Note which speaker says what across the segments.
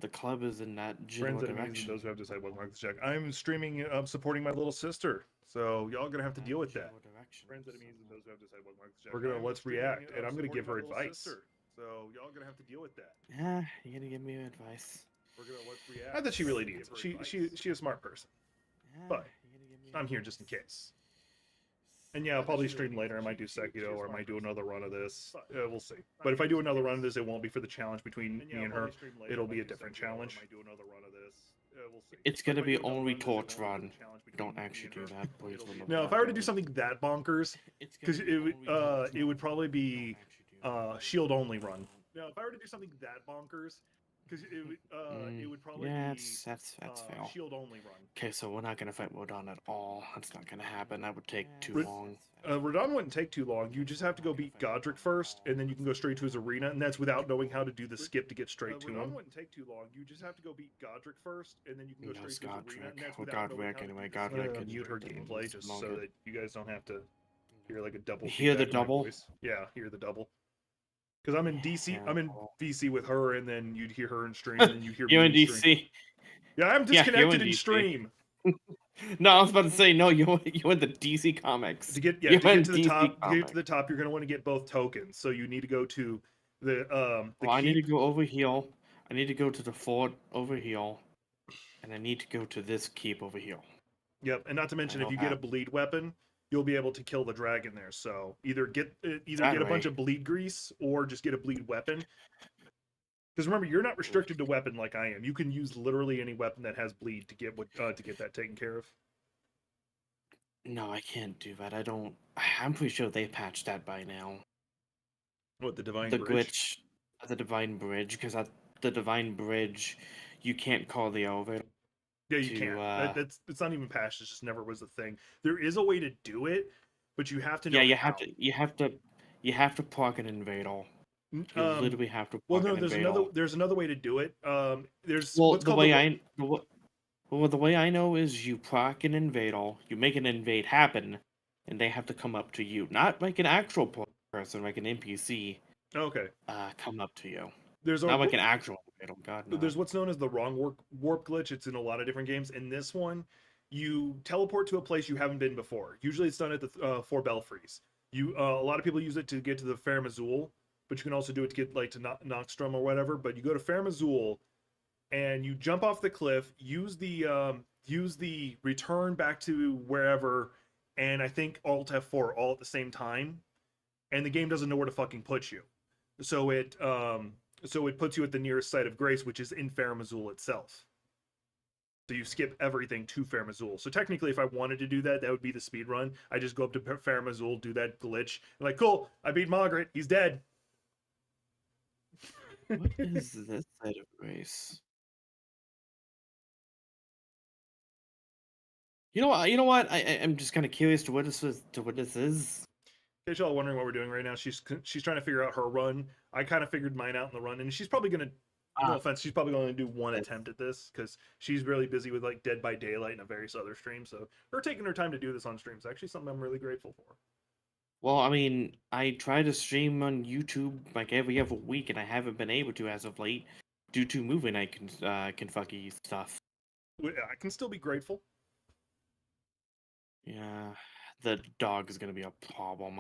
Speaker 1: the club is in that
Speaker 2: Friends,
Speaker 1: general
Speaker 2: enemies, and
Speaker 1: direction.
Speaker 2: those who have decided what mark to check. I'm streaming, supporting my little sister, so y'all gonna have to deal with that.
Speaker 1: General direction.
Speaker 2: Friends, enemies, and those who have decided what mark to check.
Speaker 1: So,
Speaker 2: We're gonna let's react, and I'm gonna give her advice. So y'all gonna have to deal with that.
Speaker 1: yeah, you're gonna give me advice.
Speaker 2: We're gonna let's react. Not that she really needs it. She a smart person,
Speaker 1: Yeah,
Speaker 2: but
Speaker 1: you're gonna give me
Speaker 2: I'm here
Speaker 1: advice.
Speaker 2: just in case. And yeah, I'll probably stream later. I might do Sekiro, or I might do another run of this. We'll see. But if I do another run of this, it won't be for the challenge between me and her. It'll be a different challenge. We'll see.
Speaker 1: It's gonna be only torch run. Don't actually do that, please.
Speaker 2: No, if I were to do something that bonkers,
Speaker 1: It's
Speaker 2: because it would probably be shield only
Speaker 1: run.
Speaker 2: run. No, if I were to do something that bonkers, because it would probably
Speaker 1: Yeah,
Speaker 2: be
Speaker 1: that's fair.
Speaker 2: shield only run.
Speaker 1: Okay, so we're not gonna fight Rodon at all. That's not gonna happen. That would take too long.
Speaker 2: Radon wouldn't take too long. You just have to go beat Godric first, and then you can go straight to his arena, and that's without knowing how to do the skip to get straight to him. Radon wouldn't take too long. You just have to go beat Godric first, and then you can go straight to his arena, and that's without knowing how to do the skip. I'm gonna mute her gameplay just so that you guys don't have to hear like a double.
Speaker 1: Hear the double?
Speaker 2: Voice. Yeah, hear the double. Because I'm in DC,
Speaker 1: Yeah.
Speaker 2: I'm in VC with her, and then you'd hear her in stream, and then you hear
Speaker 1: You're
Speaker 2: me
Speaker 1: in DC.
Speaker 2: Stream. Yeah, I'm disconnected in stream.
Speaker 1: No, I was about to say no. You went the DC comics.
Speaker 2: To get to the top, you're gonna want to get both tokens. So you need to go to the
Speaker 1: I need to go over here. I need to go to the fort over here, and I need to go to this keep over here.
Speaker 2: Yep, and not to mention, if you get a bleed weapon, you'll be able to kill the dragon there. So either get a bunch of bleed grease or just get a bleed weapon. Because remember, you're not restricted to weapon like I am. You can use literally any weapon that has bleed to get that taken care of.
Speaker 1: No, I can't do that. I don't. I'm pretty sure they patched that by now.
Speaker 2: What, the divine
Speaker 1: the
Speaker 2: bridge?
Speaker 1: Glitch at the divine bridge, because at the divine bridge, you can't call the elevator.
Speaker 2: Yeah, you can't. It's not even patched. It just never was a thing. There is a way to do it, but you have to know.
Speaker 1: Yeah, you have to plug an invader. You literally have to.
Speaker 2: Well, no, there's another way to do it. There's
Speaker 1: the way I know is you proc an invader, you make an invade happen, and they have to come up to you, not like an actual person, like an NPC.
Speaker 2: Okay.
Speaker 1: Come up to you.
Speaker 2: There's
Speaker 1: not like an actual invader. God, no.
Speaker 2: There's what's known as the wrong warp glitch. It's in a lot of different games. In this one, you teleport to a place you haven't been before. Usually, it's done at the 4 Belfries. A lot of people use it to get to the Fair Mazul, but you can also do it to get like to Noxstrom or whatever. But you go to Fair Mazul, and you jump off the cliff. Use the return back to wherever, and I think Alt F4 all at the same time, and the game doesn't know where to fucking put you. So it puts you at the nearest site of grace, which is in Fair Mazul itself. So you skip everything to Fair Mazul. So technically, if I wanted to do that, that would be the speed run. I just go up to Fair Mazul, do that glitch, and like, cool, I beat Margaret. He's dead.
Speaker 1: What is this site of grace? You know what? I'm just kind of curious to what this is.
Speaker 2: In case y'all wondering what we're doing right now, she's trying to figure out her run. I kind of figured mine out in the run, and she's probably gonna. No offense, she's probably going to do one attempt at this because she's really busy with like Dead by Daylight and various other streams. So her taking her time to do this on stream is actually something I'm really grateful for.
Speaker 1: Well, I mean, I try to stream on YouTube like every other week, and I haven't been able to as of late due to movie night Kentucky stuff.
Speaker 2: I can still be grateful.
Speaker 1: Yeah, the dog is going to be a problem.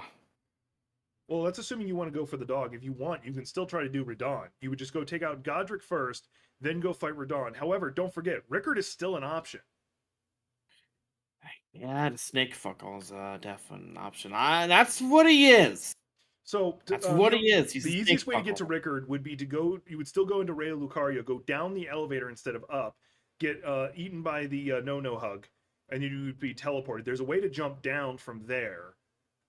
Speaker 2: Well, that's assuming you want to go for the dog. If you want, you can still try to do Radon. You would just go take out Godric first, then go fight Radon. However, don't forget, Rickard is still an option.
Speaker 1: Yeah, the snake fucker is definitely an option. That's what he is.
Speaker 2: So
Speaker 1: that's what he is. He's
Speaker 2: the easiest way to get to Rickard would be to go. You would still go into Raya Lucaria, go down the elevator instead of up, get eaten by the no hug, and you would be teleported. There's a way to jump down from there.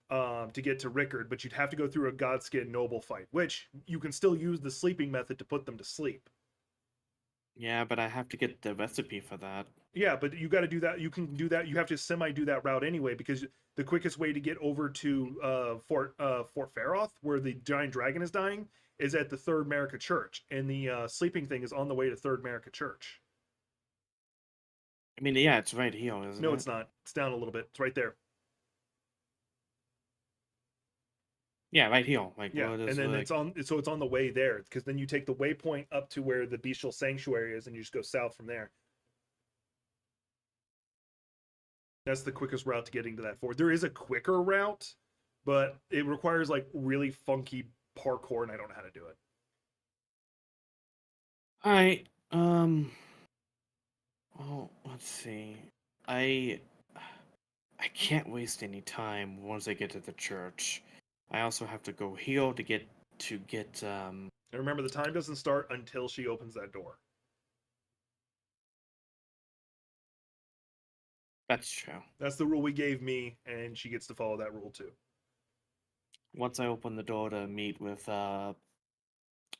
Speaker 2: To get to Rickard, but you'd have to go through a Godskin Noble fight, which you can still use the sleeping method to put them to sleep.
Speaker 1: Yeah, but I have to get the recipe for that.
Speaker 2: Yeah, but you got to do that. You can do that. You have to do that route anyway, because the quickest way to get over to Fort Faroth, where the giant dragon is dying, is at the Third America Church, and the sleeping thing is on the way to Third America Church.
Speaker 1: I mean, yeah, it's right here, isn't it?
Speaker 2: No, it's not. It's down a little bit. It's right there.
Speaker 1: Yeah, right here. Like,
Speaker 2: Yeah,
Speaker 1: what
Speaker 2: and
Speaker 1: is
Speaker 2: then
Speaker 1: like?
Speaker 2: it's on the way there because then you take the waypoint up to where the bestial sanctuary is, and you just go south from there. That's the quickest route to getting to that fort. There is a quicker route, but it requires like really funky parkour, and I don't know how to do it.
Speaker 1: All right. Well, let's see. I I can't waste any time once I get to the church. I also have to go heal to get.
Speaker 2: And remember, the time doesn't start until she opens that door.
Speaker 1: That's true.
Speaker 2: That's the rule we gave me, and she gets to follow that rule too.
Speaker 1: Once I open the door to meet with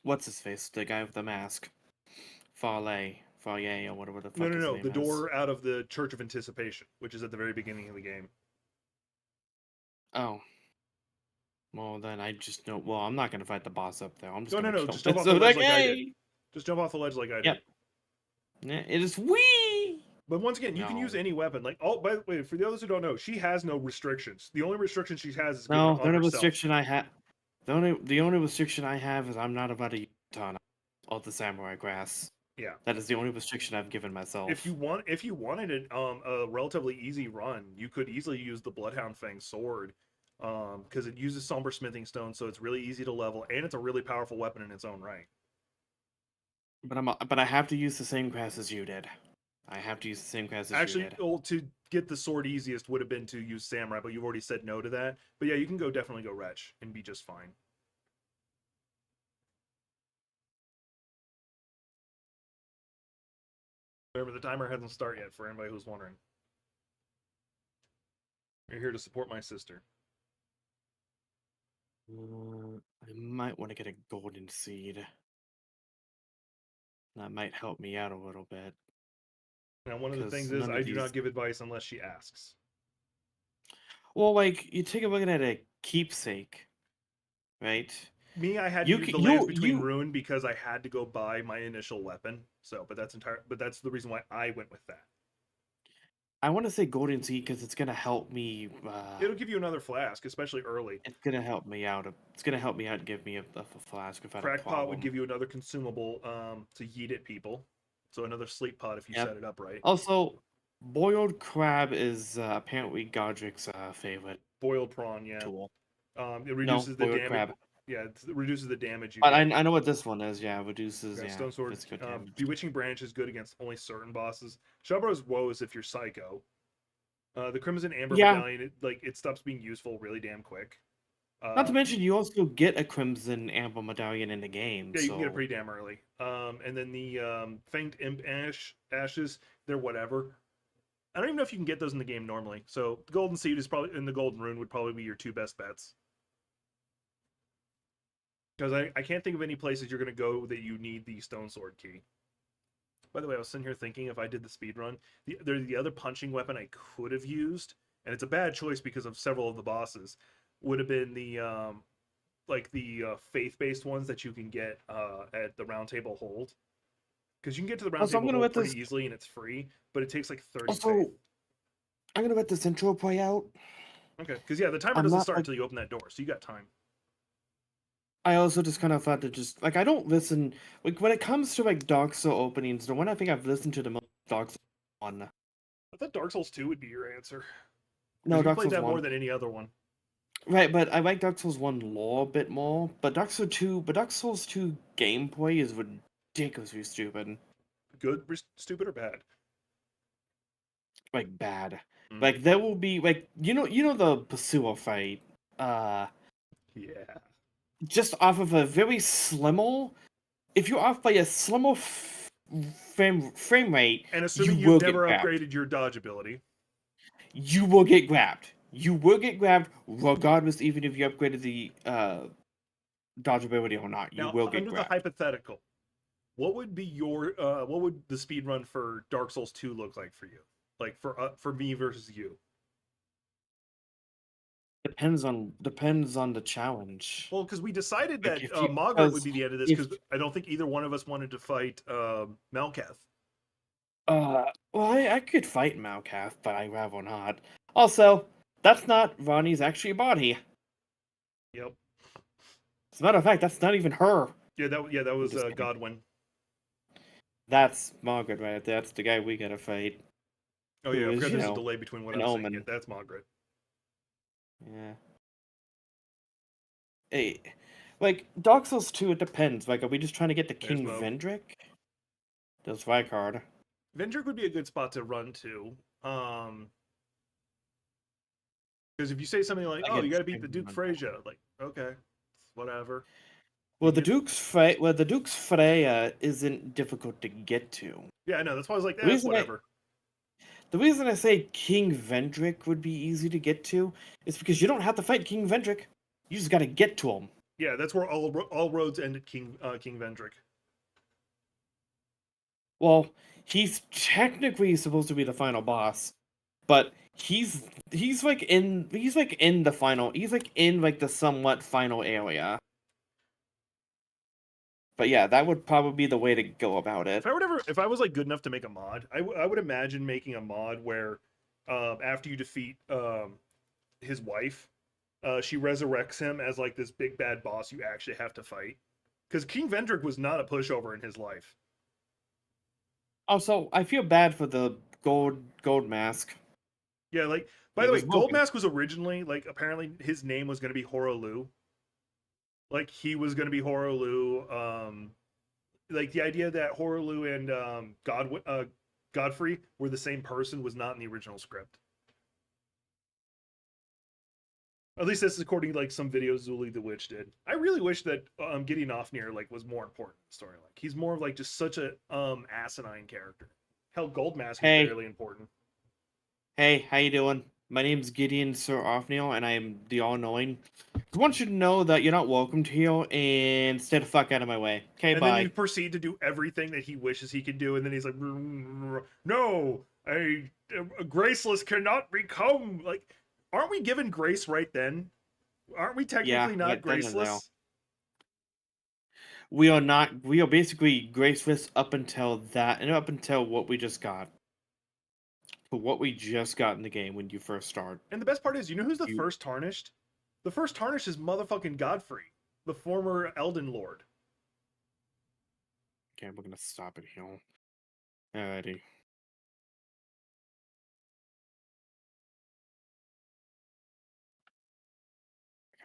Speaker 1: what's his face, the guy with the mask, Farley, or whatever the
Speaker 2: No,
Speaker 1: fuck
Speaker 2: no,
Speaker 1: his
Speaker 2: no.
Speaker 1: name
Speaker 2: The
Speaker 1: is.
Speaker 2: door out of the Church of Anticipation, which is at the very beginning of the game.
Speaker 1: Oh, well then I just know. Well, I'm not gonna fight the boss up there. I'm just
Speaker 2: No, no,
Speaker 1: gonna
Speaker 2: no.
Speaker 1: kill
Speaker 2: Just jump
Speaker 1: him.
Speaker 2: off the
Speaker 1: So
Speaker 2: ledge
Speaker 1: like,
Speaker 2: like I did.
Speaker 1: hey,
Speaker 2: Just jump off the ledge like I did.
Speaker 1: yep, yeah, it is wee.
Speaker 2: But once again, you can use
Speaker 1: No,
Speaker 2: any weapon. Like, oh, by the way, for the others who don't know, she has no restrictions. The only restriction she has is given
Speaker 1: no. The
Speaker 2: on
Speaker 1: only
Speaker 2: herself.
Speaker 1: restriction I have, the only restriction I have is I'm not about to use katana or the samurai grass.
Speaker 2: Yeah.
Speaker 1: That is the only restriction I've given myself.
Speaker 2: If you wanted it a relatively easy run, you could easily use the Bloodhound Fang sword. Because it uses somber smithing stone, so it's really easy to level, and it's a really powerful weapon in its own right.
Speaker 1: But I have to use the same grass as you did. I have to use the same grass as you
Speaker 2: Actually,
Speaker 1: did.
Speaker 2: well, to get the sword easiest would have been to use Samurai, but you've already said no to that. But yeah, you can definitely go Wretch and be just fine. Remember, the timer hasn't started yet for anybody who's wondering. You're here to support my sister.
Speaker 1: I might want to get a golden seed. That might help me out a little bit.
Speaker 2: Now, one of the things
Speaker 1: Because
Speaker 2: is
Speaker 1: none
Speaker 2: I
Speaker 1: of
Speaker 2: do
Speaker 1: these.
Speaker 2: not give advice unless she asks.
Speaker 1: Well, like you take a look at a keepsake, right?
Speaker 2: Me, I had to
Speaker 1: You
Speaker 2: use
Speaker 1: c-
Speaker 2: the Lance
Speaker 1: you
Speaker 2: Between
Speaker 1: you.
Speaker 2: Ruin because I had to go buy my initial weapon. So, but that's the reason why I went with that.
Speaker 1: I want to say golden seed because it's gonna help me.
Speaker 2: It'll give you another flask, especially early.
Speaker 1: It's gonna help me out. It's gonna help me out and give me a flask without a
Speaker 2: Crackpot would
Speaker 1: problem.
Speaker 2: give you another consumable to yeet at people. So another sleep pot if you
Speaker 1: Yep.
Speaker 2: set it up right.
Speaker 1: Also, boiled crab is apparently Godric's favorite
Speaker 2: Boiled prawn, yeah.
Speaker 1: tool.
Speaker 2: It
Speaker 1: No,
Speaker 2: reduces the
Speaker 1: boiled
Speaker 2: damage.
Speaker 1: crab.
Speaker 2: Yeah, it reduces the damage you
Speaker 1: But I
Speaker 2: get.
Speaker 1: I know what this one is. Yeah, reduces
Speaker 2: Okay, Stone Sword.
Speaker 1: physical damage.
Speaker 2: Bewitching Branch is good against only certain bosses. Shabro's Woe is if you're psycho. The Crimson Amber
Speaker 1: Yeah.
Speaker 2: Medallion, it stops being useful really damn quick.
Speaker 1: Not to
Speaker 2: Uh,
Speaker 1: mention, you also get a Crimson Amber Medallion in the game,
Speaker 2: yeah, you can get it
Speaker 1: so
Speaker 2: pretty damn early. And then the Fanged Imp Ashes, they're whatever. I don't even know if you can get those in the game normally. So the Golden Seed is probably, and the Golden Rune would probably be your two best bets. Because I can't think of any places you're going to go that you need the Stone Sword key. By the way, I was sitting here thinking if I did the speed run, the other punching weapon I could have used, and it's a bad choice because of several of the bosses, would have been the faith-based ones that you can get at the Round Table Hold. Because you can get to the Round
Speaker 1: also
Speaker 2: Table Hold pretty easily and it's free, but it takes like 30 faith.
Speaker 1: I'm gonna let this intro play out.
Speaker 2: Okay, because yeah, the timer
Speaker 1: I'm
Speaker 2: doesn't
Speaker 1: not
Speaker 2: start
Speaker 1: like
Speaker 2: until you open that door, so you got time.
Speaker 1: I also just kind of thought to just like I don't listen like when it comes to like Dark Soul openings, the one I think I've listened to the most Dark Souls 1.
Speaker 2: I thought Dark Souls 2 would be your answer.
Speaker 1: No,
Speaker 2: Because you
Speaker 1: Dark
Speaker 2: played
Speaker 1: Souls
Speaker 2: that more
Speaker 1: 1.
Speaker 2: than any other one.
Speaker 1: Right, but I like Dark Souls 1 lore a bit more. But Dark Souls 2 gameplay is ridiculously stupid.
Speaker 2: Good, stupid, or bad?
Speaker 1: Like bad.
Speaker 2: Mm.
Speaker 1: Like there will be like you know the Pursuer fight.
Speaker 2: Yeah.
Speaker 1: Just off of a very slimmer. If you're off by a slimmer frame rate,
Speaker 2: And
Speaker 1: you
Speaker 2: assuming you've
Speaker 1: will get
Speaker 2: never
Speaker 1: grabbed.
Speaker 2: upgraded your dodge ability.
Speaker 1: You will get grabbed. You will get grabbed regardless, even if you upgraded the dodge ability or not. You
Speaker 2: Now,
Speaker 1: will get
Speaker 2: under the
Speaker 1: grabbed.
Speaker 2: hypothetical, what would be your what would the speed run for Dark Souls 2 look like for you? Like for me versus you?
Speaker 1: Depends on the challenge.
Speaker 2: Well, because we decided
Speaker 1: Like
Speaker 2: that
Speaker 1: if you
Speaker 2: Mogart would
Speaker 1: because
Speaker 2: be the end of this
Speaker 1: if
Speaker 2: because I don't think either one of us wanted to fight Malkath.
Speaker 1: uh well I could fight Malkath, but I rather not. Also, that's not Ronnie's actually body.
Speaker 2: Yep.
Speaker 1: As a matter of fact, that's not even her.
Speaker 2: That
Speaker 1: I'm
Speaker 2: was
Speaker 1: just kidding.
Speaker 2: Godwin.
Speaker 1: That's Margaret right there. That's the guy we gotta fight.
Speaker 2: Oh yeah,
Speaker 1: Who
Speaker 2: I
Speaker 1: is,
Speaker 2: forgot there's a delay between what
Speaker 1: an
Speaker 2: I'm saying. Yeah,
Speaker 1: omen.
Speaker 2: that's Margaret.
Speaker 1: Yeah. Hey, like, Dark Souls 2, it depends. Like, are we just trying to get the
Speaker 2: There's
Speaker 1: King
Speaker 2: Mo.
Speaker 1: Vendrick? That's Rykard.
Speaker 2: Vendrick would be a good spot to run to. Because if you say something like,
Speaker 1: I
Speaker 2: "Oh,
Speaker 1: get
Speaker 2: you got to beat the
Speaker 1: King
Speaker 2: Duke
Speaker 1: Vendrick.
Speaker 2: Frasia," like, okay, whatever. You
Speaker 1: Well,
Speaker 2: can get
Speaker 1: the Duke's Freya isn't difficult to get to.
Speaker 2: yeah, I know. That's why I was like,
Speaker 1: The
Speaker 2: that's
Speaker 1: reason I
Speaker 2: whatever.
Speaker 1: the reason I say King Vendrick would be easy to get to is because you don't have to fight King Vendrick. You just got to get to him.
Speaker 2: Yeah, that's where all roads end at King Vendrick.
Speaker 1: Well, he's technically supposed to be the final boss, but he's like in the final. He's like in like the somewhat final area. But yeah, that would probably be the way to go about it.
Speaker 2: If I was like good enough to make a mod, I would imagine making a mod where, after you defeat his wife, she resurrects him as like this big bad boss you actually have to fight. Because King Vendrick was not a pushover in his life.
Speaker 1: Also, I feel bad for the gold mask.
Speaker 2: Yeah, like by
Speaker 1: He
Speaker 2: the way,
Speaker 1: was
Speaker 2: Gold
Speaker 1: broken.
Speaker 2: Mask was originally like apparently his name was going to be Horolu. Like he was going to be Horolu. Like the idea that Horolu and Godfrey were the same person was not in the original script. At least this is according to like some videos Zuli the Witch did. I really wish that getting off near like was more important in the story. Like he's more of like just such a asinine character. Hell, Gold Mask is
Speaker 1: Hey,
Speaker 2: barely important.
Speaker 1: hey, how you doing? My name's Gideon Sir Othniel, and I am the all-knowing. I want you to know that you're not welcome here, and stay the fuck out of my way. Okay,
Speaker 2: And then you
Speaker 1: bye.
Speaker 2: proceed to do everything that he wishes he could do, and then he's like, "No, a graceless cannot become like." Aren't we given grace right then? Aren't we
Speaker 1: Yeah,
Speaker 2: technically not
Speaker 1: right then and now.
Speaker 2: graceless?
Speaker 1: We are not. We are basically graceless up until that, and up until what we just got. What we just got in the game when you first start.
Speaker 2: And the best part is, you know who's the
Speaker 1: You
Speaker 2: first tarnished? The first tarnished is motherfucking Godfrey, the former Elden Lord.
Speaker 1: okay? We're gonna stop it here. Alrighty.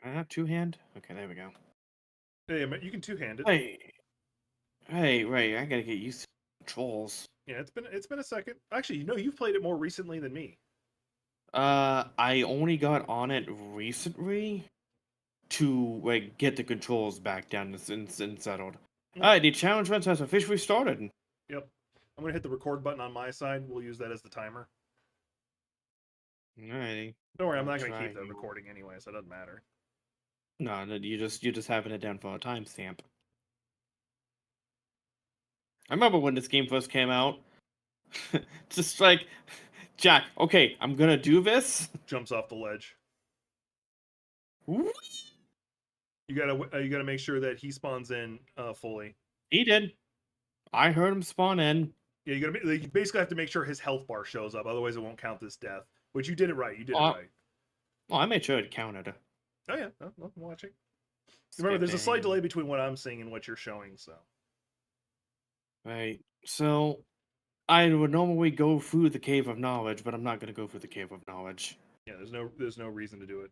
Speaker 1: Can I not two hand? Okay, there we go.
Speaker 2: Hey, you can two hand it.
Speaker 1: Hey, hey, Ray, I gotta get used to controls.
Speaker 2: Yeah, it's been a second. Actually, you know, you've played it more recently than me.
Speaker 1: I only got on it recently to like get the controls back down and settled.
Speaker 2: Mm,
Speaker 1: Alright, the challenge runs has officially started.
Speaker 2: yep. I'm gonna hit the record button on my side. We'll use that as the timer.
Speaker 1: Alrighty.
Speaker 2: Don't worry, I'm
Speaker 1: I'll
Speaker 2: not gonna
Speaker 1: try
Speaker 2: keep that
Speaker 1: you.
Speaker 2: recording anyway, so it doesn't matter.
Speaker 1: No, no, you're just having it down for a timestamp. I remember when this game first came out. Just like Jack, okay, I'm gonna do this.
Speaker 2: Jumps off the ledge.
Speaker 1: Whee!
Speaker 2: You gotta make sure that he spawns in fully.
Speaker 1: He did. I heard him spawn in.
Speaker 2: Yeah, you basically have to make sure his health bar shows up, otherwise it won't count this death. Which you did it right. You did it
Speaker 1: Oh,
Speaker 2: right.
Speaker 1: oh, I made sure it counted.
Speaker 2: Oh yeah, I'm watching. Remember, there's a slight
Speaker 1: Skipping.
Speaker 2: delay between what I'm seeing and what you're showing. So
Speaker 1: Right. So I would normally go through the cave of knowledge, but I'm not gonna go through the cave of knowledge.
Speaker 2: yeah, there's no reason to do it.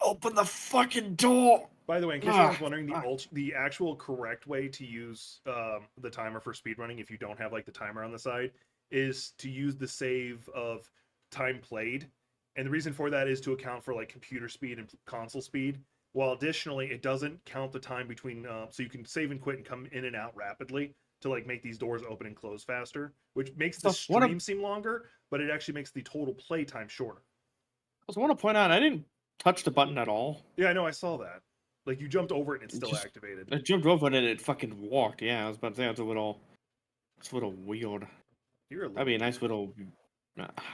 Speaker 1: Open the fucking door.
Speaker 2: By the way, in case
Speaker 1: Ah,
Speaker 2: anyone's wondering,
Speaker 1: fuck.
Speaker 2: the actual correct way to use the timer for speedrunning, if you don't have like the timer on the side, is to use the save of time played. And the reason for that is to account for like computer speed and console speed. While additionally, it doesn't count the time between, so you can save and quit and come in and out rapidly to like make these doors open and close faster, which makes the
Speaker 1: So what I
Speaker 2: stream seem longer, but it actually makes the total play time shorter.
Speaker 1: also want to point out, I didn't touch the button at all.
Speaker 2: Yeah, I know, I saw that. Like you jumped over it and it's
Speaker 1: It
Speaker 2: still
Speaker 1: just
Speaker 2: activated.
Speaker 1: I jumped over it and it fucking walked. Yeah, I was about to say it's a little weird.
Speaker 2: You're a
Speaker 1: That'd
Speaker 2: little
Speaker 1: be a nice
Speaker 2: weird.
Speaker 1: little.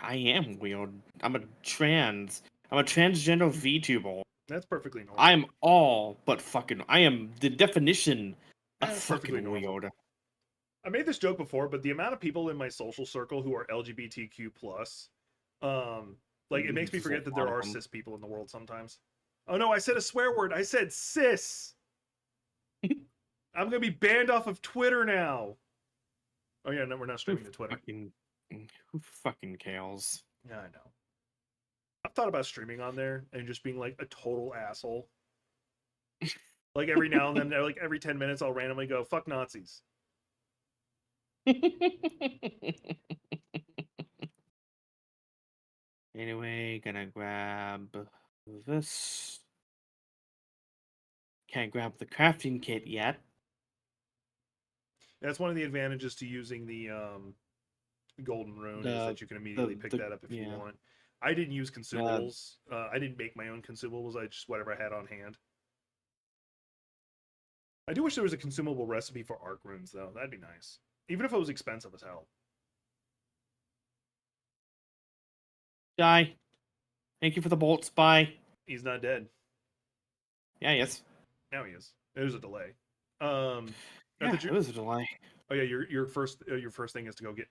Speaker 1: I am weird. I'm a trans. I'm a transgender VTuber.
Speaker 2: That's perfectly normal.
Speaker 1: I'm all but fucking. I am the definition of
Speaker 2: That's perfectly
Speaker 1: fucking
Speaker 2: normal.
Speaker 1: weird.
Speaker 2: I made this joke before, but the amount of people in my social circle who are LGBTQ plus, um, Like, it makes me
Speaker 1: There's
Speaker 2: forget
Speaker 1: a
Speaker 2: that there
Speaker 1: lot of
Speaker 2: are
Speaker 1: them.
Speaker 2: cis people in the world sometimes. Oh no, I said a swear word. I said cis. I'm gonna be banned off of Twitter now. Oh yeah, no, we're not
Speaker 1: Who
Speaker 2: streaming to Twitter.
Speaker 1: who fucking cares?
Speaker 2: Yeah, I know. I've thought about streaming on there and just being like a total asshole. Like every now and then, like every 10 minutes, I'll randomly go "fuck Nazis."
Speaker 1: Anyway, gonna grab this. Can't grab the crafting kit yet.
Speaker 2: That's one of the advantages to using the golden rune is
Speaker 1: The
Speaker 2: that you can immediately pick that up if you
Speaker 1: yeah.
Speaker 2: want. I didn't use
Speaker 1: Uh,
Speaker 2: consumables. I didn't make my own consumables. I just whatever I had on hand. I do wish there was a consumable recipe for arc runes though. That'd be nice, even if it was expensive as hell.
Speaker 1: die. Thank you for the bolts. Bye.
Speaker 2: He's not dead.
Speaker 1: Yeah, yes.
Speaker 2: Now he is. There's a delay. Um, I
Speaker 1: Yeah,
Speaker 2: thought
Speaker 1: it
Speaker 2: you.
Speaker 1: was a delay
Speaker 2: Oh yeah, your first thing is to go get.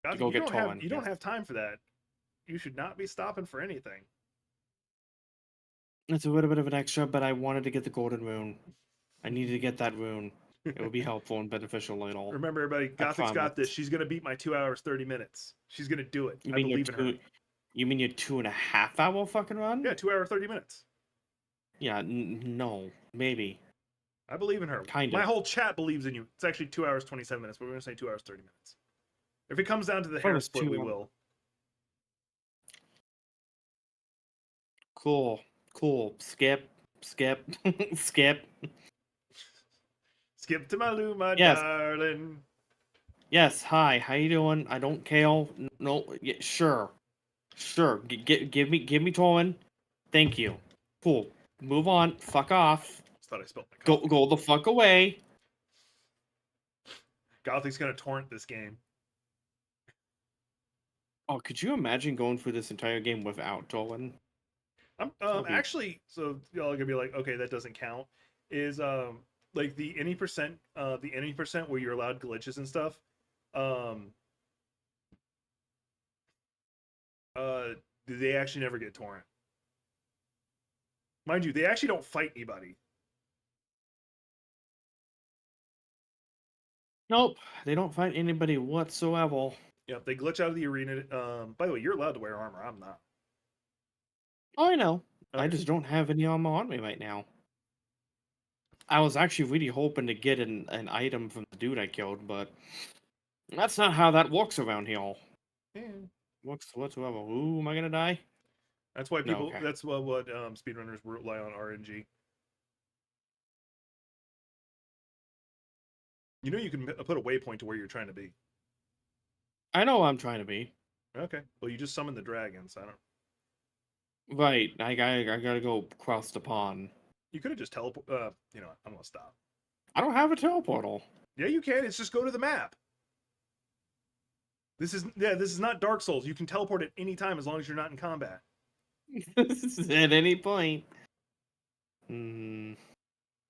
Speaker 1: to
Speaker 2: Gothhic,
Speaker 1: go get Tolan.
Speaker 2: you don't
Speaker 1: Yes.
Speaker 2: have time for that. You should not be stopping for anything.
Speaker 1: It's a little bit of an extra, but I wanted to get the golden rune. I needed to get that rune. It would be helpful and beneficial and all.
Speaker 2: Remember, everybody,
Speaker 1: I
Speaker 2: Gothic's got this.
Speaker 1: promise.
Speaker 2: She's gonna beat my 2 hours 30 minutes. She's gonna do it.
Speaker 1: You
Speaker 2: I
Speaker 1: mean your
Speaker 2: believe in her.
Speaker 1: you mean your 2.5 hour fucking run?
Speaker 2: Yeah, 2 hour 30 minutes.
Speaker 1: Yeah, no, maybe.
Speaker 2: I believe in her.
Speaker 1: Kind
Speaker 2: My
Speaker 1: of.
Speaker 2: whole chat believes in you. It's actually 2 hours 27 minutes, but we're gonna say 2 hours 30 minutes. If it comes down to the
Speaker 1: Thought it
Speaker 2: hair
Speaker 1: was
Speaker 2: split, we will.
Speaker 1: Cool. Cool. Skip. Skip. Skip.
Speaker 2: Skip to my Lou, my
Speaker 1: Yes.
Speaker 2: darling.
Speaker 1: Yes. Hi. How you doing? I don't care. No. Yeah, sure. Sure. Give me Tolan. Thank you. Cool. Move on. Fuck off.
Speaker 2: Just thought I spilled my coffee.
Speaker 1: Go the fuck away.
Speaker 2: Gothic's gonna torrent this game.
Speaker 1: Oh, could you imagine going through this entire game without Tolan?
Speaker 2: I'm
Speaker 1: That'd be-
Speaker 2: actually, so y'all are gonna be like, okay, that doesn't count. Is like the any percent where you're allowed glitches and stuff. Um they actually never get torrent. Mind you, they actually don't fight anybody.
Speaker 1: Nope. They don't fight anybody whatsoever.
Speaker 2: Yep, they glitch out of the arena. By the way, you're allowed to wear armor. I'm not.
Speaker 1: Oh, I know. I
Speaker 2: Okay.
Speaker 1: just don't have any armor on me right now. I was actually really hoping to get an item from the dude I killed, but that's not how that works around here.
Speaker 2: Yeah.
Speaker 1: Works whatsoever. Ooh, am I gonna die?
Speaker 2: That's why
Speaker 1: No,
Speaker 2: people.
Speaker 1: okay.
Speaker 2: That's what speedrunners rely on RNG. You know, you can put a waypoint to where you're trying to be.
Speaker 1: I know I'm trying to be.
Speaker 2: Okay. Well, you just summoned the dragons. I don't.
Speaker 1: Right, I gotta go across the pond.
Speaker 2: You could have just teleport. You know, I'm gonna stop.
Speaker 1: I don't have a teleportal.
Speaker 2: Yeah, you can. It's just go to the map. This is not Dark Souls. You can teleport at any time as long as you're not in combat.
Speaker 1: At any point. Hmm.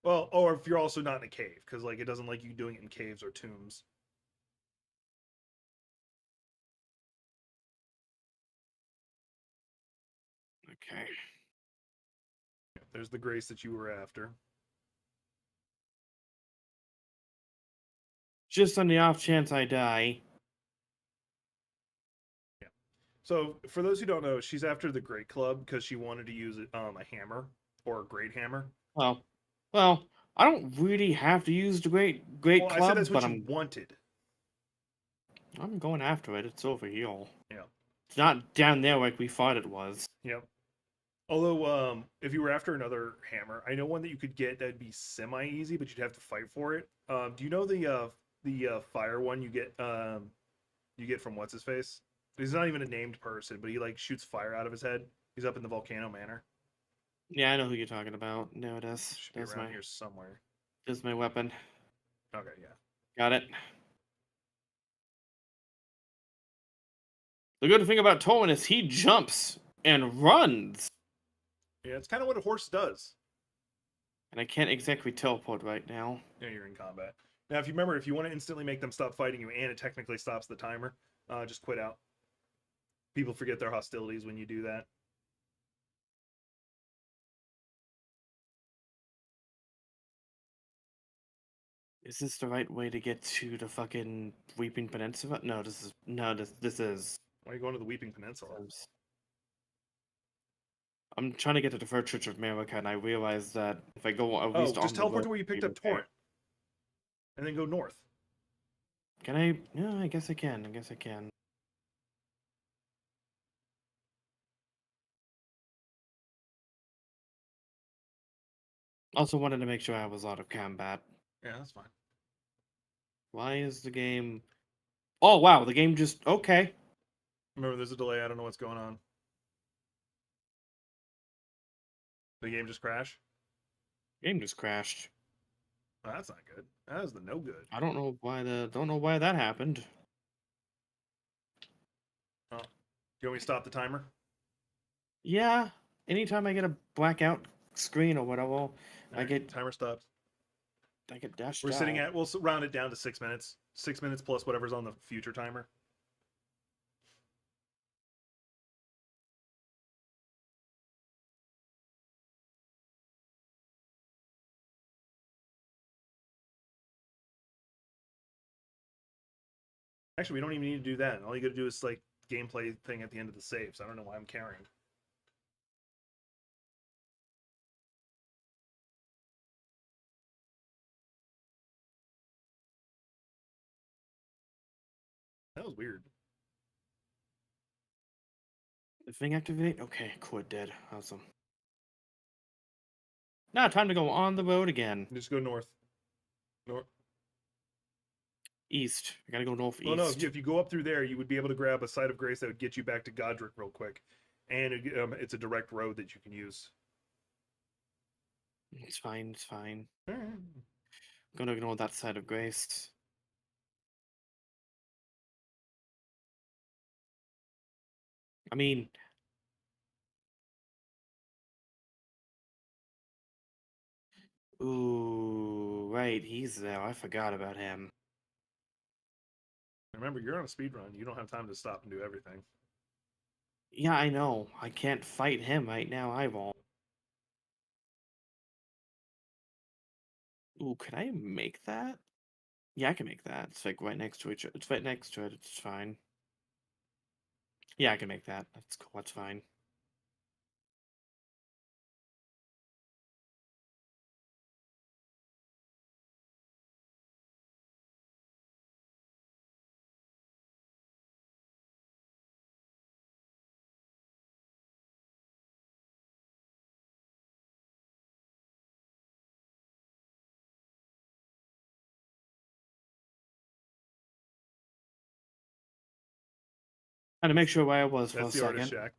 Speaker 2: Well, or if you're also not in a cave, because like it doesn't like you doing it in caves or tombs.
Speaker 1: Okay.
Speaker 2: There's the grace that you were after.
Speaker 1: Just on the off chance I die.
Speaker 2: Yeah. So for those who don't know, she's after the Great Club because she wanted to use a hammer or a great hammer.
Speaker 1: Well, I don't really have to use the great
Speaker 2: Well, I said
Speaker 1: club,
Speaker 2: that's what
Speaker 1: but
Speaker 2: you wanted.
Speaker 1: I'm going after it. It's over here.
Speaker 2: Yeah.
Speaker 1: It's not down there like we thought it was.
Speaker 2: Yep. Although, if you were after another hammer, I know one that you could get that'd be semi easy, but you'd have to fight for it. Do you know the fire one you get from what's his face? He's not even a named person, but he like shoots fire out of his head. He's up in the volcano manor.
Speaker 1: Yeah, I know who you're talking about. There it is.
Speaker 2: Should be around here somewhere.
Speaker 1: There's my weapon.
Speaker 2: Okay, yeah.
Speaker 1: Got it. The good thing about Tolan is he jumps and runs.
Speaker 2: Yeah, it's kind of what a horse does.
Speaker 1: And I can't exactly teleport right now.
Speaker 2: Yeah, you're in combat. Now, if you remember, if you want to instantly make them stop fighting you and it technically stops the timer, just quit out. People forget their hostilities when you do that.
Speaker 1: Is this the right way to get to the fucking Weeping Peninsula? No, this is.
Speaker 2: Why are you going to the Weeping Peninsula?
Speaker 1: I'm trying to get to the First Church of America, and I realized that if I go at
Speaker 2: Oh,
Speaker 1: least
Speaker 2: just
Speaker 1: on the
Speaker 2: teleport
Speaker 1: road,
Speaker 2: to where you picked up Torrent, and then go north.
Speaker 1: Can I? No, I guess I can. I guess I can. Also wanted to make sure I was out of combat.
Speaker 2: Yeah, that's fine.
Speaker 1: Why is the game? Oh wow, the game just okay.
Speaker 2: Remember, there's a delay. I don't know what's going on. The game just crashed.
Speaker 1: Game just crashed.
Speaker 2: Oh, that's not good. That is the no good.
Speaker 1: I don't know why that happened.
Speaker 2: Oh, do you want me to stop the timer?
Speaker 1: Yeah, anytime I get a blackout screen or whatever,
Speaker 2: All
Speaker 1: I
Speaker 2: right,
Speaker 1: get
Speaker 2: timer stops.
Speaker 1: dashed
Speaker 2: We're sitting
Speaker 1: out.
Speaker 2: at. We'll round it down to 6 minutes. 6 minutes plus whatever's on the future timer. Actually, we don't even need to do that. All you got to do is like gameplay thing at the end of the saves. I don't know why I'm carrying. That was weird.
Speaker 1: The thing activate? Okay, cool, it did. Awesome. Now time to go on the road again.
Speaker 2: Just go north. North.
Speaker 1: East. I gotta go
Speaker 2: Well, no.
Speaker 1: northeast.
Speaker 2: If you go up through there, you would be able to grab a site of grace that would get you back to Godric real quick, and it's a direct road that you can use.
Speaker 1: It's fine. It's fine.
Speaker 2: All right.
Speaker 1: I'm gonna ignore that side of grace. I mean, ooh, right, he's there. I forgot about him.
Speaker 2: Remember, you're on a speed run. You don't have time to stop and do everything.
Speaker 1: Yeah, I know. I can't fight him right now. I won't. Ooh, can I make that? Yeah, I can make that. It's like right next to each other. It's right next to it. It's fine. Yeah, I can make that. That's cool. That's fine. Had to make sure where I was for a
Speaker 2: That's the artist
Speaker 1: second.
Speaker 2: shack.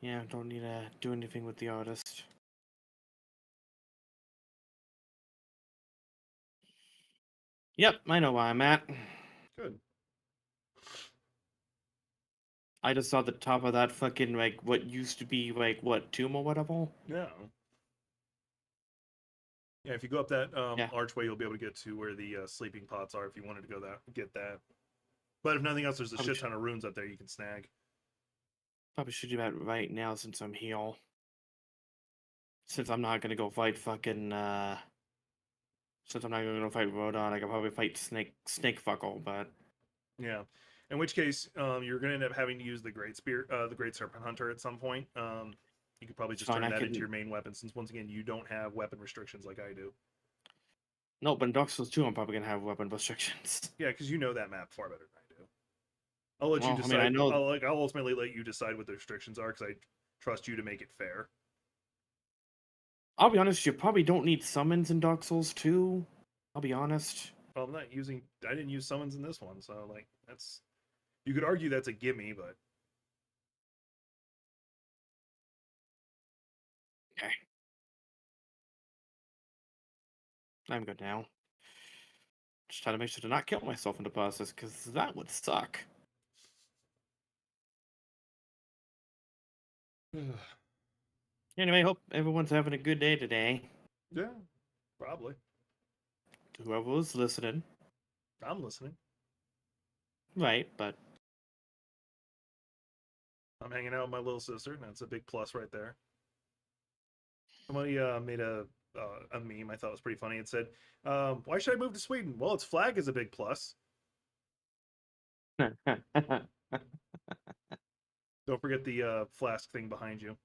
Speaker 1: Yeah, don't need to do anything with the artist. Yep, I know where I'm at.
Speaker 2: Good.
Speaker 1: I just saw the top of that fucking, like, what used to be, like, what, tomb or whatever?
Speaker 2: Yeah. Yeah. If you go up that
Speaker 1: Yeah.
Speaker 2: archway, you'll be able to get to where the sleeping pots are. If you wanted to go get that. But if nothing else, there's a
Speaker 1: Probably
Speaker 2: shit ton of runes up there you can snag.
Speaker 1: Probably should do that right now since I'm here. Since I'm not gonna go fight fucking, since I'm not gonna go fight Rodon, I could probably fight Snake Fuckle, but...
Speaker 2: Yeah. In which case, you're going to end up having to use the Great Spear, the Great Serpent Hunter at some point. You could probably
Speaker 1: It's
Speaker 2: just
Speaker 1: fine,
Speaker 2: turn
Speaker 1: I
Speaker 2: that into
Speaker 1: can...
Speaker 2: your main weapon, since once again you don't have weapon restrictions like I do.
Speaker 1: No, but in Dark Souls 2, I'm probably gonna have weapon restrictions.
Speaker 2: Yeah, because you know that map far better than I do. I'll let you
Speaker 1: Well, I mean,
Speaker 2: decide.
Speaker 1: I know...
Speaker 2: I'll ultimately let you decide what the restrictions are, because I trust you to make it fair.
Speaker 1: I'll be honest, you probably don't need summons in Dark Souls 2. I'll be honest.
Speaker 2: Well, I'm not using. I didn't use summons in this one, so like that's. You could argue that's a gimme, but
Speaker 1: Okay. I'm good now. Just try to make sure to not kill myself in the process, because that would suck. Anyway, hope everyone's having a good day today.
Speaker 2: yeah, probably.
Speaker 1: To whoever was listening.
Speaker 2: I'm listening.
Speaker 1: Right, but
Speaker 2: I'm hanging out with my little sister, and that's a big plus right there. Somebody made a meme I thought was pretty funny. It said, "Why should I move to Sweden? Well, its flag is a big plus. Don't forget the flask thing behind you,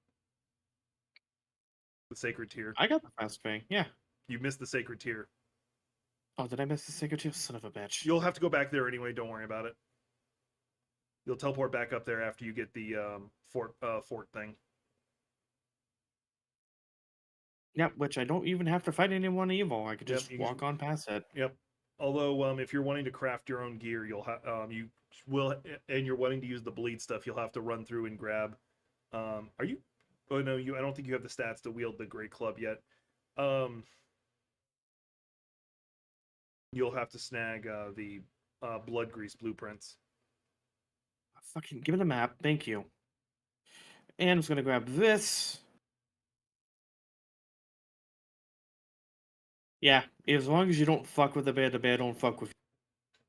Speaker 2: the sacred tear.
Speaker 1: I got the fast thing. Yeah.
Speaker 2: You missed the sacred tear.
Speaker 1: Oh, did I miss the secret? Son of a bitch.
Speaker 2: You'll have to go back there anyway. Don't worry about it. You'll teleport back up there after you get the fort thing.
Speaker 1: Yep, which I don't even have to fight anyone evil. I could
Speaker 2: Yep,
Speaker 1: just walk on past it.
Speaker 2: Yep. Although, if you're wanting to craft your own gear, you'll you will, and you're wanting to use the bleed stuff, you'll have to run through and grab. Are you? Oh no, I don't think you have the stats to wield the great club yet. You'll have to snag the blood grease blueprints.
Speaker 1: Fucking give me the map. Thank you. And I'm just gonna grab this. Yeah, as long as you don't fuck with the bear don't fuck with you.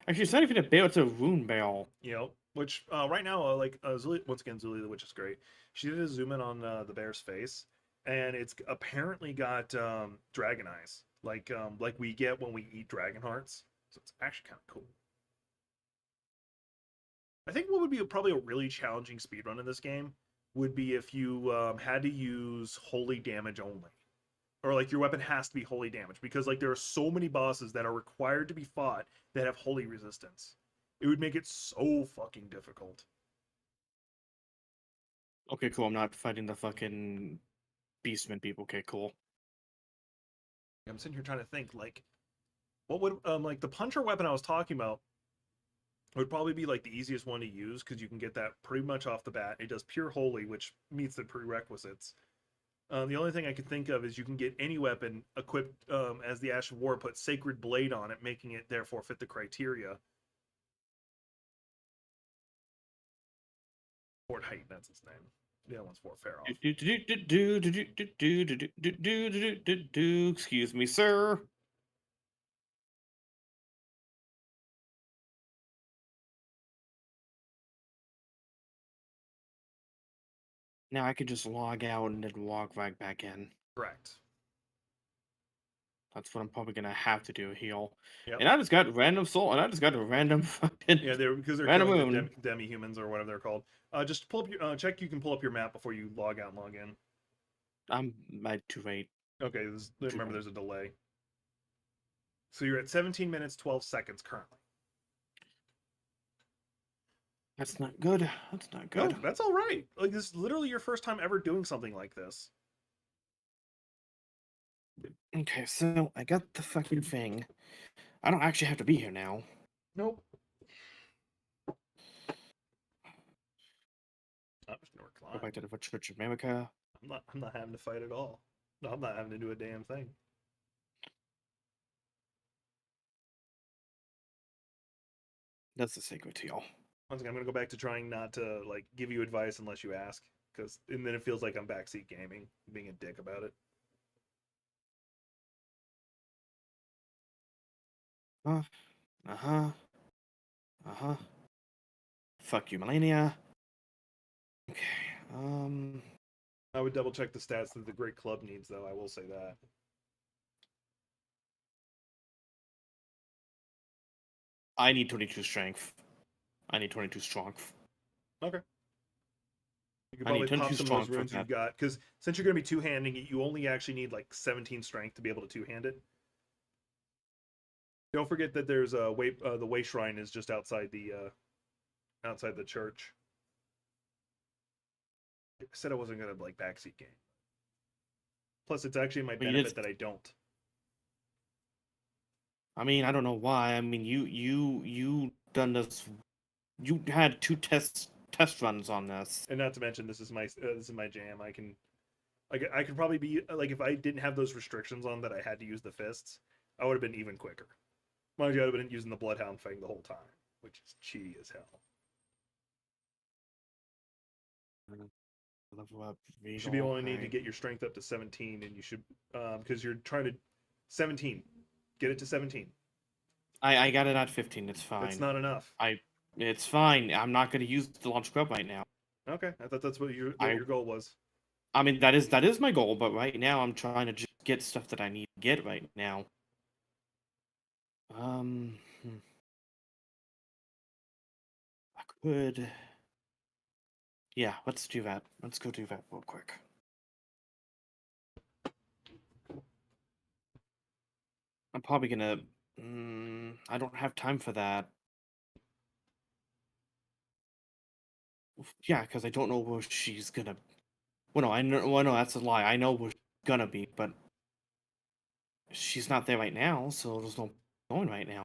Speaker 1: Actually, it's not even a bear, it's a rune barrel.
Speaker 2: You know, which right now, like Zulia, once again, Zulia, which is great. She did a zoom in on the bear's face, and it's apparently got dragon eyes, like we get when we eat dragon hearts. So it's actually kind of cool. I think what would be probably a really challenging speedrun in this game would be if you had to use holy damage only. Or like your weapon has to be holy damage, because like there are so many bosses that are required to be fought that have holy resistance. It would make it so fucking difficult.
Speaker 1: Okay, cool. I'm not fighting the fucking beastmen people. Okay, cool.
Speaker 2: I'm sitting here trying to think, like, what would like the puncher weapon I was talking about would probably be like the easiest one to use, because you can get that pretty much off the bat. It does pure holy, which meets the prerequisites. The only thing I can think of is you can get any weapon equipped as the Ash of War, put Sacred Blade on it, making it therefore fit the criteria. Fort Height, that's his name. The other one's Fort Faroff.
Speaker 1: Excuse me, sir. Now I can just log out and then walk right back in.
Speaker 2: Correct.
Speaker 1: That's what I'm probably gonna have to do. Heal.
Speaker 2: Yep.
Speaker 1: And I just got random soul, and I just got a random fucking.
Speaker 2: Yeah, because they're
Speaker 1: random
Speaker 2: killing
Speaker 1: moon.
Speaker 2: the demi humans or whatever they're called. Just pull up your check. You can pull up your map before you log out and log in.
Speaker 1: I'm too late.
Speaker 2: Okay, remember there's a delay. So you're at 17 minutes 12 seconds currently.
Speaker 1: That's not good. That's not good.
Speaker 2: No, that's all right. Like, this is literally your first time ever doing something like this.
Speaker 1: Okay, so I got the fucking thing. I don't actually have to be here now.
Speaker 2: Nope. I'm just gonna recline.
Speaker 1: Go back to the Church of America.
Speaker 2: I'm not having to fight at all. No, I'm not having to do a damn thing.
Speaker 1: That's the sacred teal.
Speaker 2: Once again, I'm gonna go back to trying not to like give you advice unless you ask, and then it feels like I'm backseat gaming, being a dick about it.
Speaker 1: Fuck you, Melania. Okay.
Speaker 2: I would double check the stats that the Great Club needs, though. I will say that.
Speaker 1: I need 22 strength. I need 22 strength.
Speaker 2: Okay. You can probably pop some of those runes you've got, because since you're going to be two-handing it, you only actually need like 17 strength to be able to two-hand it. Don't forget that there's a the way shrine is just outside the church. I said I wasn't gonna like backseat game. Plus, it's actually my benefit that I don't.
Speaker 1: I mean, I don't know why. I mean, you done this. You had 2 test runs on this,
Speaker 2: and not to mention this is my jam. I could probably be like, if I didn't have those restrictions on that I had to use the fists, I would have been even quicker. Mind you, I would have been using the Bloodhound Fang the whole time, which is cheaty as hell.
Speaker 1: Level up.
Speaker 2: You should be only need to get your strength up to 17, and you should because you're trying to 17. Get it to 17.
Speaker 1: I got it at 15. It's fine.
Speaker 2: It's not enough.
Speaker 1: It's fine. I'm not going to use the launch grub right now.
Speaker 2: Okay, I thought that's what
Speaker 1: I
Speaker 2: your goal was.
Speaker 1: I mean that is my goal, but right now I'm trying to just get stuff that I need to get right now. Hmm, I could. Yeah, let's do that. Let's go do that real quick. I'm probably gonna. I don't have time for that. Yeah, because I don't know where she's gonna. Well, no, I know. Well, no, that's a lie. I know where she's gonna be, but she's not there right now, so there's no going right now.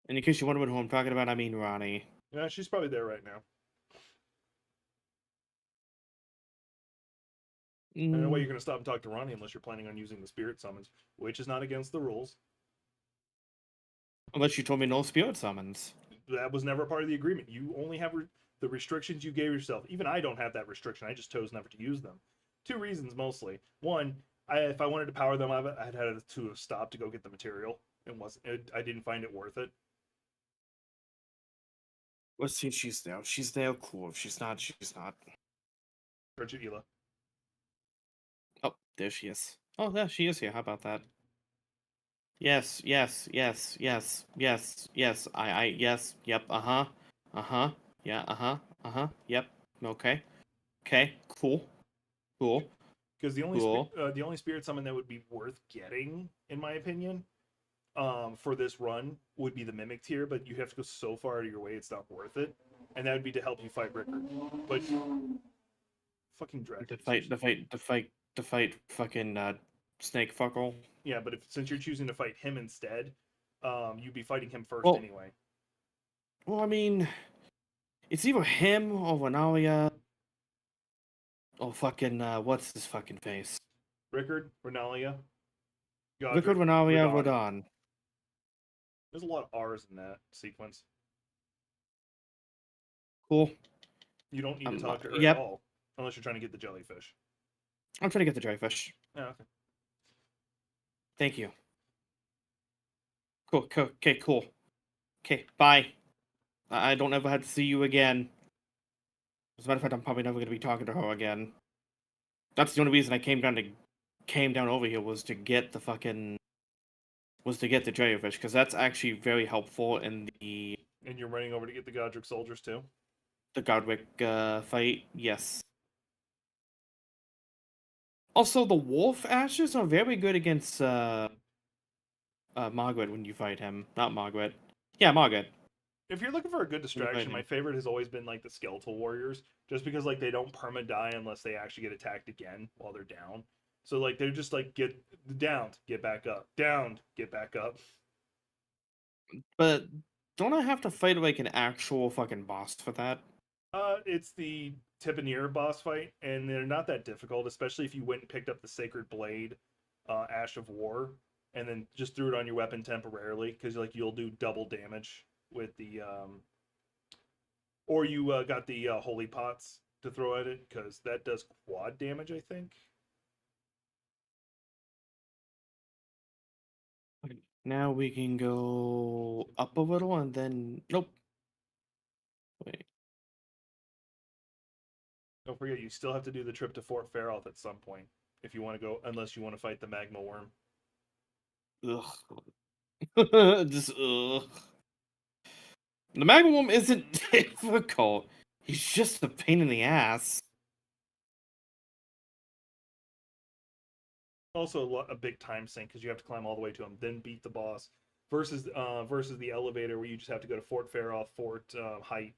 Speaker 1: And in case you're wondering who I'm talking about, I mean Ronnie.
Speaker 2: Yeah, she's probably there right now. And no way
Speaker 1: Mm,
Speaker 2: you're going to stop and talk to Ronnie unless you're planning on using the spirit summons, which is not against the rules.
Speaker 1: unless you told me no spirit summons.
Speaker 2: That was never part of the agreement. You only have the restrictions you gave yourself. Even I don't have that restriction. I just chose never to use them. Two reasons mostly. One, if I wanted to power them up, I'd had to have stopped to go get the material. I didn't find it worth it.
Speaker 1: Let's see if she's there. If she's there, cool. If she's not, she's not.
Speaker 2: Bridget Ela.
Speaker 1: Oh, there she is. Oh, there she is here. How about that? Yes, yes, yes, yes, yes, yes. Yes, yep, uh-huh, uh-huh, yeah, yep, okay, okay, cool, cool,
Speaker 2: Because
Speaker 1: cool.
Speaker 2: the only spirit summon that would be worth getting, in my opinion, for this run would be the mimic tier, but you have to go so far out of your way it's not worth it, and that would be to help you fight Rickard. But fucking
Speaker 1: To
Speaker 2: Dragon.
Speaker 1: fight, to fight, to fight, to fight fucking, snake fuckle.
Speaker 2: Yeah, but if since you're choosing to fight him instead, you'd be fighting him first
Speaker 1: Well,
Speaker 2: anyway.
Speaker 1: well, I mean, it's either him or Renalia or fucking, what's his fucking face?
Speaker 2: Rickard, Renalia,
Speaker 1: Liquid
Speaker 2: Godric,
Speaker 1: Renalia
Speaker 2: Radon.
Speaker 1: Rodon.
Speaker 2: There's a lot of R's in that sequence.
Speaker 1: Cool.
Speaker 2: You don't need to talk to her at
Speaker 1: Yep,
Speaker 2: all, unless you're trying to get the jellyfish.
Speaker 1: I'm trying to get the jellyfish.
Speaker 2: Yeah, okay.
Speaker 1: Thank you. Cool, cool, okay, cool. Okay, bye. I don't ever have to see you again. As a matter of fact, I'm probably never gonna be talking to her again. That's the only reason I came down over here was to get the fucking was to get the jellyfish because that's actually very helpful in
Speaker 2: And you're running over to get the Godric soldiers too.
Speaker 1: the Godwick fight. Yes. Also, the wolf ashes are very good against Margaret when you fight him. Not Margaret. Yeah, Margaret.
Speaker 2: If you're looking for a good
Speaker 1: When you fight
Speaker 2: distraction, my
Speaker 1: him.
Speaker 2: favorite has always been like the skeletal warriors, just because like they don't perma die unless they actually get attacked again while they're down. So like they're just like get downed, get back up, downed, get back up.
Speaker 1: But don't I have to fight like an actual fucking boss for that?
Speaker 2: It's the Tibanir boss fight, and they're not that difficult, especially if you went and picked up the Sacred Blade, Ash of War, and then just threw it on your weapon temporarily, because like you'll do double damage with the or you got the holy pots to throw at it, because that does quad damage, I think.
Speaker 1: Okay, now we can go up a little and then nope. Wait.
Speaker 2: Don't forget, you still have to do the trip to Fort Feralth at some point if you want to go, unless you want to fight the magma worm.
Speaker 1: Ugh. Just ugh. The Magnum isn't difficult. He's just a pain in the ass.
Speaker 2: Also, a big time sink because you have to climb all the way to him, then beat the boss. Versus the elevator where you just have to go to Fort Feralth, Fort Height,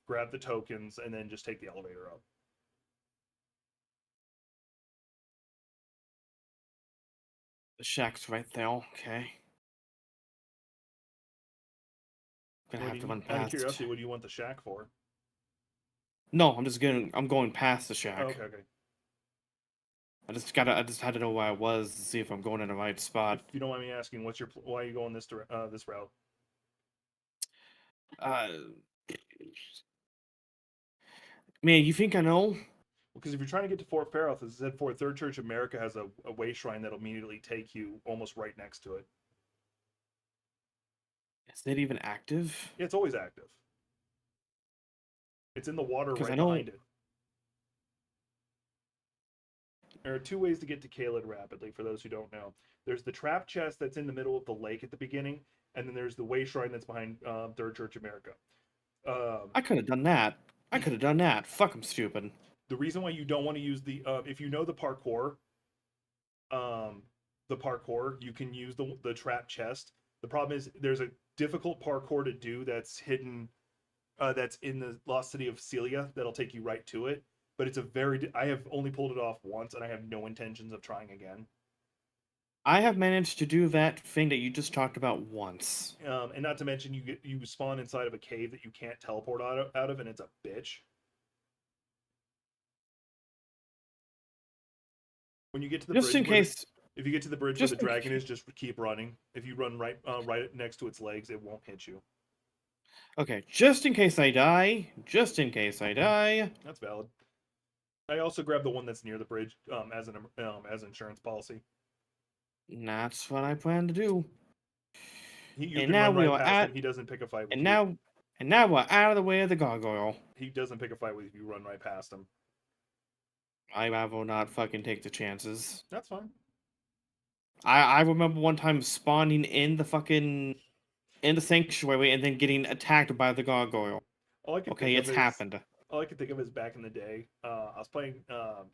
Speaker 2: grab the tokens, and then just take the elevator up.
Speaker 1: The shack's right there. Okay. Gonna
Speaker 2: What do
Speaker 1: have
Speaker 2: you
Speaker 1: to
Speaker 2: need?
Speaker 1: run
Speaker 2: Out of
Speaker 1: past.
Speaker 2: curiosity, what do you want the shack for?
Speaker 1: No, I'm going past the
Speaker 2: Oh,
Speaker 1: shack.
Speaker 2: okay, okay.
Speaker 1: I just had to know where I was to see if I'm going in the right spot.
Speaker 2: If you don't mind me asking, why are you going this route?
Speaker 1: Uh, man, you think I know?
Speaker 2: Because if you're trying to get to Fort Feralth, as I said, Fort Third Church America has a way shrine that'll immediately take you almost right next to it.
Speaker 1: Is it even active?
Speaker 2: Yeah, it's always active. It's in the water
Speaker 1: Because I
Speaker 2: right
Speaker 1: know
Speaker 2: behind it. There are two ways to get to Caelid rapidly, for those who don't know. There's the trap chest that's in the middle of the lake at the beginning, and then there's the way shrine that's behind Third Church America.
Speaker 1: I could have done that. I could have done that. Fuck, I'm stupid.
Speaker 2: The reason why you don't want to use the if you know um, the parkour, you can use the trap chest. The problem is there's a difficult parkour to do that's hidden, that's in the lost city of Celia that'll take you right to it. But it's a very I have only pulled it off once, and I have no intentions of trying again.
Speaker 1: I have managed to do that thing that you just talked about once.
Speaker 2: And not to mention you spawn inside of a cave that you can't teleport out of, and it's a bitch. When you get to the
Speaker 1: Just in
Speaker 2: bridge,
Speaker 1: case.
Speaker 2: if you get to the bridge where
Speaker 1: Just
Speaker 2: the dragon is, just keep running. If you run right next to its legs, it won't hit you.
Speaker 1: Okay, just in case I die. Just in case I die.
Speaker 2: That's valid. I also grabbed the one that's near the bridge as an insurance policy.
Speaker 1: That's what I plan to do.
Speaker 2: You
Speaker 1: And
Speaker 2: can
Speaker 1: now
Speaker 2: run
Speaker 1: we
Speaker 2: right
Speaker 1: are
Speaker 2: past him.
Speaker 1: at.
Speaker 2: He doesn't pick a fight with
Speaker 1: And
Speaker 2: you.
Speaker 1: now we're out of the way of the gargoyle.
Speaker 2: He doesn't pick a fight with you. You run right past him.
Speaker 1: I will not fucking take the chances.
Speaker 2: That's fine.
Speaker 1: I remember one time spawning in the sanctuary and then getting attacked by the gargoyle.
Speaker 2: All I could
Speaker 1: Okay,
Speaker 2: think of
Speaker 1: it's
Speaker 2: is
Speaker 1: happened.
Speaker 2: all I could think of is back in the day. I was playing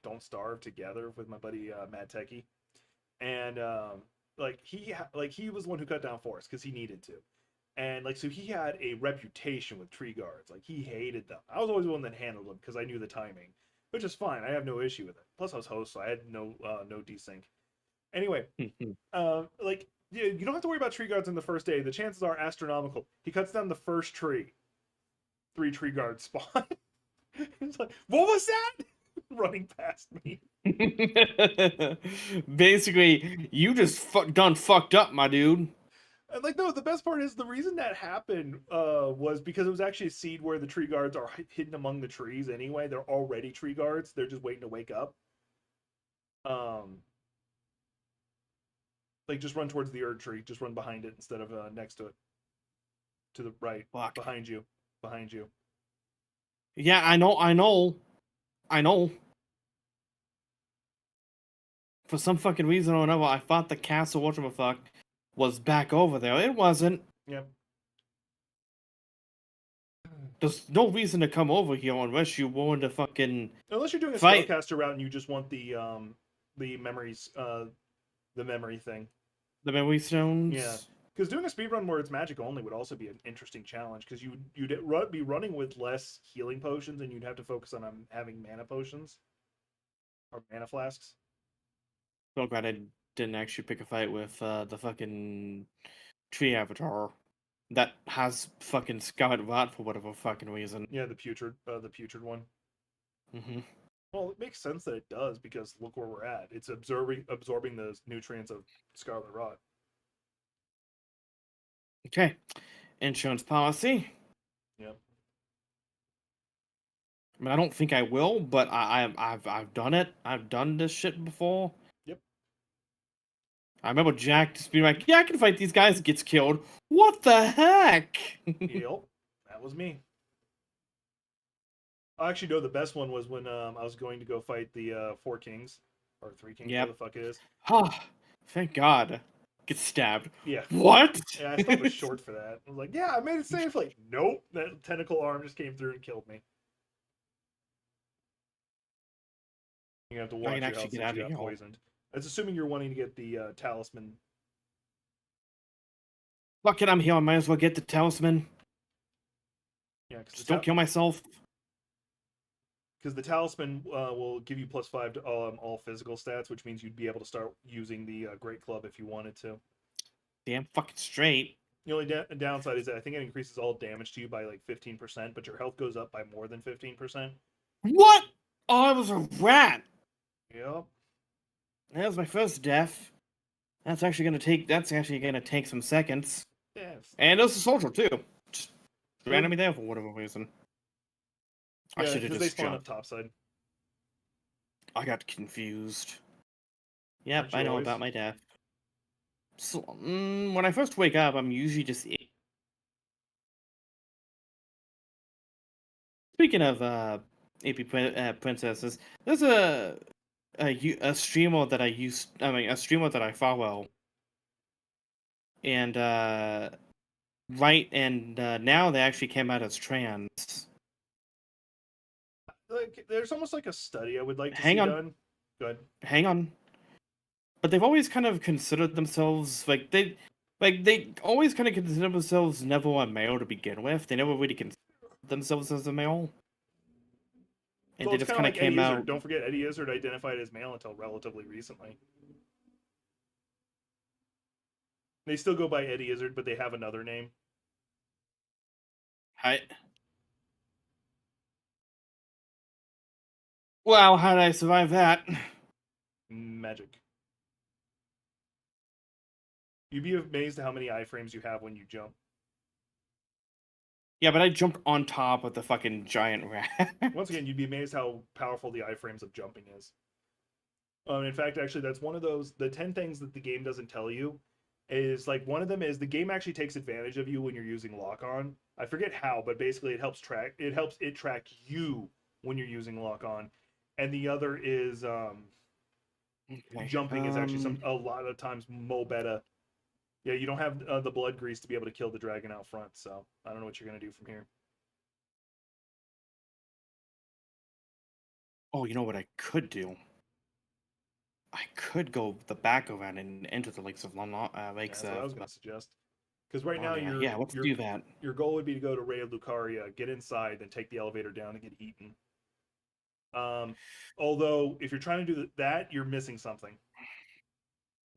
Speaker 2: Don't Starve together with my buddy Mad Techie, and he was the one who cut down forests because he needed to, and so he had a reputation with tree guards. Like he hated them. I was always the one that handled them because I knew the timing, which is fine. I have no issue with it. Plus, I was host, so I had no desync. Anyway, yeah, you don't have to worry about tree guards in the first day. The chances are astronomical. He cuts down the first tree. 3 tree guards spawn. It's like, what was that? Running past me.
Speaker 1: Basically, you just done fucked up, my dude.
Speaker 2: And no, the best part is the reason that happened was because it was actually a seed where the tree guards are hidden among the trees anyway. They're already tree guards. They're just waiting to wake up. Just run towards the Erd tree. Just run behind it instead of next to it. To the right.
Speaker 1: Fuck.
Speaker 2: Behind you. Behind you.
Speaker 1: Yeah, I know. For some fucking reason or another, I thought the castle whatchamacallit was back over there. It wasn't.
Speaker 2: Yep.
Speaker 1: There's no reason to come over here unless you want to fucking
Speaker 2: Unless you're doing a
Speaker 1: fight.
Speaker 2: spellcaster route and you just want the memories, the memory thing.
Speaker 1: The memory stones.
Speaker 2: Yeah, because doing a speedrun where it's magic only would also be an interesting challenge because you'd be running with less healing potions and you'd have to focus on having mana potions or mana flasks.
Speaker 1: So glad I didn't actually pick a fight with the fucking tree avatar that has fucking Scarlet Rot for whatever fucking reason.
Speaker 2: Yeah, the putrid one.
Speaker 1: Mm-hmm.
Speaker 2: Well, it makes sense that it does because look where we're at. It's absorbing the nutrients of Scarlet Rot.
Speaker 1: Okay, insurance policy.
Speaker 2: Yep.
Speaker 1: I mean, I don't think I will, but I've done it. I've done this shit before.
Speaker 2: Yep.
Speaker 1: I remember Jack just being like, "Yeah, I can fight these guys." Gets killed. What the heck?
Speaker 2: Yep. That was me. I actually know the best one was when I was going to go fight the 4 kings or 3 kings,
Speaker 1: Yep.
Speaker 2: whatever the fuck it is.
Speaker 1: Ah, thank God. Gets stabbed.
Speaker 2: Yeah.
Speaker 1: What?
Speaker 2: Yeah, I still was short for that. I was like, yeah, I made it safely. Nope, that tentacle arm just came through and killed me. You have to watch your health since you got poisoned. That's assuming you're wanting to get the talisman.
Speaker 1: Fuck it, I'm here. I might as well get the talisman.
Speaker 2: Yeah,
Speaker 1: just don't kill myself.
Speaker 2: Because the talisman will give you +5 to all physical stats, which means you'd be able to start using the Great Club if you wanted to.
Speaker 1: Damn fucking straight.
Speaker 2: The only downside is that I think it increases all damage to you by 15%, but your health goes up by more than 15%.
Speaker 1: What? Oh, I was a rat.
Speaker 2: Yep.
Speaker 1: That was my first death. That's actually gonna take some seconds.
Speaker 2: Yeah.
Speaker 1: And it was a soldier too. Just randomly there for whatever reason.
Speaker 2: Yeah, because they spawn up topside.
Speaker 1: I got confused. Yep, I know about my death. So, when I first wake up, I'm usually just Speaking of princesses, there's a streamer that a streamer that I follow, and now they actually came out as trans.
Speaker 2: Like, there's almost like a study I would like to
Speaker 1: Hang
Speaker 2: see
Speaker 1: on,
Speaker 2: done. Good.
Speaker 1: hang on. But they've always kind of considered themselves they always kind of consider themselves never a male to begin with. They never really consider themselves as a male, and
Speaker 2: Well,
Speaker 1: they
Speaker 2: it's
Speaker 1: just
Speaker 2: kind of
Speaker 1: kind of
Speaker 2: like Eddie
Speaker 1: came
Speaker 2: Izzard.
Speaker 1: out.
Speaker 2: Don't forget, Eddie Izzard identified as male until relatively recently. They still go by Eddie Izzard, but they have another name.
Speaker 1: I Wow, how did I survive that?
Speaker 2: Magic. You'd be amazed at how many iframes you have when you jump.
Speaker 1: Yeah, but I jumped on top of the fucking giant rat.
Speaker 2: Once again, you'd be amazed how powerful the iframes of jumping is. In fact, actually, that's one of the 10 things that the game doesn't tell you. Is like one of them is the game actually takes advantage of you when you're using lock on. I forget how, but basically it helps it track you when you're using lock on. And the other is
Speaker 1: Okay.
Speaker 2: jumping is actually a lot of times mo better. Yeah, you don't have the blood grease to be able to kill the dragon out front, so I don't know what you're gonna do from here.
Speaker 1: Oh, you know what I could do? I could go the back around and enter the lakes of
Speaker 2: Yeah, that's what I was gonna suggest. Because right now
Speaker 1: Yeah, let's do that.
Speaker 2: your goal would be to go to Ray of Lucaria, get inside, then take the elevator down and get eaten. Although if you're trying to do that, you're missing something.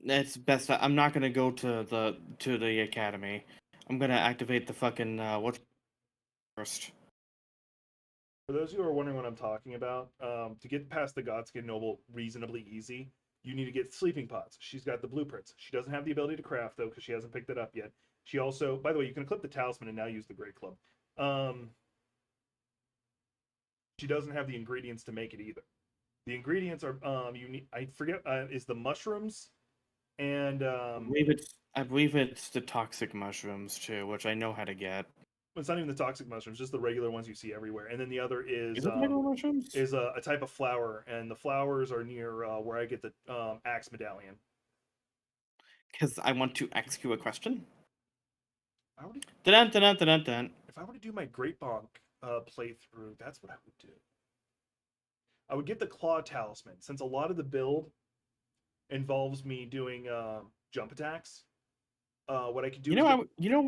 Speaker 1: It's best. I'm not gonna go to the academy. I'm gonna activate the fucking what's first.
Speaker 2: For those who are wondering what I'm talking about, to get past the Godskin Noble reasonably easy, you need to get sleeping pots. She's got the blueprints. She doesn't have the ability to craft though because she hasn't picked it up yet. She also, by the way, you can equip the talisman and now use the Great Club. She doesn't have the ingredients to make it either. The ingredients are you need. I forget is the mushrooms and
Speaker 1: I believe it's the toxic mushrooms too, which I know how to get.
Speaker 2: it's not even the toxic mushrooms, just the regular ones you see everywhere. And then the other
Speaker 1: Is it regular mushrooms?
Speaker 2: is a type of flower, and the flowers are near where I get the axe medallion.
Speaker 1: Because I want to ask you a question.
Speaker 2: I would,
Speaker 1: Dun dun dun dun dun.
Speaker 2: if I were to do my Great Bonk playthrough, that's what I would do. I would get the claw talisman, since a lot of the build involves me doing jump attacks. What I could do
Speaker 1: You
Speaker 2: is
Speaker 1: know,
Speaker 2: get,
Speaker 1: you know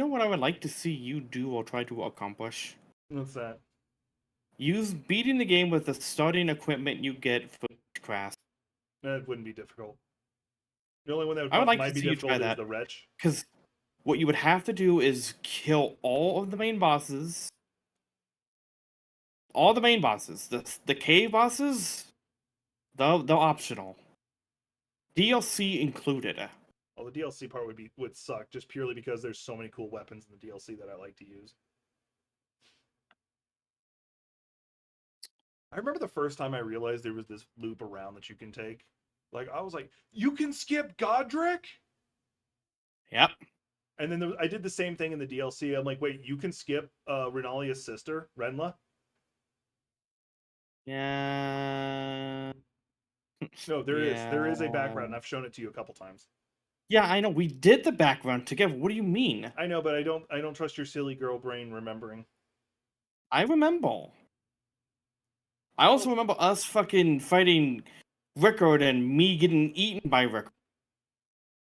Speaker 1: what I would like to see you do or try to accomplish.
Speaker 2: what's that?
Speaker 1: Use beating the game with the starting equipment you get for each class.
Speaker 2: That wouldn't be difficult. The only one that
Speaker 1: I would like
Speaker 2: might
Speaker 1: to
Speaker 2: be
Speaker 1: see you try
Speaker 2: difficult is
Speaker 1: that.
Speaker 2: the wretch.
Speaker 1: Because what you would have to do is kill all of the main bosses. All the main bosses. The cave bosses, they're optional. DLC included.
Speaker 2: Well, the DLC part would suck just purely because there's so many cool weapons in the DLC that I like to use. I remember the first time I realized there was this loop around that you can take. Like I was like, you can skip Godric,
Speaker 1: Yep.
Speaker 2: and then I did the same thing in the DLC. I'm like, wait, you can skip Renalia's sister, Renla?
Speaker 1: Yeah.
Speaker 2: No, there is a back route, and
Speaker 1: Yeah.
Speaker 2: I've shown it to you a couple times.
Speaker 1: Yeah, I know. We did the background together. What do you mean?
Speaker 2: I know, but I don't trust your silly girl brain remembering.
Speaker 1: I remember. I also remember us fucking fighting Rickard and me getting eaten by Rickard.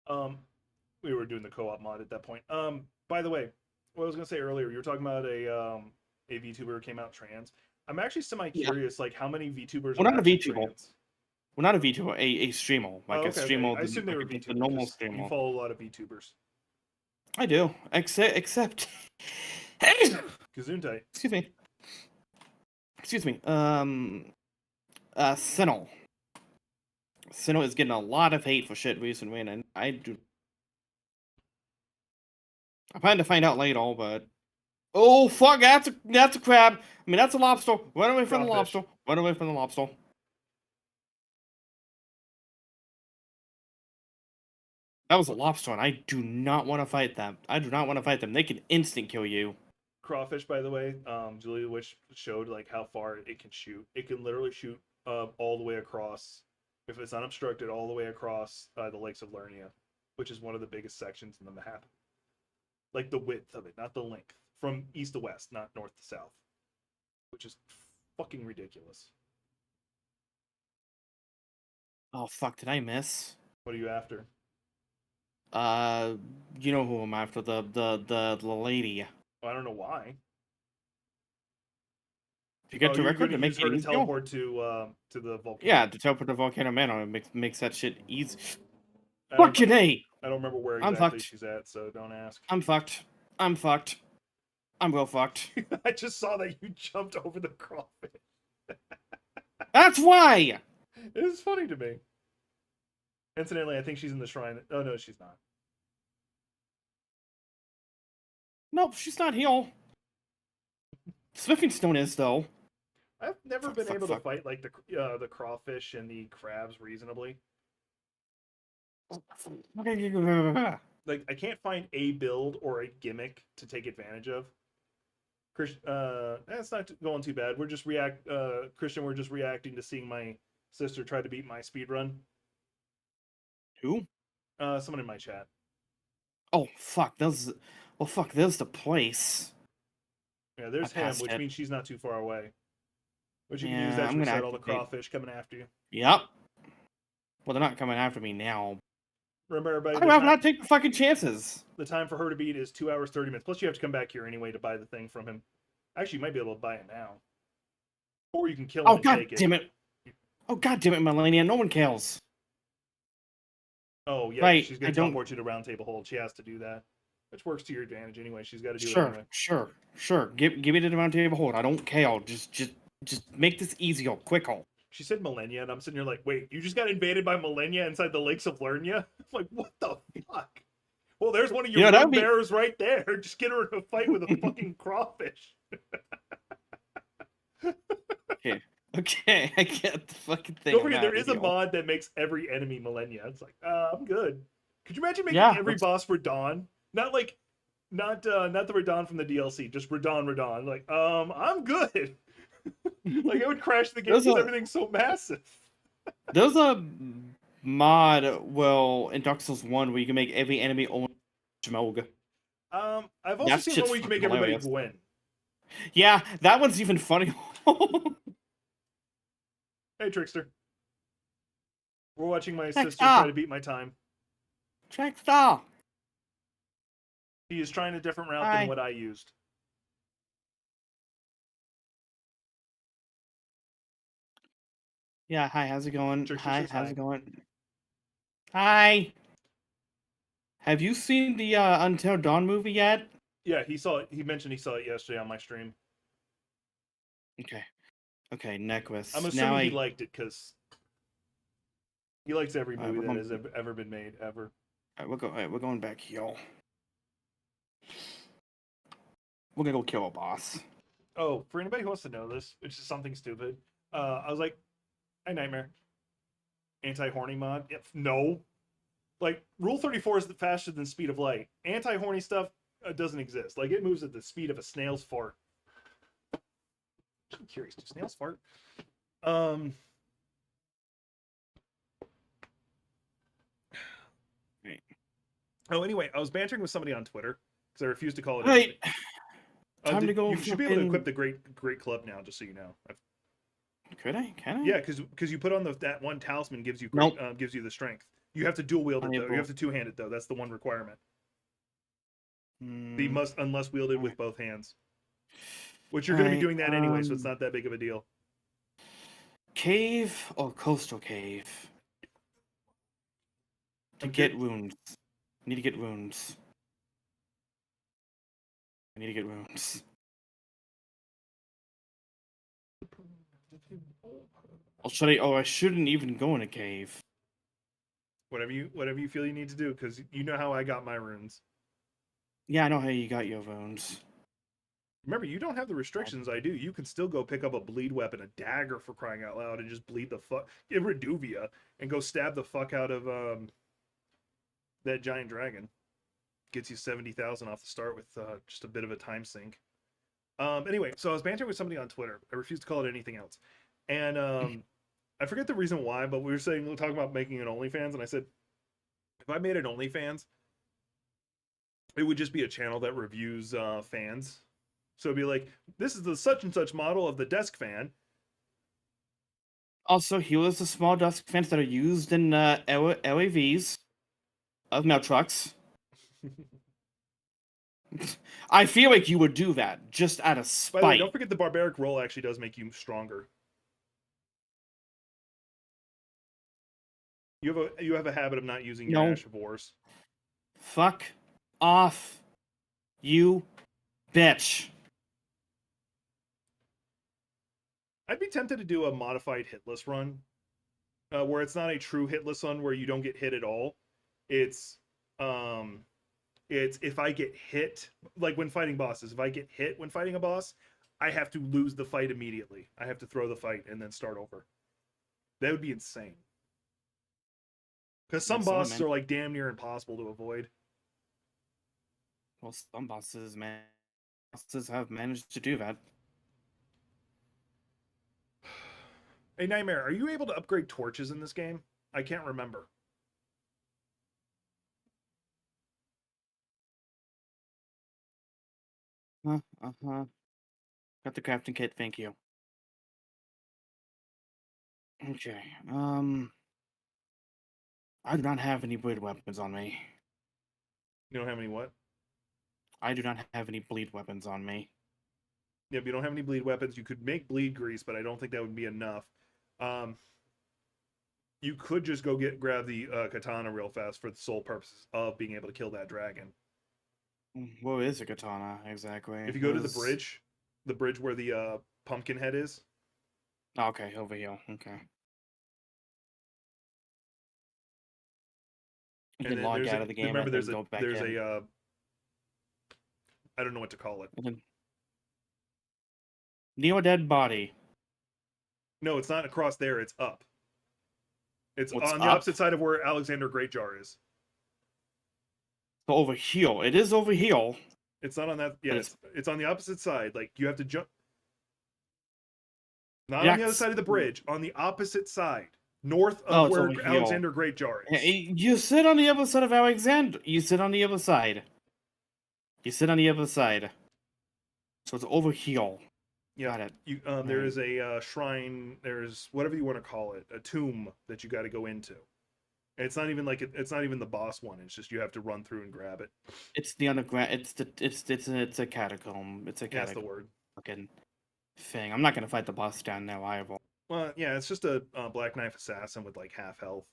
Speaker 2: Um, we were doing the co-op mod at that point. By the way, what I was gonna say earlier, you were talking about a VTuber who came out trans. I'm actually semi
Speaker 1: Yeah.
Speaker 2: curious, like how many VTubers
Speaker 1: Well,
Speaker 2: are
Speaker 1: not a
Speaker 2: actually
Speaker 1: VTuber.
Speaker 2: trans.
Speaker 1: Well, not a VTuber, a streamer.
Speaker 2: Oh,
Speaker 1: Like a
Speaker 2: okay, okay.
Speaker 1: streamer,
Speaker 2: I assume they were
Speaker 1: like the
Speaker 2: VTubers
Speaker 1: normal
Speaker 2: because you
Speaker 1: streamer.
Speaker 2: follow a lot of VTubers.
Speaker 1: I do. Except.
Speaker 2: Gesundheit.
Speaker 1: Excuse me. Excuse me. Sinnoh. Sinnoh is getting a lot of hate for shit recently, and I do. I plan to find out later, but oh fuck, that's a crab. I mean, that's a lobster. Run away from the
Speaker 2: Crawfish.
Speaker 1: lobster. Run away from the lobster. That was a lobster, and I do not want to fight them. I do not want to fight them. They can instant kill you.
Speaker 2: crawfish, by the way, Julia Witch showed like how far it can shoot. It can literally shoot all the way across, if it's unobstructed, all the way across the lakes of Lernia, which is one of the biggest sections in the map. Like the width of it, not the length, from east to west, not north to south, which is fucking ridiculous.
Speaker 1: Oh fuck! Did I miss?
Speaker 2: What are you after?
Speaker 1: You know who I'm after? The lady.
Speaker 2: I don't know why.
Speaker 1: If you get
Speaker 2: Oh,
Speaker 1: to
Speaker 2: you're
Speaker 1: record
Speaker 2: going
Speaker 1: to
Speaker 2: to use
Speaker 1: make
Speaker 2: her
Speaker 1: it
Speaker 2: to
Speaker 1: easier.
Speaker 2: teleport to the volcano.
Speaker 1: Yeah, to teleport the volcano man on it makes that shit easy.
Speaker 2: I don't,
Speaker 1: Fucking A!
Speaker 2: I don't remember where
Speaker 1: I'm
Speaker 2: exactly
Speaker 1: fucked.
Speaker 2: she's at, so don't ask.
Speaker 1: I'm fucked. I'm fucked. I'm well fucked.
Speaker 2: I just saw that you jumped over the crawfish.
Speaker 1: That's why!
Speaker 2: It was funny to me. Incidentally, I think she's in the shrine. Oh no, she's not.
Speaker 1: Nope, she's not heal. Smithing Stone is, though.
Speaker 2: I've never
Speaker 1: Fuck,
Speaker 2: been
Speaker 1: fuck,
Speaker 2: able
Speaker 1: fuck.
Speaker 2: to fight like the crawfish and the crabs reasonably. Like I can't find a build or a gimmick to take advantage of. That's not going too bad. We're just Christian. We're just reacting to seeing my sister try to beat my speed run.
Speaker 1: Who?
Speaker 2: Someone in my chat.
Speaker 1: Oh, fuck. There's... Well, fuck, there's the place.
Speaker 2: Yeah, there's
Speaker 1: I
Speaker 2: him,
Speaker 1: passed
Speaker 2: which
Speaker 1: it.
Speaker 2: means she's not too far away. Which you can
Speaker 1: Yeah,
Speaker 2: use that to
Speaker 1: I'm gonna
Speaker 2: reset all the
Speaker 1: activate-
Speaker 2: crawfish coming after you.
Speaker 1: Yep. Well, they're not coming after me now.
Speaker 2: Remember, everybody,
Speaker 1: I'm not taking fucking chances.
Speaker 2: the time for her to beat is 2 hours 30 minutes. Plus, you have to come back here anyway to buy the thing from him. Actually, you might be able to buy it now, or you can kill him
Speaker 1: Oh,
Speaker 2: and
Speaker 1: god
Speaker 2: take
Speaker 1: damn
Speaker 2: it.
Speaker 1: it. Oh, god damn it, Melania. No one kills.
Speaker 2: Oh yeah,
Speaker 1: Right,
Speaker 2: she's gonna
Speaker 1: I don't-
Speaker 2: teleport you to round table hold. She has to do that, which works to your advantage anyway. She's got to do it
Speaker 1: Sure,
Speaker 2: anyway.
Speaker 1: sure. Give me the round table hold. I don't care. Just make this easier, quicker.
Speaker 2: She said millennia, and I'm sitting here like, wait, you just got invaded by millennia inside the lakes of Lernia? I'm like, what the fuck? Well, there's one of your
Speaker 1: that'd be-
Speaker 2: bearers right there. Just get her in a fight with a fucking crawfish.
Speaker 1: Okay, I get the fucking thing.
Speaker 2: Don't forget, there is a mod that makes every enemy millennia. It's like, I'm good. Could you imagine making every boss Radon? Not the Radon from the DLC, just Radon. Like, I'm good. Like, it would crash the game because everything's so massive.
Speaker 1: There's a mod, in Dark Souls 1 where you can make every enemy own Schmog.
Speaker 2: I've also seen one where you can make everybody Gwen.
Speaker 1: Yeah, that one's even funny.
Speaker 2: Hey, Trickster. We're watching my sister try to beat my time.
Speaker 1: Trickster!
Speaker 2: He is trying a different route than what I used.
Speaker 1: Yeah, hi, how's it going?
Speaker 2: Trickster
Speaker 1: How's it going? Hi! Have you seen the Until Dawn movie yet?
Speaker 2: Yeah, he saw it. He mentioned he saw it yesterday on my stream.
Speaker 1: Okay, Necklace.
Speaker 2: I'm assuming he liked it because he likes every movie that has ever been made, ever.
Speaker 1: Alright, we're going back here. We're gonna go kill a boss.
Speaker 2: Oh, for anybody who wants to know this, it's just something stupid. I was like, hey, Nightmare. Anti-horny mod? Yep. No. Like, Rule 34 is faster than speed of light. Anti-horny stuff doesn't exist. Like, it moves at the speed of a snail's fart. I'm curious, do snails fart? Right. Oh, anyway, I was bantering with somebody on Twitter because I refused to call it.
Speaker 1: Right. Time to go.
Speaker 2: You should be able to equip the great club now, just so you know.
Speaker 1: Could I? Can I?
Speaker 2: Yeah, because you put on that one talisman gives you gives you the strength. You have to dual wield it though. You have to two-hand it though. That's the one requirement. You must unless wielded with both hands. Which you're going to be doing that anyway, so it's not that big of a deal.
Speaker 1: Cave or coastal cave? To get wounds. I need to get wounds. I shouldn't even go in a cave.
Speaker 2: Whatever you feel you need to do, because you know how I got my runes.
Speaker 1: Yeah, I know how you got your wounds.
Speaker 2: Remember, you don't have the restrictions I do. You can still go pick up a bleed weapon, a dagger for crying out loud, and just bleed the fuck, get Reduvia, and go stab the fuck out of that giant dragon. Gets you 70,000 off the start with just a bit of a time sink. Anyway, so I was bantering with somebody on Twitter. I refuse to call it anything else. And I forget the reason why, but we were talking about making an OnlyFans, and I said, if I made an OnlyFans, it would just be a channel that reviews fans. So it'd be like, this is the such and such model of the desk fan.
Speaker 1: Also, here was the small desk fans that are used in LAVs of mail trucks. I feel like you would do that just out of
Speaker 2: By the way,
Speaker 1: spite.
Speaker 2: don't forget the barbaric roll actually does make you stronger. You have a habit of not using your
Speaker 1: No.
Speaker 2: Ash of Wars.
Speaker 1: Fuck off, you bitch.
Speaker 2: I'd be tempted to do a modified hitless run, where it's not a true hitless run where you don't get hit at all. It's um, it's if I get hit, like when fighting bosses, if I get hit when fighting a boss, I have to lose the fight immediately. I have to throw the fight and then start over. That would be insane. Because some
Speaker 1: That's all,
Speaker 2: bosses
Speaker 1: man.
Speaker 2: are like damn near impossible to avoid.
Speaker 1: Well, some bosses have managed to do that.
Speaker 2: Hey Nightmare, are you able to upgrade torches in this game? I can't remember.
Speaker 1: Uh-huh. Got the crafting kit, thank you. Okay, I do not have any bleed weapons on me.
Speaker 2: You don't have any what?
Speaker 1: I do not have any bleed weapons on me.
Speaker 2: Yep, you don't have any bleed weapons. You could make bleed grease, but I don't think that would be enough. Um, you could just go grab the katana real fast for the sole purposes of being able to kill that dragon.
Speaker 1: What is a katana, exactly?
Speaker 2: If you go to the bridge where the pumpkin head is.
Speaker 1: Okay, over here, okay. You
Speaker 2: And
Speaker 1: can
Speaker 2: then
Speaker 1: log out of the game
Speaker 2: remember
Speaker 1: and then go back
Speaker 2: there's
Speaker 1: in.
Speaker 2: a I don't know what to call it.
Speaker 1: Neo dead body.
Speaker 2: No, it's not across there, it's up. It's
Speaker 1: What's
Speaker 2: on the
Speaker 1: up?
Speaker 2: opposite side of where Alexander Greatjar is.
Speaker 1: So over here. It is over here.
Speaker 2: It's not on that. Yeah, it's on the opposite side. Like you have to jump. Not on the other side of the bridge. On the opposite side, north of where Alexander Greatjar is.
Speaker 1: You sit on the other side of Alexander. You sit on the other side. You sit on the other side. So it's over here.
Speaker 2: Yeah.
Speaker 1: Got it.
Speaker 2: There is a shrine. There's whatever you want to call it, a tomb that you got to go into. And it's not even like it's not even the boss one. It's just you have to run through and grab it.
Speaker 1: It's the underground. It's a catacomb. It's a catacomb.
Speaker 2: That's the word.
Speaker 1: Fucking thing. I'm not gonna fight the boss down there either.
Speaker 2: Well, yeah, it's just a Black Knife assassin with like half health.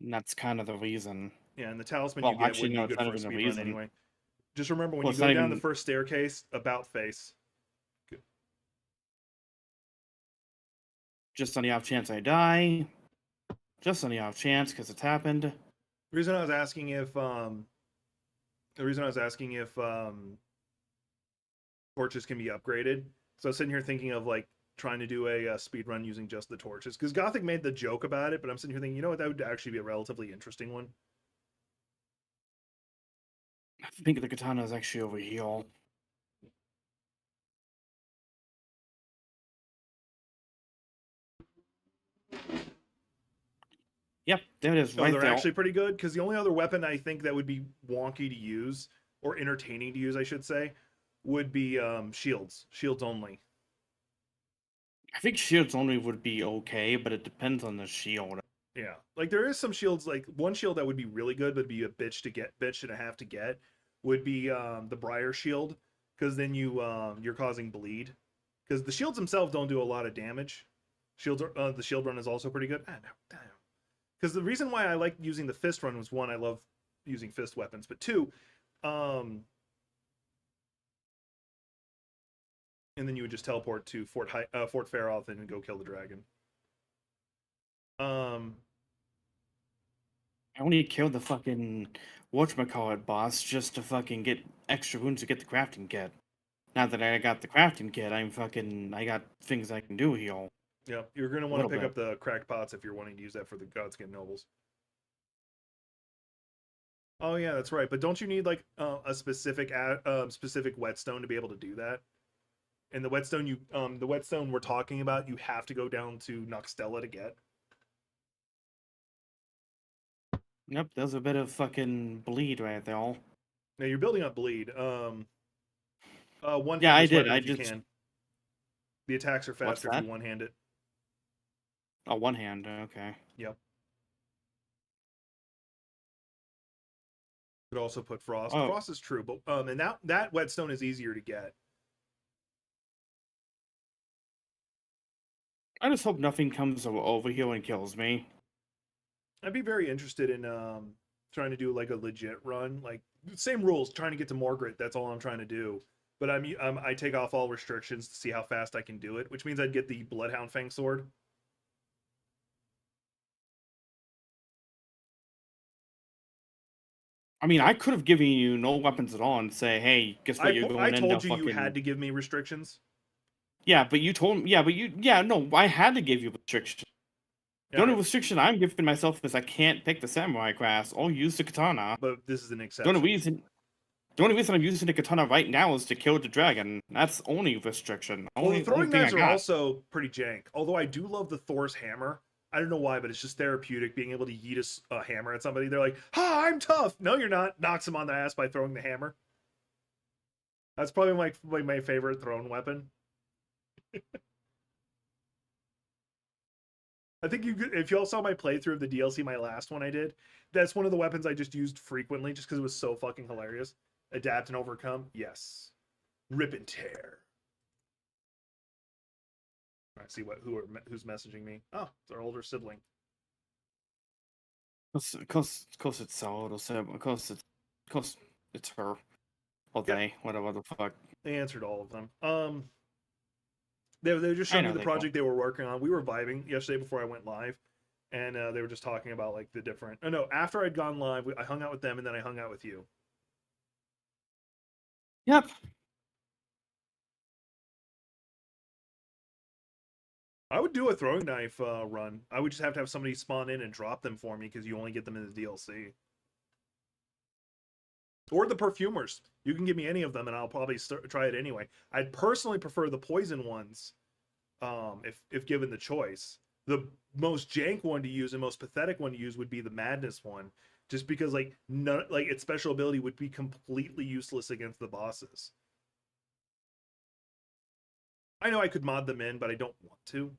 Speaker 1: And that's kind of the reason.
Speaker 2: Yeah, and the talisman
Speaker 1: Well,
Speaker 2: you get
Speaker 1: actually,
Speaker 2: wouldn't
Speaker 1: no,
Speaker 2: be
Speaker 1: it's
Speaker 2: good
Speaker 1: not
Speaker 2: for a
Speaker 1: even a
Speaker 2: speedrun
Speaker 1: reason.
Speaker 2: anyway. Just remember when
Speaker 1: Well,
Speaker 2: you
Speaker 1: it's
Speaker 2: go
Speaker 1: not
Speaker 2: down
Speaker 1: even-
Speaker 2: the first staircase, about face.
Speaker 1: Just on the off chance I die. Just on the off chance, because it's happened.
Speaker 2: The reason I was asking if torches can be upgraded. So I was sitting here thinking of like trying to do a speed run using just the torches because Gothic made the joke about it, but I'm sitting here thinking, you know what, that would actually be a relatively interesting one.
Speaker 1: I think the katana is actually over here. Yep, there it is,
Speaker 2: So
Speaker 1: right
Speaker 2: they're
Speaker 1: there.
Speaker 2: actually pretty good because the only other weapon I think that would be wonky to use or entertaining to use, I should say, would be shields. Shields only.
Speaker 1: I think shields only would be okay, but it depends on the shield.
Speaker 2: Yeah, like there is some shields. Like one shield that would be really good, but be a bitch and a half to get, would be the Briar shield, because then you're causing bleed, because the shields themselves don't do a lot of damage. Shields are the shield run is also pretty good. Because the reason why I like using the fist run was one, I love using fist weapons, but two, and then you would just teleport to Fort Faroth and go kill the dragon.
Speaker 1: I only killed the fucking whatchamacallit boss just to fucking get extra wounds to get the crafting kit. Now that I got the crafting kit, I got things I can do here.
Speaker 2: Yeah, you're gonna want to pick up the cracked pots if you're wanting to use that for the Godskin nobles. Oh yeah, that's right. But don't you need like a specific specific whetstone to be able to do that? And the whetstone we're talking about, you have to go down to Noxtella to get.
Speaker 1: Yep, there's a bit of fucking bleed right there.
Speaker 2: Now you're building up bleed. One
Speaker 1: Yeah,
Speaker 2: hand
Speaker 1: I
Speaker 2: this
Speaker 1: did.
Speaker 2: weapon
Speaker 1: I
Speaker 2: if you
Speaker 1: just
Speaker 2: can. The attacks are
Speaker 1: what's
Speaker 2: faster if you
Speaker 1: that?
Speaker 2: one hand it.
Speaker 1: Oh, one hand. Okay.
Speaker 2: Yep. Could also put frost.
Speaker 1: Oh,
Speaker 2: Frost is true, but and that whetstone is easier to get.
Speaker 1: I just hope nothing comes over here and kills me.
Speaker 2: I'd be very interested in trying to do like a legit run, like same rules, trying to get to Morgrit. That's all I'm trying to do. But I take off all restrictions to see how fast I can do it, which means I'd get the Bloodhound Fang sword.
Speaker 1: I mean, I could have given you no weapons at all and say, "Hey, guess what? You're
Speaker 2: I
Speaker 1: going into
Speaker 2: told you you had
Speaker 1: fucking."
Speaker 2: to give me restrictions.
Speaker 1: Yeah, but you told me. Yeah, but you. Yeah, no, I had to give you restriction. The
Speaker 2: Yeah,
Speaker 1: only restriction I'm giving myself is I can't pick the samurai class or use the katana.
Speaker 2: but this is an
Speaker 1: The only
Speaker 2: exception.
Speaker 1: reason, the only reason I'm using the katana right now is to kill the dragon. That's the only restriction.
Speaker 2: Well, the
Speaker 1: Only
Speaker 2: throwing
Speaker 1: thing I
Speaker 2: knives are
Speaker 1: got.
Speaker 2: also pretty jank. Although I do love the Thor's hammer. I don't know why, but it's just therapeutic being able to yeet a hammer at somebody. They're like, "Ha, I'm tough." No, you're not. Knocks them on the ass by throwing the hammer. That's probably my favorite thrown weapon. I think if y'all saw my playthrough of the DLC, my last one I did, that's one of the weapons I just used frequently, just because it was so fucking hilarious. Adapt and overcome, yes. Rip and tear. I see who's messaging me. Oh, it's our older sibling.
Speaker 1: Of course it's Saul. Of course it's her. Or
Speaker 2: Yep,
Speaker 1: they, whatever the fuck.
Speaker 2: they answered all of them. They were just
Speaker 1: I
Speaker 2: showing me
Speaker 1: know
Speaker 2: the
Speaker 1: they don't.
Speaker 2: project they were working on. We were vibing yesterday before I went live, and they were just talking about like the different. Oh no, after I'd gone live, I hung out with them, and then I hung out with you.
Speaker 1: Yep.
Speaker 2: I would do a throwing knife run. I would just have to have somebody spawn in and drop them for me because you only get them in the DLC. Or the perfumers. You can give me any of them, and I'll probably try it anyway. I'd personally prefer the poison ones, if given the choice. The most jank one to use and most pathetic one to use would be the madness one, just because like none, like its special ability would be completely useless against the bosses. I know I could mod them in, but I don't want to.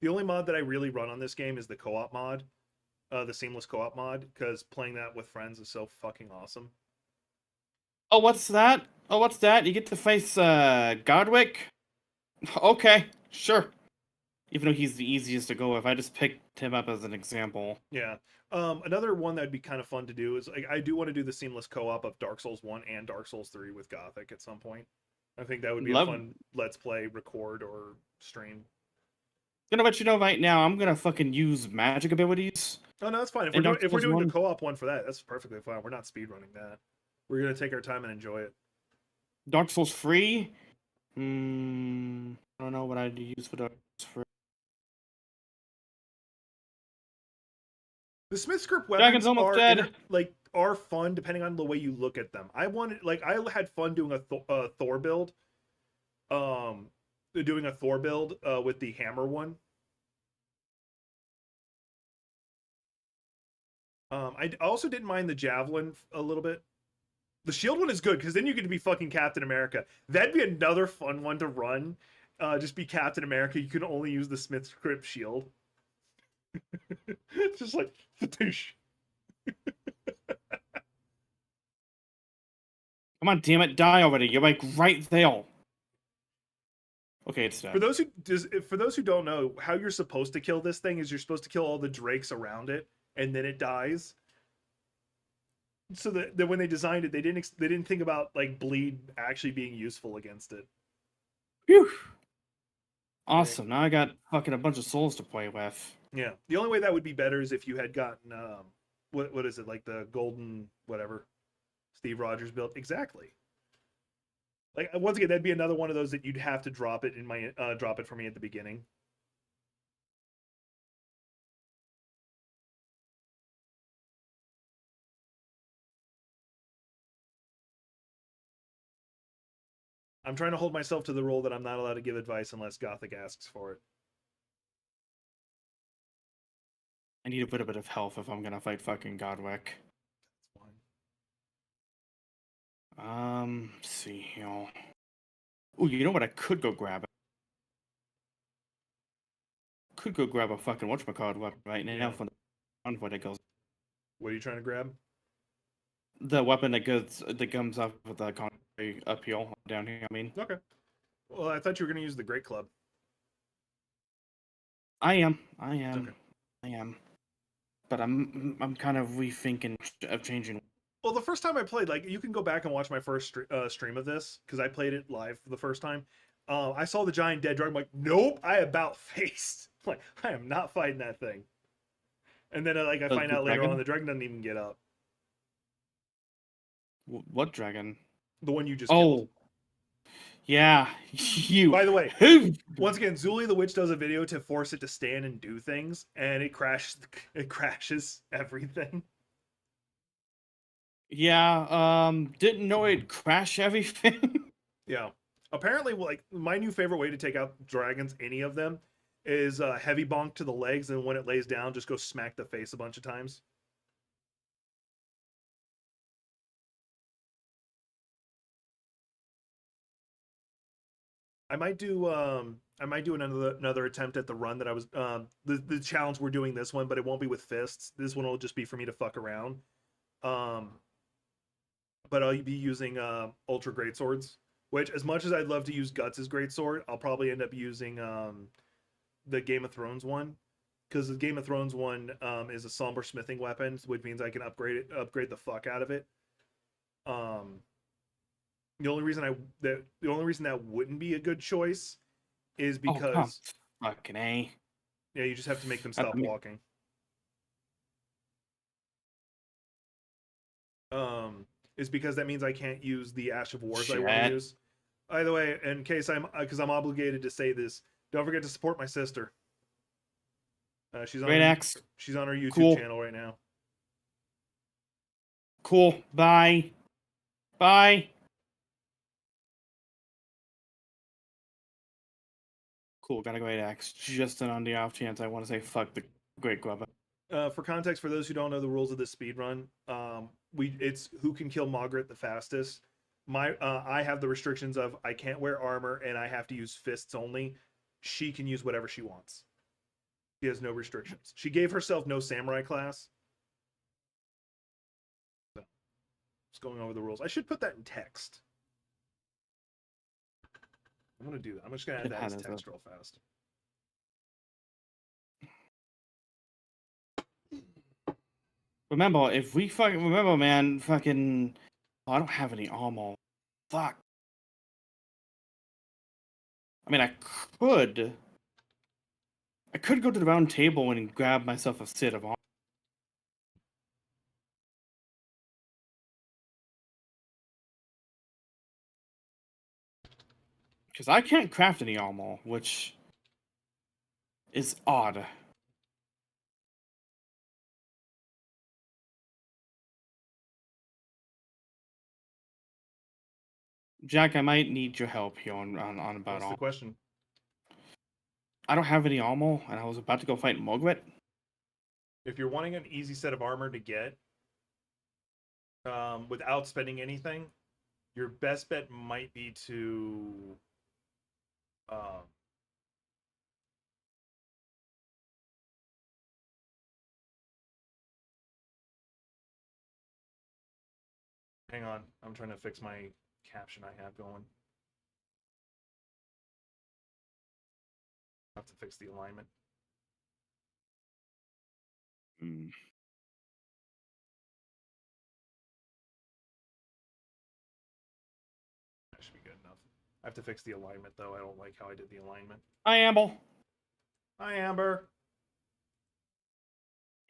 Speaker 2: The only mod that I really run on this game is the co-op mod, the seamless co-op mod, because playing that with friends is so fucking awesome.
Speaker 1: Oh, what's that? Oh, what's that? You get to face Godwick? Okay, sure. Even though he's the easiest to go with, I just picked him up as an example.
Speaker 2: Yeah. Another one that'd be kind of fun to do is like I do want to do the seamless co-op of Dark Souls 1 and Dark Souls 3 with Gothic at some point. I think that would be a
Speaker 1: Love.
Speaker 2: fun let's play, record, or stream.
Speaker 1: Gonna let you know right now. I'm gonna fucking use magic abilities
Speaker 2: Oh no, that's fine.
Speaker 1: in Dark
Speaker 2: If we're
Speaker 1: Souls
Speaker 2: doing the
Speaker 1: One.
Speaker 2: co-op one for that, that's perfectly fine. We're not speedrunning that. We're gonna take our time and enjoy it.
Speaker 1: Dark Souls 3. I don't know what I'd use for Dark Souls 3.
Speaker 2: The Smith script
Speaker 1: Dragon's
Speaker 2: weapons
Speaker 1: almost dead.
Speaker 2: are fun depending on the way you look at them. I had fun doing a Thor build, um, doing a Thor build with the hammer one. I also didn't mind the javelin a little bit. The shield one is good because then you get to be fucking Captain America. That'd be another fun one to run. Just be Captain America. You can only use the Smith script shield. It's just like fatoosh.
Speaker 1: Come on, damn it, die already. You're like right there. Okay, it's dead.
Speaker 2: For those who don't know, how you're supposed to kill this thing is you're supposed to kill all the drakes around it, and then it dies. So that when they designed it, they didn't think about like bleed actually being useful against it.
Speaker 1: Phew.
Speaker 2: Right.
Speaker 1: Awesome. Now I got fucking a bunch of souls to play with.
Speaker 2: Yeah. The only way that would be better is if you had gotten what is it, like the golden whatever Steve Rogers built exactly. Like once again, that'd be another one of those that you'd have to drop it in my drop it for me at the beginning. I'm trying to hold myself to the rule that I'm not allowed to give advice unless Gothic asks for it.
Speaker 1: I need a little bit of health if I'm gonna fight fucking Godwick.
Speaker 2: That's fine.
Speaker 1: Let's see here. Ooh, you know what? I could go grab it. Could go grab a fucking whatchamacallit weapon right now
Speaker 2: Yeah.
Speaker 1: from the convoy that goes.
Speaker 2: What are you trying to grab?
Speaker 1: The weapon that comes up with the convoy uphill down here. I mean,
Speaker 2: Okay. Well, I thought you were going to use the Great Club.
Speaker 1: I am,
Speaker 2: Okay.
Speaker 1: I am, but I'm kind of rethinking of changing.
Speaker 2: Well, the first time I played, like, you can go back and watch my first stream of this because I played it live for the first time. I saw the giant dead dragon. I'm like, nope, I about faced. Like, I am not fighting that thing. And then, like, I find
Speaker 1: The
Speaker 2: out later
Speaker 1: dragon?
Speaker 2: on the dragon doesn't even get up.
Speaker 1: What dragon?
Speaker 2: The one you just killed.
Speaker 1: Oh, yeah, you.
Speaker 2: By the way,
Speaker 1: Who?
Speaker 2: once again, Zuli the witch does a video to force it to stand and do things, and it crashes. It crashes everything.
Speaker 1: Yeah, didn't know it'd crash everything.
Speaker 2: Yeah. Apparently, like, my new favorite way to take out dragons, any of them, is heavy bonk to the legs, and when it lays down, just go smack the face a bunch of times. I might do another attempt at the run that I was the challenge we're doing this one, but it won't be with fists. This one will just be for me to fuck around. Um, but I'll be using ultra great swords, which, as much as I'd love to use Guts' great sword, I'll probably end up using the Game of Thrones one, because the Game of Thrones one is a somber smithing weapon, which means I can upgrade the fuck out of it. Um, the only reason that wouldn't be a good choice is
Speaker 1: Oh, come
Speaker 2: because
Speaker 1: fucking A.
Speaker 2: yeah, you just have to make them
Speaker 1: I
Speaker 2: stop
Speaker 1: mean,
Speaker 2: walking. Is because that means I can't use the Ash of Wars I want to
Speaker 1: shit.
Speaker 2: use. By the way, in case because I'm obligated to say this, don't forget to support my sister. She's on
Speaker 1: Great
Speaker 2: her
Speaker 1: axe.
Speaker 2: she's on her YouTube
Speaker 1: Cool.
Speaker 2: channel right now.
Speaker 1: Cool. Bye. Bye. Cool. Got a great axe. Just on the off chance I want to say fuck the great weapon.
Speaker 2: For context, for those who don't know the rules of this speed run, it's who can kill Margaret the fastest. I have the restrictions of I can't wear armor and I have to use fists only. She can use whatever she wants. She has no restrictions. She gave herself no samurai class. So, just going over the rules. I should put that in text. I'm gonna do that. I'm just gonna add that as text real fast.
Speaker 1: Remember, if we fucking remember, man, fucking. Oh, I don't have any armor. Fuck. I mean, I could. I could go to the round table and grab myself a set of armor. Because I can't craft any armor, which is odd. Jack, I might need your help here on about
Speaker 2: What's the
Speaker 1: armor.
Speaker 2: question?
Speaker 1: I don't have any armor, and I was about to go fight Mogwit.
Speaker 2: If you're wanting an easy set of armor to get, without spending anything, your best bet might be to hang on, I'm trying to fix my caption I have going. I have to fix the alignment.
Speaker 1: Mm.
Speaker 2: That should be good enough. I have to fix the alignment though. I don't like how I did the alignment.
Speaker 1: Hi, Amble.
Speaker 2: Hi, Amber.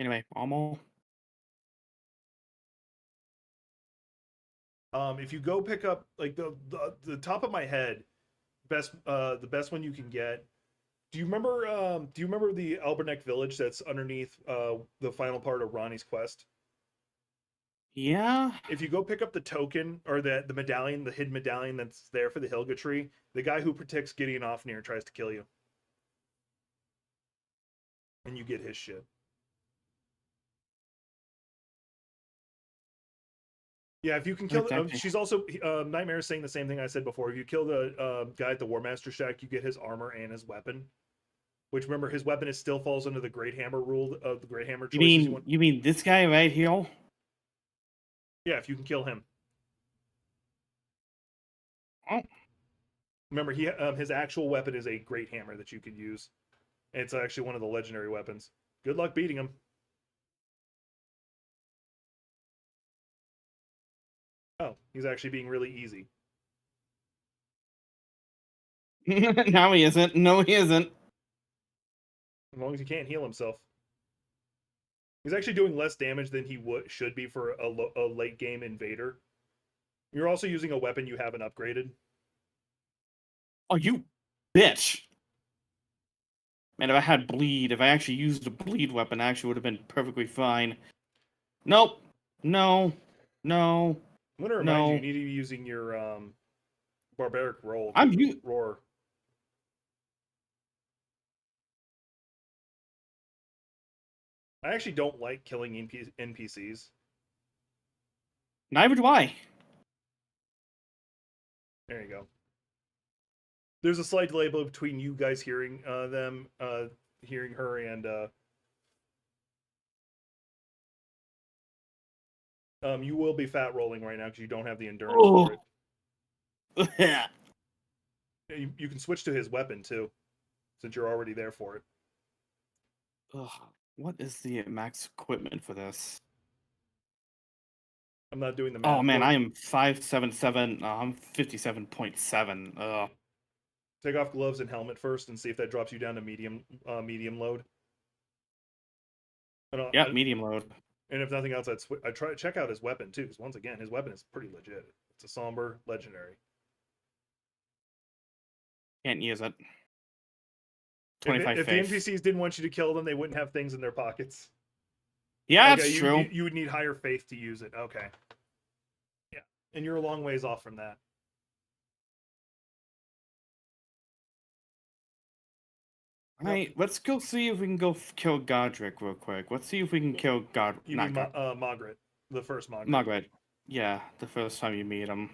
Speaker 1: Anyway, armor.
Speaker 2: If you go pick up like the top of my head, the best one you can get. Do you remember the Alberneck village that's underneath the final part of Ronnie's quest?
Speaker 1: Yeah.
Speaker 2: If you go pick up the token or the medallion, the hidden medallion that's there for the Hilga tree, the guy who protects Gideon Ofnir tries to kill you, and you get his shit. Yeah, if you can kill,
Speaker 1: It's actually.
Speaker 2: she's also Nightmare is saying the same thing I said before. If you kill the guy at the War Master Shack, you get his armor and his weapon. Which remember, his weapon is still falls under the Great Hammer rule of the Great Hammer
Speaker 1: You
Speaker 2: choices you
Speaker 1: mean
Speaker 2: want.
Speaker 1: you mean this guy right here?
Speaker 2: Yeah, if you can kill him.
Speaker 1: Oh.
Speaker 2: Remember, his actual weapon is a Great Hammer that you could use. And it's actually one of the legendary weapons. Good luck beating him. Oh, he's actually being really easy.
Speaker 1: Now he isn't. No, he isn't.
Speaker 2: As long as he can't heal himself. He's actually doing less damage than he should be for a late game invader. You're also using a weapon you haven't upgraded.
Speaker 1: Oh, you bitch. Man, if I had bleed, if I actually used a bleed weapon, I actually would have been perfectly fine. Nope. No. No.
Speaker 2: I'm going to remind you, you
Speaker 1: No.
Speaker 2: need to be using your barbaric roll.
Speaker 1: I'm you.
Speaker 2: Roar. I actually don't like killing NPCs.
Speaker 1: Neither do I.
Speaker 2: There you go. There's a slight delay between you guys hearing them, hearing her, and you will be fat rolling right now because you don't have the endurance for it. You can switch to his weapon too, since you're already there for it.
Speaker 1: Ugh, what is the max equipment for this?
Speaker 2: I'm not doing the
Speaker 1: Oh
Speaker 2: math
Speaker 1: man,
Speaker 2: for
Speaker 1: I
Speaker 2: it.
Speaker 1: am 577. I'm 57.7. Ugh.
Speaker 2: Take off gloves and helmet first, and see if that drops you down to medium load.
Speaker 1: Yep, medium load.
Speaker 2: And if nothing else, I'd try to check out his weapon too, because once again, his weapon is pretty legit. It's a somber legendary.
Speaker 1: Can't use it.
Speaker 2: If,
Speaker 1: 25
Speaker 2: if the
Speaker 1: faith.
Speaker 2: NPCs didn't want you to kill them, they wouldn't have things in their pockets.
Speaker 1: Yeah,
Speaker 2: Okay,
Speaker 1: that's true.
Speaker 2: you would need higher faith to use it. Okay. Yeah, and you're a long ways off from that.
Speaker 1: Alright, let's go see if we can go kill Godric real quick. Let's see if we can kill
Speaker 2: You
Speaker 1: not
Speaker 2: mean Margaret, the first Margaret.
Speaker 1: Margaret. Yeah, the first time you meet him.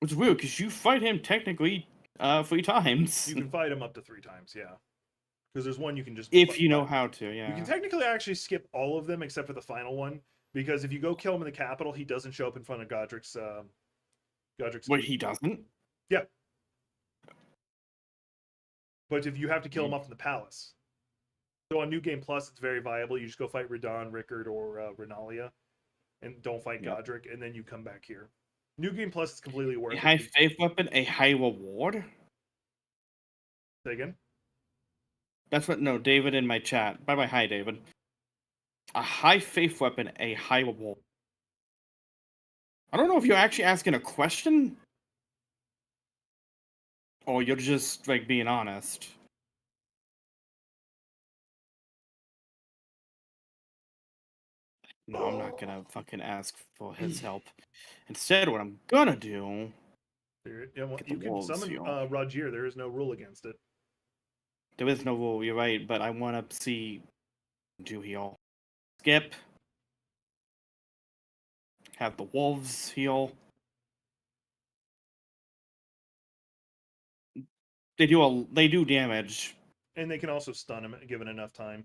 Speaker 1: It's weird, because you fight him technically 3 times.
Speaker 2: You can fight him up to 3 times, yeah. Because there's one you can just
Speaker 1: If you know how to,
Speaker 2: You
Speaker 1: yeah.
Speaker 2: can technically actually skip all of them except for the final one, because if you go kill him in the capital, he doesn't show up in front of Godric's
Speaker 1: Wait,
Speaker 2: gate.
Speaker 1: he doesn't?
Speaker 2: Yeah. But if you have to kill him
Speaker 1: Hmm.
Speaker 2: up in the palace. So on New Game Plus, it's very viable. You just go fight Radon, Rickard, or Renalia, and don't fight
Speaker 1: Yep.
Speaker 2: Godric, and then you come back here. New Game Plus is completely worth
Speaker 1: A
Speaker 2: it.
Speaker 1: high faith weapon, a high reward?
Speaker 2: Say again?
Speaker 1: That's what, no, David in my chat. Bye bye, hi, David. A high faith weapon, a high reward. I don't know if you're actually asking a question, or you're just, like, being honest. No, I'm not gonna fucking ask for his help. Instead, what I'm gonna do... Get the
Speaker 2: You can
Speaker 1: wolves
Speaker 2: summon
Speaker 1: here.
Speaker 2: Rogier. There is no rule against it.
Speaker 1: There is no rule, you're right, but I want to see... Do heal. Skip. Have the wolves heal. They do damage.
Speaker 2: And they can also stun him given enough time.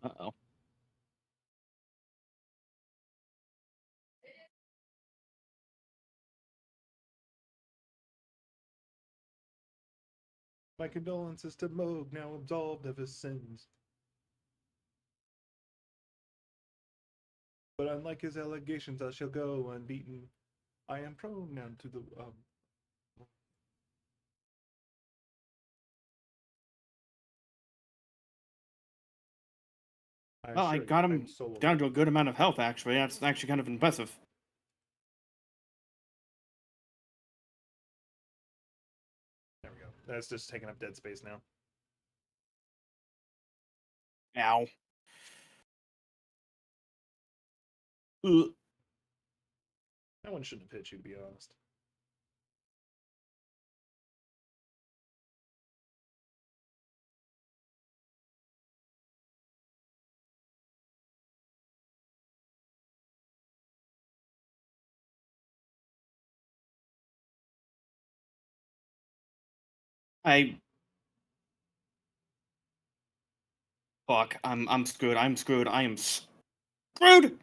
Speaker 1: Uh-oh.
Speaker 2: My condolences to Moog, now absolved of his sins. But unlike his allegations, I shall go unbeaten. I am prone now to the
Speaker 1: Well, I
Speaker 2: assure you,
Speaker 1: got
Speaker 2: I'm
Speaker 1: him
Speaker 2: solo.
Speaker 1: down to a good amount of health, actually. That's actually kind of impressive.
Speaker 2: There we go. That's just taking up dead space now.
Speaker 1: Ow. Ugh.
Speaker 2: That one shouldn't have hit you, to be honest.
Speaker 1: I fuck. I'm screwed. I'm screwed. I am screwed.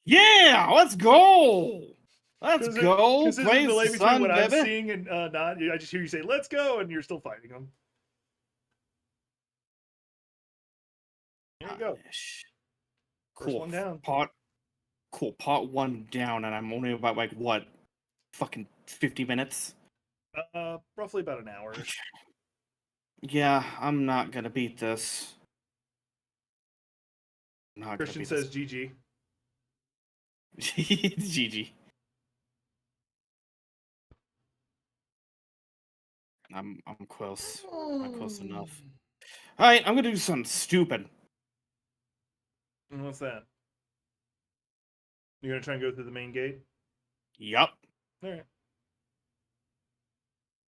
Speaker 1: Yeah, let's go. Let's go.
Speaker 2: Because there's a
Speaker 1: Praise
Speaker 2: delay
Speaker 1: the
Speaker 2: between
Speaker 1: sun,
Speaker 2: what I'm
Speaker 1: baby.
Speaker 2: seeing and not. I just hear you say, let's go, and you're still fighting them. There you go. First
Speaker 1: Cool.
Speaker 2: one down.
Speaker 1: Cool. Part one down, and I'm only about like what, fucking 50 minutes.
Speaker 2: Roughly about an hour-ish.
Speaker 1: Yeah, I'm not gonna beat this. I'm not gonna
Speaker 2: Christian
Speaker 1: beat
Speaker 2: says GG.
Speaker 1: this. GG. I'm close. I'm close enough. All right, I'm gonna do something stupid.
Speaker 2: And what's that? You're gonna try and go through the main gate?
Speaker 1: Yup.
Speaker 2: All right.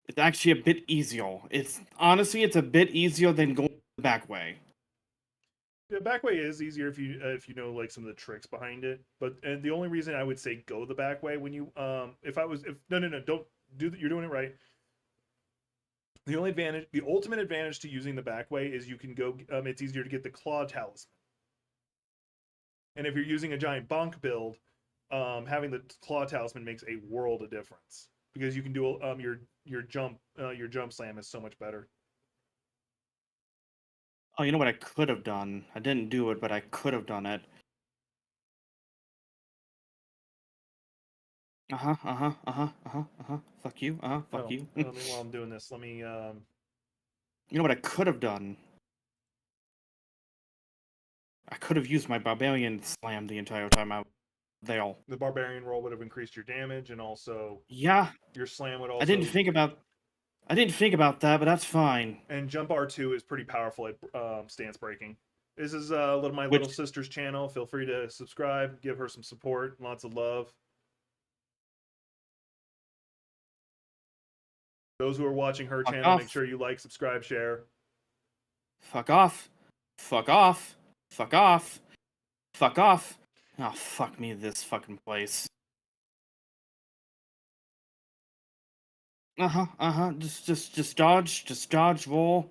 Speaker 1: It's actually a bit easier. It's honestly, it's a bit easier than going the back way.
Speaker 2: The back way is easier if you know like some of the tricks behind it. But and the only reason I would say go the back way when you if no don't do you're doing it right. The only advantage, the ultimate advantage to using the back way is you can go. It's easier to get the claw talisman. And if you're using a giant bonk build, having the claw talisman makes a world of difference because you can do your jump slam is so much better.
Speaker 1: Oh, you know what I could have done? I didn't do it, but I could have done it. Fuck you. Fuck you.
Speaker 2: Let me, while I'm doing this, let me.
Speaker 1: You know what I could have done? I could have used my barbarian slam the entire time out there.
Speaker 2: The barbarian roll would have increased your damage, and also
Speaker 1: Yeah,
Speaker 2: your slam would also.
Speaker 1: I didn't think about that, but that's fine.
Speaker 2: And jump R2 is pretty powerful at stance breaking. This is my
Speaker 1: Which
Speaker 2: little sister's channel. Feel free to subscribe, give her some support, lots of love. Those who are watching her
Speaker 1: fuck
Speaker 2: channel,
Speaker 1: off.
Speaker 2: make sure you like, subscribe, share.
Speaker 1: Fuck off. Fuck off. Fuck off. Fuck off. Oh, fuck me this fucking place. Just dodge. Just dodge, roll.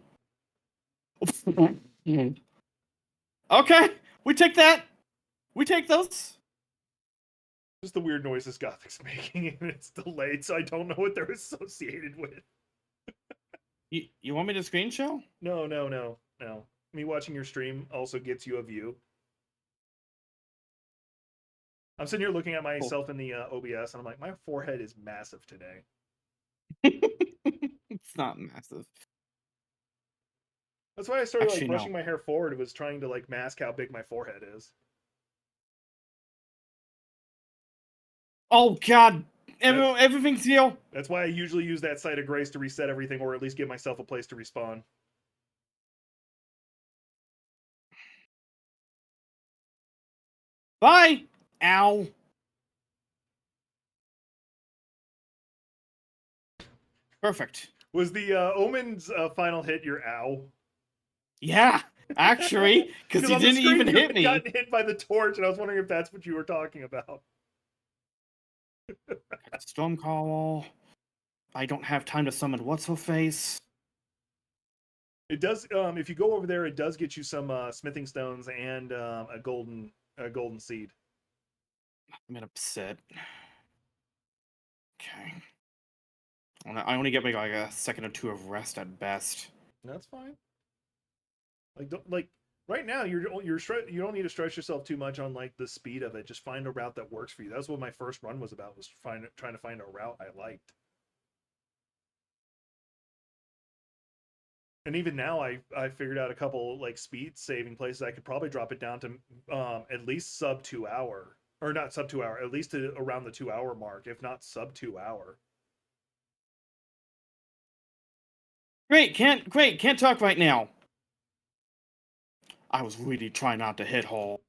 Speaker 1: Okay, we take that. We take those.
Speaker 2: Just the weird noises Gothic's making, and it's delayed, so I don't know what they're associated with.
Speaker 1: You want me to screen show?
Speaker 2: No. Me watching your stream also gets you a view. I'm sitting here looking at myself in the OBS, and I'm like, my forehead is massive today.
Speaker 1: It's not massive.
Speaker 2: That's why I started
Speaker 1: Actually,
Speaker 2: like brushing
Speaker 1: no.
Speaker 2: my hair forward. It was trying to like mask how big my forehead is.
Speaker 1: Oh god, everything's healed.
Speaker 2: That's why I usually use that site of grace to reset everything, or at least give myself a place to respawn.
Speaker 1: Bye. Ow. Perfect.
Speaker 2: Was the Omen's final hit your ow?
Speaker 1: Yeah, actually, because he
Speaker 2: on the
Speaker 1: didn't
Speaker 2: screen
Speaker 1: even
Speaker 2: you
Speaker 1: hit
Speaker 2: had
Speaker 1: me.
Speaker 2: gotten hit by the torch, and I was wondering if that's what you were talking about.
Speaker 1: Storm call. I don't have time to summon what's her face.
Speaker 2: It does. If you go over there, it does get you some smithing stones and a golden seed.
Speaker 1: I'm upset. Okay. I only get like a second or two of rest at best.
Speaker 2: That's fine. Like right now, you don't need to stretch yourself too much on like the speed of it. Just find a route that works for you. That's what my first run was about. Was trying to find a route I liked. And even now, I figured out a couple like speed saving places. I could probably drop it down to at least sub 2 hour, or not sub 2 hour, at least to around the 2 hour mark, if not sub 2 hour.
Speaker 1: Can't talk right now. I was really trying not to hit hole.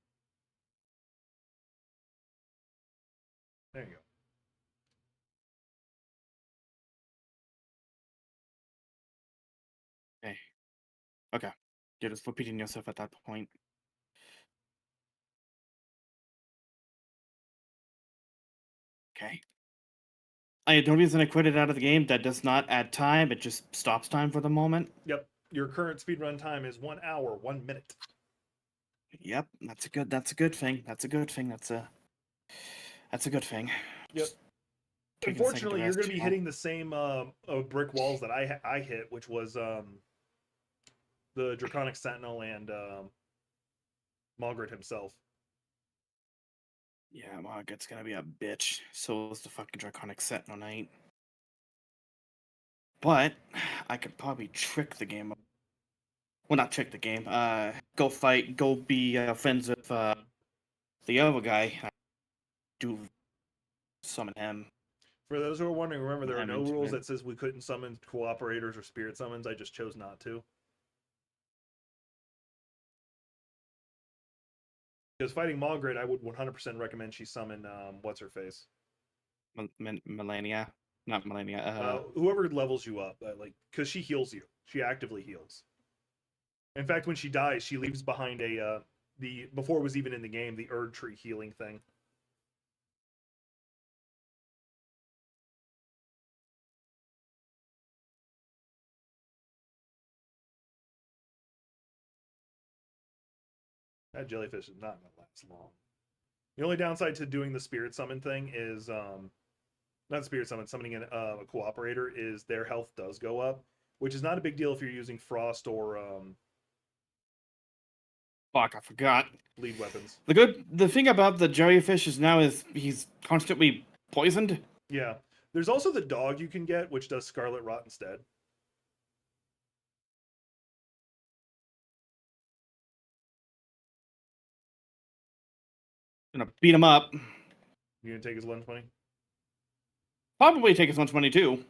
Speaker 2: There you go.
Speaker 1: Okay. Okay. You're just repeating yourself at that point. Okay. The only reason I quit it out of the game, that does not add time, it just stops time for the moment.
Speaker 2: Yep. Your current speedrun time is 1 hour, 1 minute.
Speaker 1: Yep, that's a good thing. That's a good thing. That's a good thing.
Speaker 2: Yep.
Speaker 1: Just taking a second to
Speaker 2: Unfortunately, you're
Speaker 1: rest,
Speaker 2: going to be hitting the same brick walls that I hit, which was the Draconic Sentinel and Malgrit himself.
Speaker 1: Yeah, Margaret's gonna be a bitch. So is the fucking Draconic Sentinel Knight. But I could probably trick the game. Well, not trick the game. Go be friends with the other guy. Do summon him.
Speaker 2: For those who are wondering, remember there are
Speaker 1: I'm
Speaker 2: no
Speaker 1: into
Speaker 2: rules
Speaker 1: it.
Speaker 2: that says we couldn't summon cooperators or spirit summons. I just chose not to. Because fighting Malgrit, I would 100% recommend she summon what's her face.
Speaker 1: Melania, not Melania.
Speaker 2: Whoever levels you up, like because she heals you. She actively heals. In fact, when she dies, she leaves behind a the before it was even in the game the Erd Tree healing thing. That jellyfish is not gonna last long. The only downside to doing the spirit summon thing is not spirit summon, summoning a cooperator is their health does go up, which is not a big deal if you're using frost or
Speaker 1: Fuck, I forgot.
Speaker 2: lead weapons.
Speaker 1: The thing about the jellyfish is now is he's constantly poisoned.
Speaker 2: Yeah. There's also the dog you can get, which does Scarlet Rot instead.
Speaker 1: Gonna beat him up.
Speaker 2: You gonna take his lunch money?
Speaker 1: Probably take as much money too.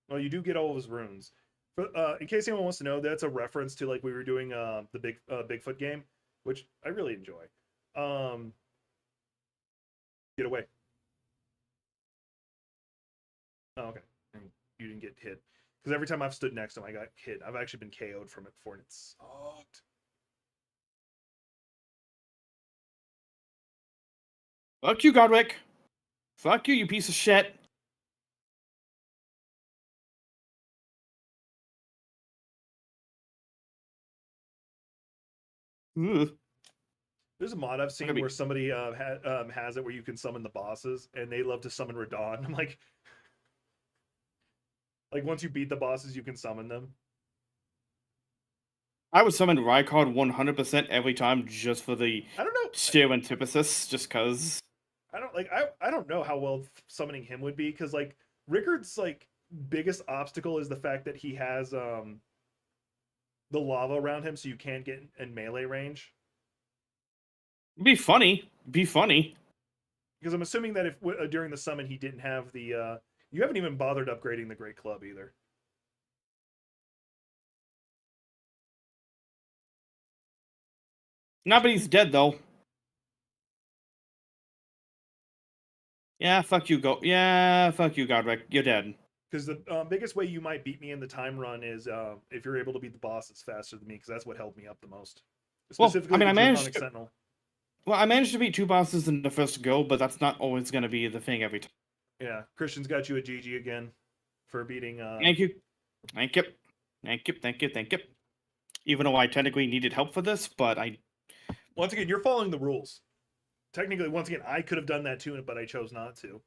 Speaker 2: Well, you do get all of his runes. For, in case anyone wants to know, that's a reference to like we were doing the Bigfoot game, which I really enjoy. Get away. Oh, okay. You didn't get hit. Because every time I've stood next to him, I got hit. I've actually been KO'd from it before, and it sucked.
Speaker 1: Fuck you, Godric. Fuck you, you piece of shit. Ugh.
Speaker 2: There's a mod I've seen
Speaker 1: be-
Speaker 2: where somebody has it where you can summon the bosses, and they love to summon Radon. I'm like once you beat the bosses, you can summon them.
Speaker 1: I would summon Rykard 100% every time just for the
Speaker 2: I don't know.
Speaker 1: sheer antithesis, just cause.
Speaker 2: I don't know how well summoning him would be because like Rickard's like biggest obstacle is the fact that he has the lava around him, so you can't get in melee range.
Speaker 1: Be funny. Be funny.
Speaker 2: Because I'm assuming that if during the summon he didn't have the you haven't even bothered upgrading the Great Club either.
Speaker 1: Nah, but he's dead though. Yeah, fuck you, Godric. You're dead.
Speaker 2: Because the biggest way you might beat me in the time run is if you're able to beat the bosses faster than me, because that's what held me up the most. Specifically,
Speaker 1: I
Speaker 2: the
Speaker 1: managed
Speaker 2: Draconic Sentinel.
Speaker 1: Well, I managed to beat 2 bosses in the first go, but that's not always going to be the thing every time.
Speaker 2: Yeah, Christian's got you a GG again for beating.
Speaker 1: Thank you. Thank you. Thank you. Thank you. Thank you. Even though I technically needed help for this, but I.
Speaker 2: Once again, you're following the rules. Technically, once again, I could have done that too, but I chose not to.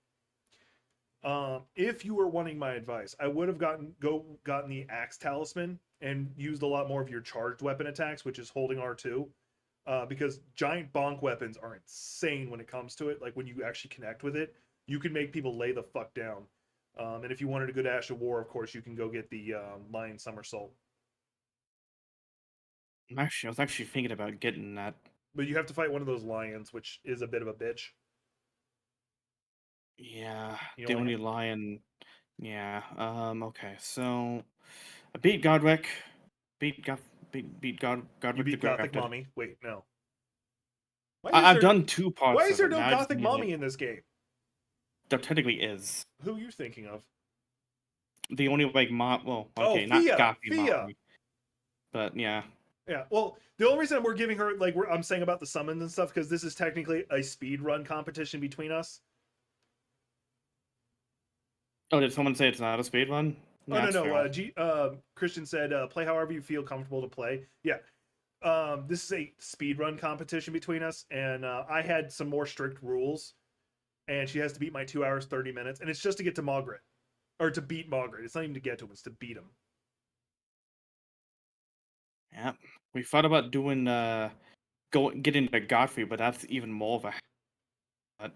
Speaker 2: If you were wanting my advice, I would have gotten the Axe Talisman and used a lot more of your charged weapon attacks, which is holding R2. Because giant bonk weapons are insane when it comes to it. Like when you actually connect with it, you can make people lay the fuck down. And if you wanted a good Ash of War, of course, you can go get the Lion Somersault.
Speaker 1: I was actually thinking about getting that.
Speaker 2: But you have to fight one of those lions, which is a bit of a bitch.
Speaker 1: Yeah,
Speaker 2: You
Speaker 1: the
Speaker 2: only
Speaker 1: only lion. Yeah. Okay. So I beat Godric. Beat God. Beat
Speaker 2: you
Speaker 1: Godric the
Speaker 2: beat Gothic
Speaker 1: Grafted.
Speaker 2: Mommy. Wait, no. Why is
Speaker 1: I've
Speaker 2: there
Speaker 1: done two
Speaker 2: why
Speaker 1: parts
Speaker 2: is
Speaker 1: of
Speaker 2: there
Speaker 1: it.
Speaker 2: no
Speaker 1: Now I just
Speaker 2: Gothic
Speaker 1: need to.
Speaker 2: Mommy in this game?
Speaker 1: There technically is
Speaker 2: Who are you thinking of?
Speaker 1: the only like mom. Well,
Speaker 2: Oh,
Speaker 1: okay, not
Speaker 2: Fia.
Speaker 1: Gothy
Speaker 2: Fia.
Speaker 1: mommy, but yeah.
Speaker 2: Yeah. Well, the only reason we're giving her I'm saying about the summons and stuff because this is technically a speed run competition between us.
Speaker 1: Oh, did someone say it's not a speed run?
Speaker 2: Oh
Speaker 1: Yeah,
Speaker 2: no
Speaker 1: that's
Speaker 2: no.
Speaker 1: fair.
Speaker 2: Christian said play however you feel comfortable to play. Yeah. This is a speed run competition between us, and I had some more strict rules, and she has to beat my 2 hours 30 minutes, and it's just to get to Margaret or to beat Margaret. It's not even to get to him; it's to beat him.
Speaker 1: Yeah, we thought about doing getting to Godfrey, but that's even more of a. But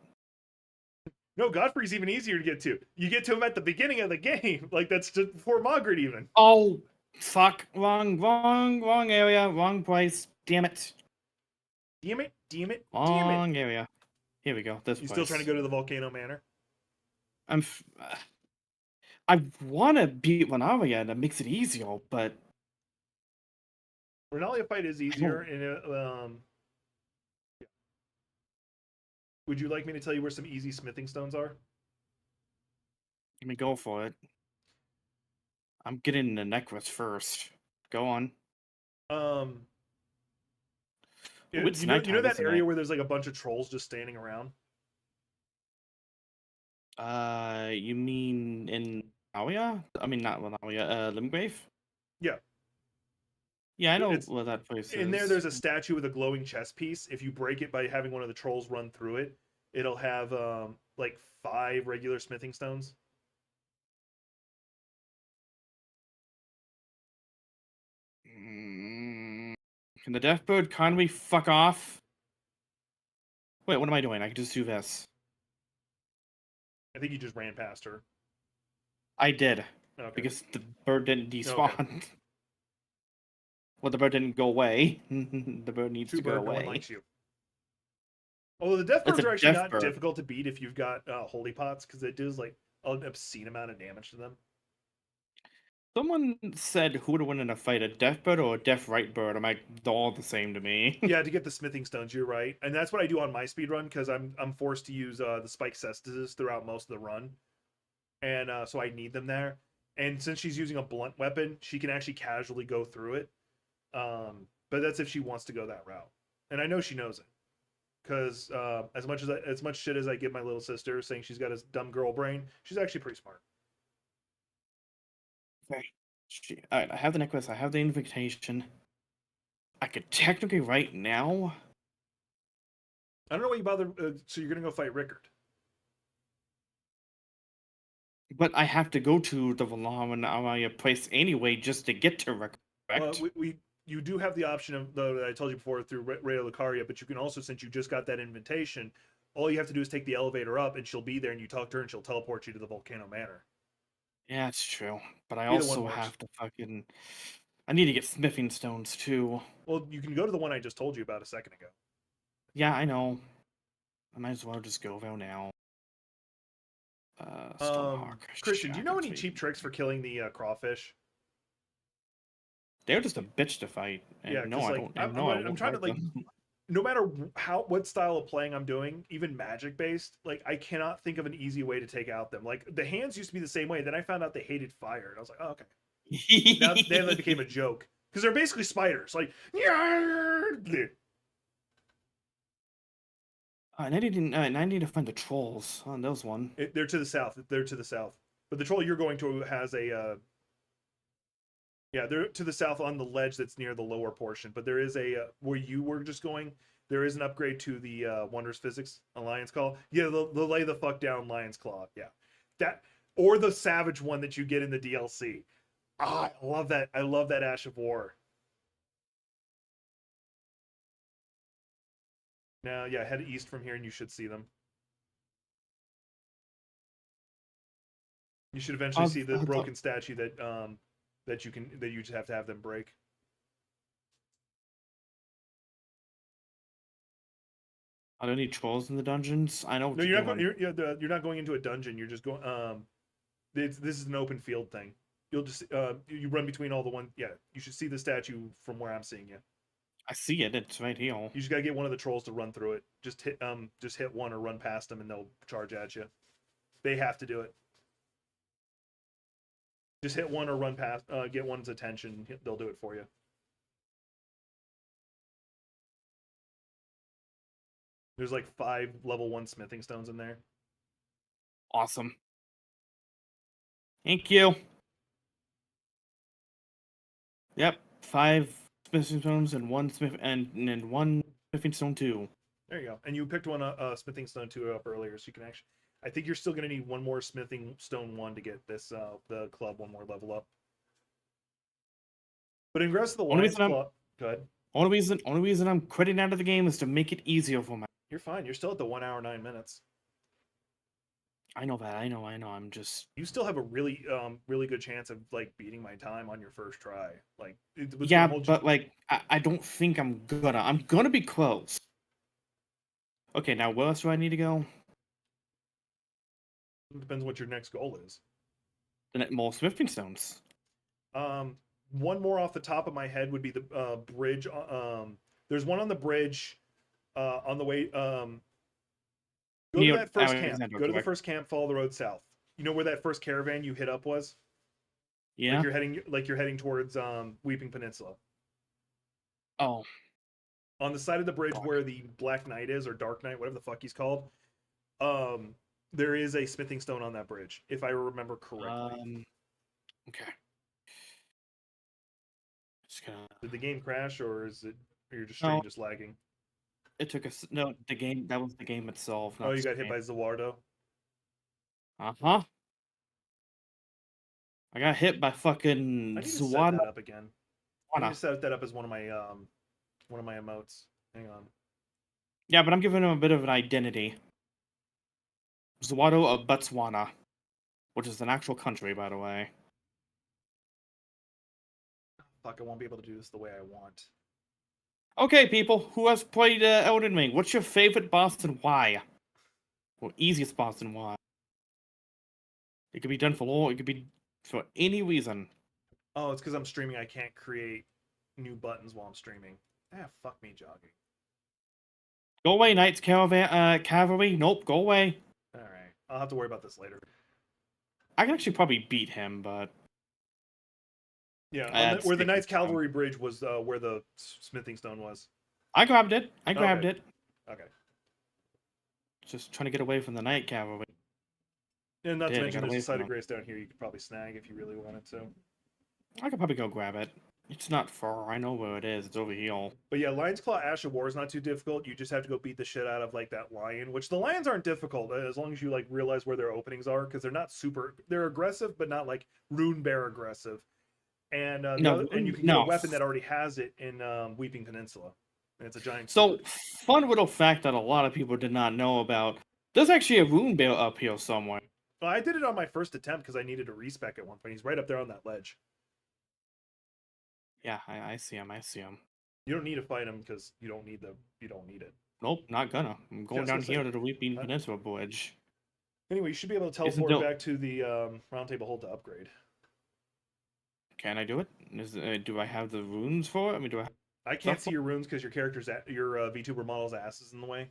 Speaker 2: No, Godfrey's even easier to get to. You get to him at the beginning of the game, like that's just before Margaret even.
Speaker 1: oh, fuck! Wrong area, wrong place. Damn it!
Speaker 2: Damn it! Damn it! Damn it!
Speaker 1: Wrong area. Here we go. This
Speaker 2: You still trying to
Speaker 1: place.
Speaker 2: go to the Volcano Manor?
Speaker 1: I'm. I want to beat Lanaria that makes it easier, but
Speaker 2: Renalia fight is
Speaker 1: I
Speaker 2: easier,
Speaker 1: don't.
Speaker 2: and would you like me to tell you where some easy smithing stones are?
Speaker 1: Let me go for it. I'm getting the necklace first. Go on.
Speaker 2: Um,
Speaker 1: Ooh, it's
Speaker 2: you know
Speaker 1: nighttime,
Speaker 2: that
Speaker 1: isn't
Speaker 2: area
Speaker 1: it?
Speaker 2: where there's like a bunch of trolls just standing around?
Speaker 1: You mean in Lanaria? I mean, not Lanaria, Limgrave?
Speaker 2: Yeah,
Speaker 1: Yeah, I know
Speaker 2: it's
Speaker 1: where that place
Speaker 2: in there.
Speaker 1: is.
Speaker 2: There's a statue with a glowing chess piece. If you break it by having one of the trolls run through it, it'll have like 5 regular smithing stones.
Speaker 1: Mm, Can the Deathbird kindly fuck off? Wait, what am I doing? I can just do this.
Speaker 2: I think you just ran past her.
Speaker 1: I did,
Speaker 2: Okay.
Speaker 1: because the bird didn't
Speaker 2: Okay.
Speaker 1: despawn. Well, the bird didn't go away. The bird needs
Speaker 2: Two
Speaker 1: to go
Speaker 2: bird, no one
Speaker 1: away.
Speaker 2: likes you. Although the death
Speaker 1: It's
Speaker 2: birds
Speaker 1: a
Speaker 2: are actually
Speaker 1: death
Speaker 2: not
Speaker 1: bird.
Speaker 2: difficult to beat if you've got holy pots because it does like an obscene amount of damage to them.
Speaker 1: Someone said who would win in a fight, a death bird or a death right bird. I'm like, they're all the same to me.
Speaker 2: Yeah, to get the smithing stones, you're right, and that's what I do on my speed run because I'm forced to use the spike cestus throughout most of the run, and so I need them there. And since she's using a blunt weapon, she can actually casually go through it. But that's if she wants to go that route, and I know she knows it because as much shit as I give my little sister saying she's got a dumb girl brain, she's actually pretty smart.
Speaker 1: Okay. Alright, I have the necklace, I have the invitation. I could technically right now,
Speaker 2: I don't know why you bother. So you're gonna go fight Rickard.
Speaker 1: but I have to go to the Valhalla place anyway just to get to Rick, correct?
Speaker 2: We you do have the option of though that I told you before through Radio Lucaria, but you can also since you just got that invitation, all you have to do is take the elevator up, and she'll be there, and you talk to her, and she'll teleport you to the Volcano Manor.
Speaker 1: Yeah, it's true. But I
Speaker 2: Either one
Speaker 1: also
Speaker 2: works.
Speaker 1: have to fucking. I need to get smithing stones too.
Speaker 2: Well, you can go to the one I just told you about a second ago.
Speaker 1: Yeah, I know. I might as well just go there now. Stormhawk.
Speaker 2: Christian, do you know any
Speaker 1: Shotgun.
Speaker 2: cheap tricks for killing the crawfish?
Speaker 1: They're just a bitch to fight,
Speaker 2: Yeah,
Speaker 1: and no,
Speaker 2: because
Speaker 1: I
Speaker 2: like
Speaker 1: don't. And no, I
Speaker 2: I'm
Speaker 1: won't
Speaker 2: trying to
Speaker 1: fight
Speaker 2: like
Speaker 1: them.
Speaker 2: no matter how what style of playing I'm doing, even magic based, like I cannot think of an easy way to take out them. Like the hands used to be the same way. Then I found out they hated fire, and I was like, oh, okay. Now then that became a joke because they're basically spiders. Like,
Speaker 1: I need to find the trolls on those one.
Speaker 2: they're to the south. They're to the south. But the troll you're going to has a yeah, they're to the south on the ledge that's near the lower portion. But there is a where you were just going. There is an upgrade to the Wonders Physics Alliance Call. Yeah, the lay the fuck down Lion's Claw. Yeah, that or the Savage one that you get in the DLC. Ah, I love that. I love that Ash of War. Now, yeah, head east from here and you should see them. You should eventually see the broken statue that that you just have to have them break.
Speaker 1: Are there any trolls in the dungeons? I know what
Speaker 2: No,
Speaker 1: you're
Speaker 2: you're not.
Speaker 1: doing.
Speaker 2: You're not going into a dungeon. You're just going. This is an open field thing. You'll just you run between all the one. Yeah, you should see the statue from where I'm seeing you.
Speaker 1: I see it. It's right here.
Speaker 2: You just gotta get one of the trolls to run through it. Just hit one or run past them, and they'll charge at you. They have to do it. Just hit one or run past. Get one's attention. They'll do it for you. There's like 5 level 1 smithing stones in there.
Speaker 1: Awesome. Thank you. Yep, 5 smithing stones and 1 one smithing stone 2.
Speaker 2: There you go. And you picked one smithing stone 2 up earlier, so you can actually. I think you're still gonna need one more smithing stone 1 to get this the club one more level up. But in regards to the Lion's Claw, go ahead.
Speaker 1: Only reason I'm quitting out of the game is to make it easier for me.
Speaker 2: You're fine. You're still at the 1 hour 9 minutes.
Speaker 1: I know that. I know. I'm just.
Speaker 2: You still have a really really good chance of like beating my time on your first try. Like
Speaker 1: Yeah, but like I don't think I'm gonna be close. Okay, now where else do I need to go?
Speaker 2: It depends what your next goal is.
Speaker 1: More smithing stones.
Speaker 2: One more off the top of my head would be the bridge. There's one on the bridge on the way. Go to that first camp. Go to the first camp. Follow the road south. You know where that first caravan you hit up was?
Speaker 1: Yeah.
Speaker 2: Like you're heading towards Weeping Peninsula.
Speaker 1: Oh.
Speaker 2: On the side of the bridge where the Black Knight is, or Dark Knight, whatever the fuck he's called. There is a smithing stone on that bridge, if I remember correctly.
Speaker 1: Okay.
Speaker 2: Did the game crash, or is it? Or you're just lagging?
Speaker 1: It took us. No, the game. That was the game itself.
Speaker 2: Oh, you got hit by Zawardo.
Speaker 1: I got hit by fucking
Speaker 2: I need to set that up again. I need to set that up as one of my emotes. Hang on.
Speaker 1: Yeah, but I'm giving him a bit of an identity. Zawado of Botswana, which is an actual country, by the way.
Speaker 2: Fuck, I won't be able to do this the way I want.
Speaker 1: Okay, people, who has played Elden Ring? What's your favorite boss and why? Or easiest boss and why? It could be done for lore, it could be for any reason.
Speaker 2: Oh, it's because I'm streaming. I can't create new buttons while I'm streaming. Ah, fuck me jogging.
Speaker 1: Go away, Knights Cavalry. Nope, go away.
Speaker 2: Alright, I'll have to worry about this later.
Speaker 1: I can actually probably beat him, but...
Speaker 2: Yeah, where the Knights Cavalry bridge was where the smithing stone was.
Speaker 1: I grabbed it. Okay. Just trying to get away from the Knight Cavalry.
Speaker 2: And not to mention there's a site of grace down here you could probably snag if you really wanted to.
Speaker 1: I could probably go grab it. It's not far. I know where it is. It's over here.
Speaker 2: But yeah, Lion's Claw Ash of War is not too difficult. You just have to go beat the shit out of like that lion, which the lions aren't difficult as long as you like realize where their openings are, because they're not super. They're aggressive, but not like Rune Bear aggressive. And and you can get a weapon that already has it in Weeping Peninsula, and it's a giant.
Speaker 1: So fun little fact that a lot of people did not know about. There's actually a Rune Bear up here somewhere.
Speaker 2: Well, I did it on my first attempt because I needed a respec at one point. He's right up there on that ledge.
Speaker 1: Yeah, I see him. I see him.
Speaker 2: You don't need to fight him because you don't need it.
Speaker 1: Nope, not gonna. I'm going down here to the Weeping Peninsula bridge.
Speaker 2: Anyway, you should be able to teleport back to the round table hold to upgrade.
Speaker 1: Can I do it? Do I have the runes for it? I mean, do I?
Speaker 2: I can't see your runes because your character's your VTuber model's ass is in the way.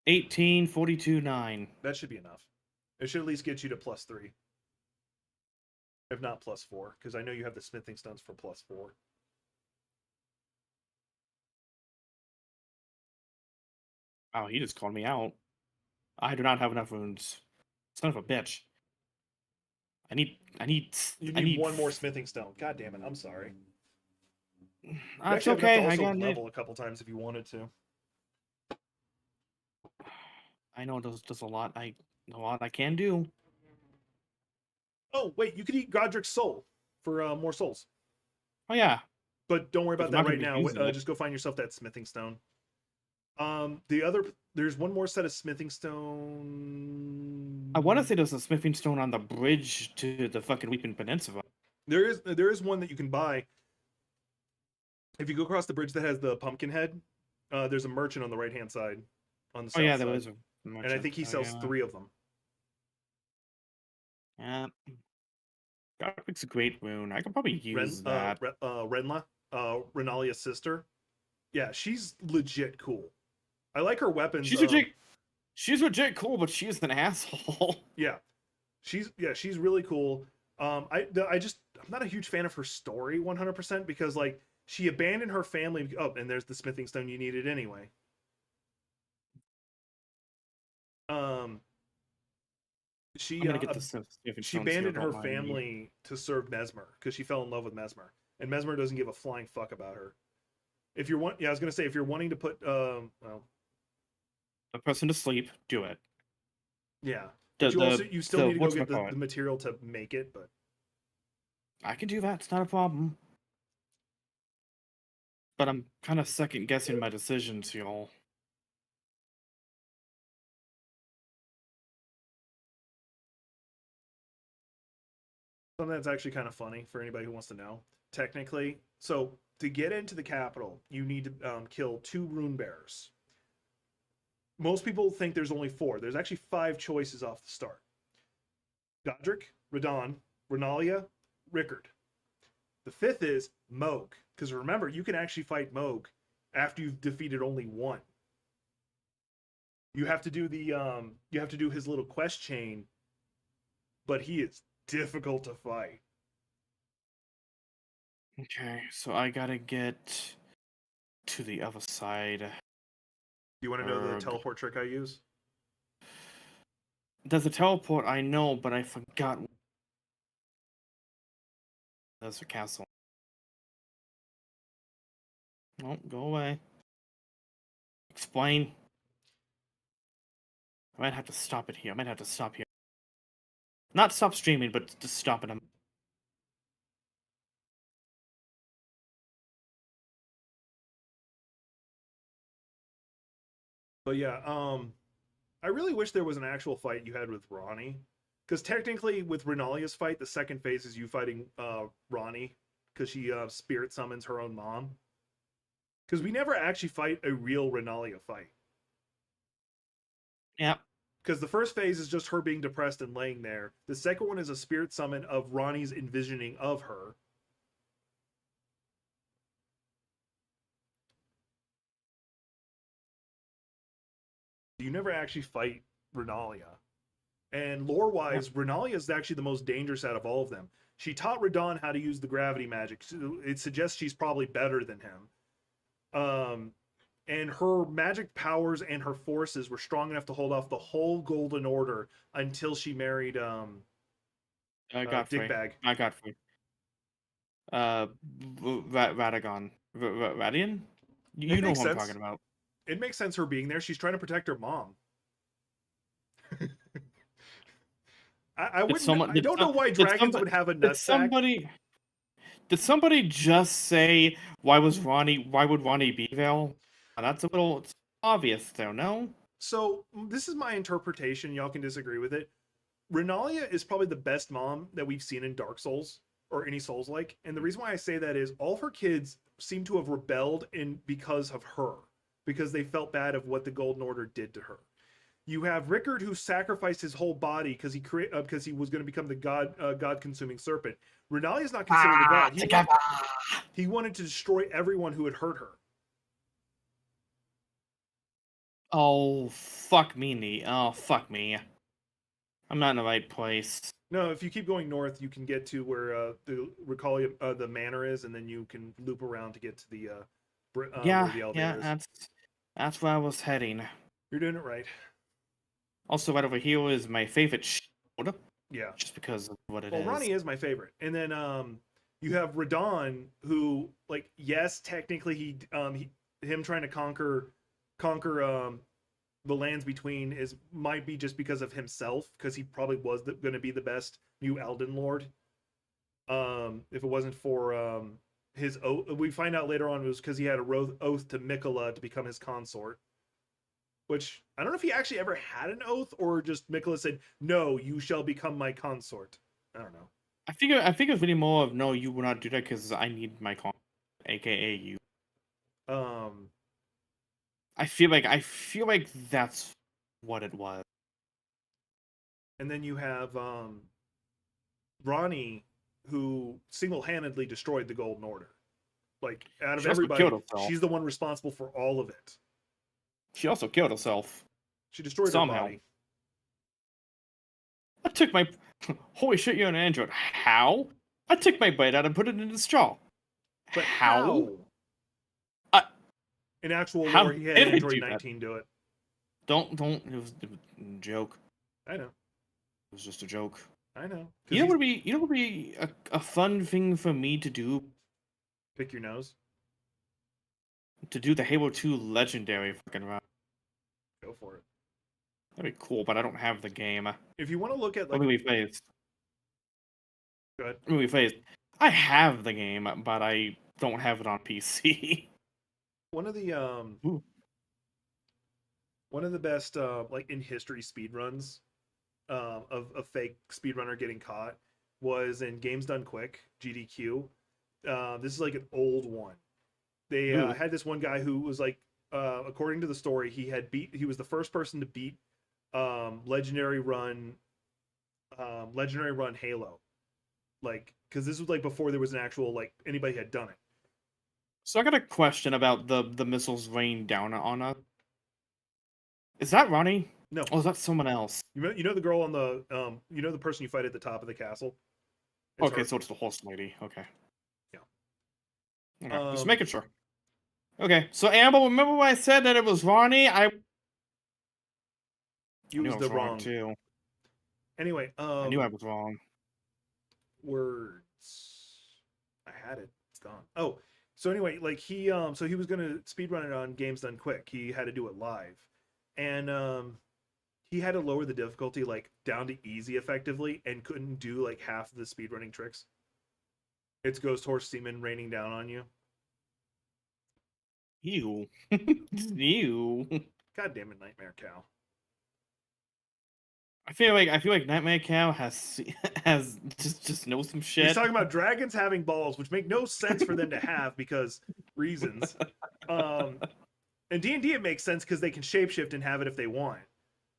Speaker 1: 18, 42, 9.
Speaker 2: That should be enough. It should at least get you to +3. If not +4, because I know you have the smithing stones for +4.
Speaker 1: Oh, he just called me out. I do not have enough runes. Son of a bitch. I need
Speaker 2: one more smithing stone. God damn it! I'm sorry.
Speaker 1: That's okay.
Speaker 2: I got level a couple times if you wanted to.
Speaker 1: I know there's a lot I can do.
Speaker 2: Oh wait, you could eat Godric's soul for more souls.
Speaker 1: Oh yeah.
Speaker 2: But don't worry about that right now. Just go find yourself that smithing stone. There's one more set of smithing stone.
Speaker 1: I want to say there's a smithing stone on the bridge to the fucking Weeping Peninsula.
Speaker 2: There is one that you can buy. If you go across the bridge that has the pumpkin head, there's a merchant on the right hand side, on the
Speaker 1: Oh
Speaker 2: south
Speaker 1: yeah, there
Speaker 2: side,
Speaker 1: was a
Speaker 2: and I
Speaker 1: merchant.
Speaker 2: think he
Speaker 1: Oh
Speaker 2: sells
Speaker 1: yeah.
Speaker 2: 3 of them.
Speaker 1: Yeah. Gothic's a great rune. I could probably use that.
Speaker 2: Renla, Renalia's sister. Yeah, she's legit cool. I like her weapons.
Speaker 1: She's legit. She's legit cool, but she's an asshole.
Speaker 2: Yeah, she's really cool. I'm not a huge fan of her story 100% because like she abandoned her family. Oh, and there's the smithing stone you needed anyway. Um,
Speaker 1: I'm
Speaker 2: she
Speaker 1: gonna get the different
Speaker 2: she
Speaker 1: stones here.
Speaker 2: abandoned
Speaker 1: Don't
Speaker 2: her
Speaker 1: mind me.
Speaker 2: family to serve Mesmer because she fell in love with Mesmer, and Mesmer doesn't give a flying fuck about her. If you're I was gonna say if you're wanting to put well,
Speaker 1: A person to sleep. Do it.
Speaker 2: yeah,
Speaker 1: The
Speaker 2: but
Speaker 1: the
Speaker 2: you still
Speaker 1: the
Speaker 2: need to go
Speaker 1: what's my
Speaker 2: get
Speaker 1: call
Speaker 2: the
Speaker 1: it?
Speaker 2: material to make it. But
Speaker 1: I can do that. It's not a problem. But I'm kind of second guessing my decisions, y'all.
Speaker 2: something that's actually kind of funny for anybody who wants to know. Technically, so to get into the capital, you need to kill 2 rune bearers. Most people think there's only 4. There's actually 5 choices off the start. Godric, Radon, Renalia, Rickard. The 5th is Moog, because remember, you can actually fight Moog after you've defeated only 1. You have to do his little quest chain, but he is difficult to fight.
Speaker 1: Okay, so I gotta get to the other side.
Speaker 2: You want to know the
Speaker 1: Erg.
Speaker 2: teleport trick I use?
Speaker 1: There's a teleport, I know, but I forgot. There's a castle. Oh, go away. Explain. I might have to stop it here. I might have to stop here. Not stop streaming, but just stop it.
Speaker 2: But yeah, I really wish there was an actual fight you had with Ronnie, because technically with Renalia's fight, the second phase is you fighting Ronnie because she spirit summons her own mom. Because we never actually fight a real Renalia fight.
Speaker 1: Yeah.
Speaker 2: Because the first phase is just her being depressed and laying there. The second one is a spirit summon of Ronnie's envisioning of her. You never actually fight Renalia. And lore
Speaker 1: Yep.
Speaker 2: wise, Renalia is actually the most dangerous out of all of them. She taught Radon how to use the gravity magic. So it suggests she's probably better than him. And her magic powers and her forces were strong enough to hold off the whole Golden Order until she married
Speaker 1: Godfrey.
Speaker 2: Digbag.
Speaker 1: Not Godfrey. Uh, Radagon. Radian?
Speaker 2: It
Speaker 1: You know
Speaker 2: makes
Speaker 1: who I'm talking
Speaker 2: sense.
Speaker 1: about.
Speaker 2: It makes sense her being there. She's trying to protect her mom. I
Speaker 1: Did
Speaker 2: wouldn't.
Speaker 1: someone?
Speaker 2: I don't know why
Speaker 1: Did
Speaker 2: dragons
Speaker 1: somebody?
Speaker 2: would have a
Speaker 1: Did
Speaker 2: nutsack.
Speaker 1: somebody? Did somebody just say why was Ronnie? Why would Ronnie be there? That's a little it's obvious, though. No.
Speaker 2: So this is my interpretation. Y'all can disagree with it. Renalia is probably the best mom that we've seen in Dark Souls or any Souls like. And the reason why I say that is all of her kids seem to have rebelled in because of her, because they felt bad of what the Golden Order did to her. You have Rickard who sacrificed his whole body because he was going to become the god consuming serpent. Renalia is not considered a god.
Speaker 1: Together.
Speaker 2: He wanted to destroy everyone who had hurt her.
Speaker 1: Oh fuck me, Oh fuck me. I'm not in the right place.
Speaker 2: No, if you keep going north, you can get to where the Regalia, the manor is, and then you can loop around to get to the where the elevator is.
Speaker 1: That's where I was heading.
Speaker 2: You're doing it right.
Speaker 1: Also, right over here is my favorite shield,
Speaker 2: Yeah.
Speaker 1: just because of what it
Speaker 2: Well,
Speaker 1: is.
Speaker 2: Ronnie is my favorite, and then you have Radon, who like yes, technically him trying to conquer the lands between is might be just because of himself, because he probably was going to be the best new Elden Lord. If it wasn't for his oath, we find out later on it was because he had a oath to Mikola to become his consort. Which I don't know if he actually ever had an oath or just Mikola said, "No, you shall become my consort." I don't know.
Speaker 1: I figure it's really more of no, you will not do that because I need my con. aka you.
Speaker 2: Um,
Speaker 1: I feel like that's what it was.
Speaker 2: and then you have Ronnie, who single-handedly destroyed the Golden Order. Like out of
Speaker 1: She also killed
Speaker 2: everybody,
Speaker 1: herself.
Speaker 2: she's the one responsible for all of it.
Speaker 1: She also killed herself
Speaker 2: She destroyed her
Speaker 1: somehow.
Speaker 2: body.
Speaker 1: I took my holy shit. You're an android. How? I took my blade out and put it in the straw.
Speaker 2: But
Speaker 1: How?
Speaker 2: how? In actual
Speaker 1: How
Speaker 2: lore, he had
Speaker 1: did I
Speaker 2: Android
Speaker 1: do that?
Speaker 2: 19 do it.
Speaker 1: Don't. It was a joke.
Speaker 2: I know.
Speaker 1: It was just a joke.
Speaker 2: I know.
Speaker 1: You know what would be a fun thing for me to do?
Speaker 2: Pick your nose.
Speaker 1: To do the Halo 2 Legendary fucking run.
Speaker 2: Go for it.
Speaker 1: That'd be cool, but I don't have the game.
Speaker 2: If you want to look at like,
Speaker 1: Let me rephrase.
Speaker 2: go ahead.
Speaker 1: Let me rephrase. I have the game, but I don't have it on PC.
Speaker 2: One of the
Speaker 1: Ooh.
Speaker 2: one of the best like in history speedruns of a fake speedrunner getting caught was in Games Done Quick, GDQ. This is like an old one. They had this one guy who was like, according to the story, he was the first person to beat legendary run Halo, like because this was like before there was an actual like anybody had done it.
Speaker 1: So I got a question about the missiles raining down on us. Is that Ronnie?
Speaker 2: No,
Speaker 1: Or is that someone else?
Speaker 2: you know the girl on the the person you fight at the top of the castle. It's
Speaker 1: Okay,
Speaker 2: her.
Speaker 1: so it's the horse lady. Okay.
Speaker 2: Yeah.
Speaker 1: Okay, just making sure. Okay, so Amber, remember when I said that it was Ronnie? I knew
Speaker 2: Use
Speaker 1: I
Speaker 2: the
Speaker 1: was wrong
Speaker 2: wrong.
Speaker 1: too.
Speaker 2: Anyway,
Speaker 1: I knew I was wrong.
Speaker 2: words. I had it. It's gone. Oh, so anyway, like so he was gonna speedrun it on Games Done Quick. He had to do it live, and he had to lower the difficulty like down to easy effectively, and couldn't do like half of the speedrunning tricks. It's Ghost Horse Seaman raining down on you.
Speaker 1: Ew. Ew.
Speaker 2: God damn it, Nightmare Cow.
Speaker 1: I feel like Nightmare Cow has has just knows some shit.
Speaker 2: He's talking about dragons having balls, which make no sense for them to have because reasons. In D&D, it makes sense because they can shapeshift and have it if they want.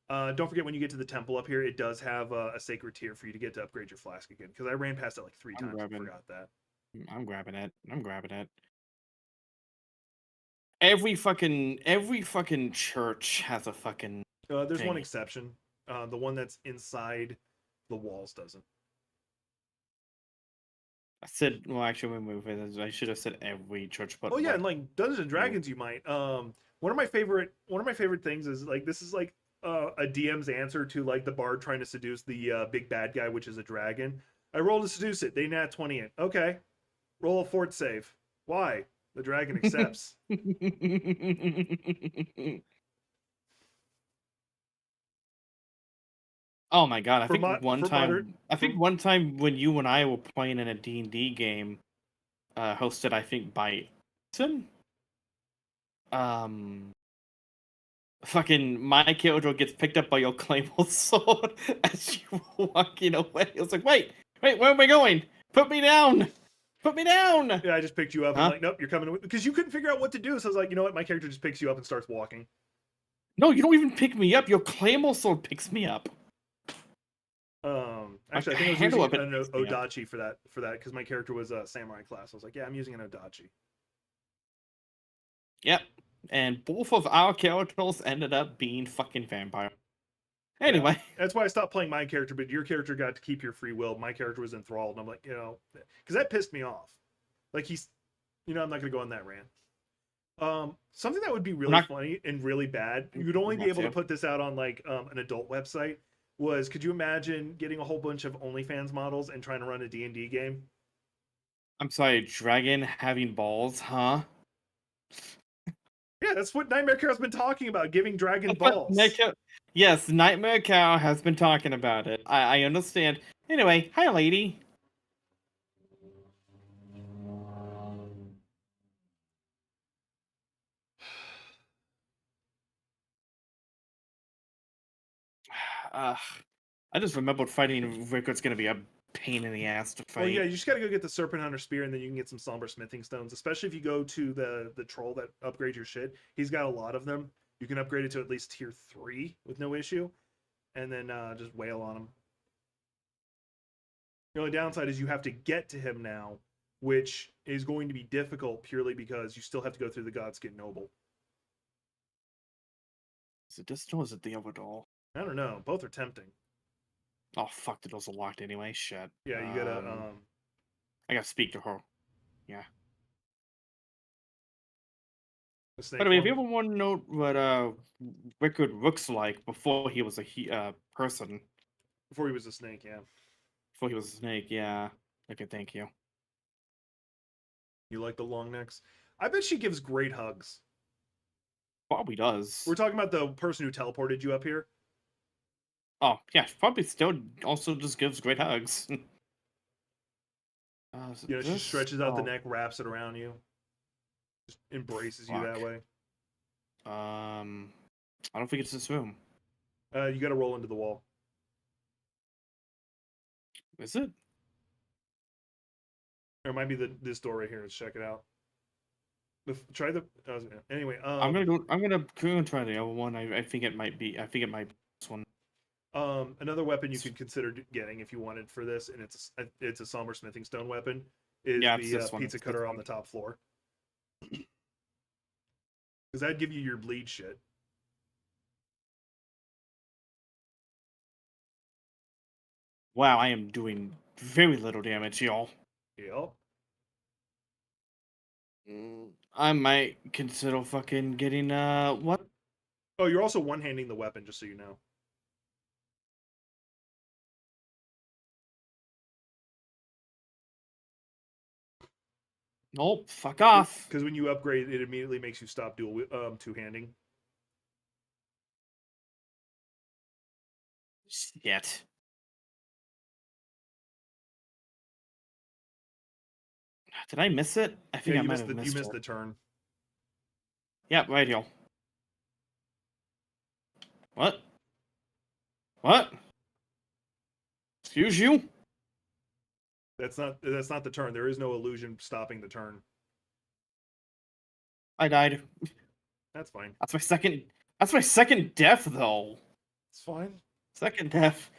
Speaker 2: Don't forget when you get to the temple up here, it does have a sacred tier for you to get to upgrade your flask again. Because I ran past it like 3 times and forgot that.
Speaker 1: I'm grabbing it. I'm grabbing it. Every fucking church has a fucking.
Speaker 2: There's one
Speaker 1: thingy.
Speaker 2: exception. The one that's inside the walls doesn't.
Speaker 1: I said, well, actually, I should have said every church, but
Speaker 2: Oh yeah,
Speaker 1: like,
Speaker 2: and like Dungeons and Dragons, you might. One of my favorite things is like this is like a DM's answer to like the bard trying to seduce the big bad guy, which is a dragon. I rolled to seduce it. They nat 20 it. Okay, roll a fort save. Why? The dragon accepts.
Speaker 1: Oh my god!
Speaker 2: For modern,
Speaker 1: I think one time when you and I were playing in a D&D game, hosted I think by, um, fucking my character gets picked up by your claymore sword as you were walking away. I was like, wait, where am I going? Put me down! Put me down!
Speaker 2: Yeah, I just picked you up.
Speaker 1: Huh?
Speaker 2: And like, nope, you're coming because you couldn't figure out what to do. So I was like, you know what? My character just picks you up and starts walking.
Speaker 1: No, you don't even pick me up. Your claymore sword picks me up.
Speaker 2: Actually, I think I was using an Odachi for that because my character was a samurai class. I was like, yeah, I'm using an Odachi.
Speaker 1: Yep, and both of our characters ended up being fucking vampire. Anyway,
Speaker 2: yeah, that's why I stopped playing my character, but your character got to keep your free will. My character was enthralled, and I'm like, because that pissed me off. Like he's, I'm not gonna go on that rant. Something that would be really funny and really bad. You'd only be able to put this out on like an adult website. Could you imagine getting a whole bunch of OnlyFans models and trying to run a D&D game?
Speaker 1: I'm sorry, dragon having balls, huh?
Speaker 2: Yeah, that's what Nightmare Cow's been talking about, giving dragon balls.
Speaker 1: Yes, Nightmare Cow has been talking about it. I understand. Anyway, hi, lady. I just remembered fighting Rickard's gonna be a pain in the ass to fight.
Speaker 2: Well, yeah, you just gotta go get the Serpent Hunter Spear, and then you can get some Somber Smithing Stones. Especially if you go to the troll that upgrades your shit. He's got a lot of them. You can upgrade it to at least tier 3 with no issue, and then just wail on him. The only downside is you have to get to him now, which is going to be difficult purely because you still have to go through the Godskin Noble.
Speaker 1: Is it this door or is it the other door?
Speaker 2: I don't know. Both are tempting.
Speaker 1: Oh fuck, the doors are locked anyway. Shit.
Speaker 2: Yeah, you gotta.
Speaker 1: I gotta speak to her. Yeah.
Speaker 2: The snake
Speaker 1: By the way, if
Speaker 2: form.
Speaker 1: you ever want to know what Rickard looks like before he was a person,
Speaker 2: Before he was a snake, yeah.
Speaker 1: before he was a snake, yeah. Okay, thank you.
Speaker 2: You like the long necks? I bet she gives great hugs.
Speaker 1: Probably does.
Speaker 2: We're talking about the person who teleported you up here.
Speaker 1: Oh yeah, she probably still also just gives great hugs.
Speaker 2: You know, she stretches out the
Speaker 1: Oh,
Speaker 2: neck, wraps it around you, just embraces you that
Speaker 1: fuck.
Speaker 2: way.
Speaker 1: I don't think it's this room.
Speaker 2: You got to roll into the wall.
Speaker 1: Is it?
Speaker 2: Or it might be this door right here. Let's check it out. Try the. Anyway,
Speaker 1: I'm gonna go. I'm gonna go and try the other one. I think it might be. I think it might be this one.
Speaker 2: Another weapon you could consider getting if you wanted for this, and it's a somber smithing stone weapon, is
Speaker 1: Yeah, it's
Speaker 2: the
Speaker 1: this one.
Speaker 2: pizza
Speaker 1: It's this
Speaker 2: cutter on
Speaker 1: one.
Speaker 2: the top floor. Because that'd give you your bleed shit.
Speaker 1: Wow, I am doing very little damage, y'all.
Speaker 2: Yep.
Speaker 1: I might consider fucking getting what?
Speaker 2: Oh, you're also one-handing the weapon, just so you know.
Speaker 1: Nope, fuck off.
Speaker 2: Because when you upgrade, it immediately makes you stop dual two-handing.
Speaker 1: Shit. Did I miss it? I
Speaker 2: Yeah,
Speaker 1: think I
Speaker 2: you
Speaker 1: might
Speaker 2: missed
Speaker 1: have
Speaker 2: the
Speaker 1: missed it.
Speaker 2: the turn.
Speaker 1: Yep, right here. What? What? Excuse you?
Speaker 2: That's not the turn. There is no illusion stopping the turn.
Speaker 1: I died.
Speaker 2: That's fine.
Speaker 1: That's my second. That's my second death, though.
Speaker 2: It's fine.
Speaker 1: Second death.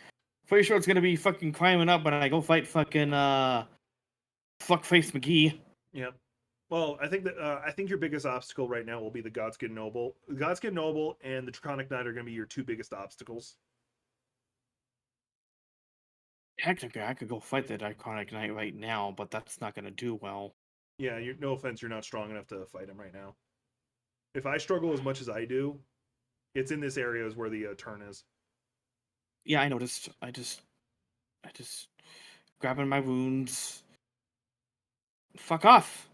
Speaker 1: Pretty sure it's gonna be fucking climbing up when I go fight fucking fuckface McGee.
Speaker 2: Yep. Well, I think that I think your biggest obstacle right now will be the Godskin Noble. The Godskin Noble and the Draconic Knight are going to be your two biggest obstacles.
Speaker 1: Technically, I could go fight that iconic knight right now, but that's not gonna do well.
Speaker 2: Yeah, no offense, you're not strong enough to fight him right now. If I struggle as much as I do, it's in this area is where the turn is.
Speaker 1: Yeah, I noticed. I just grabbing my wounds. Fuck off.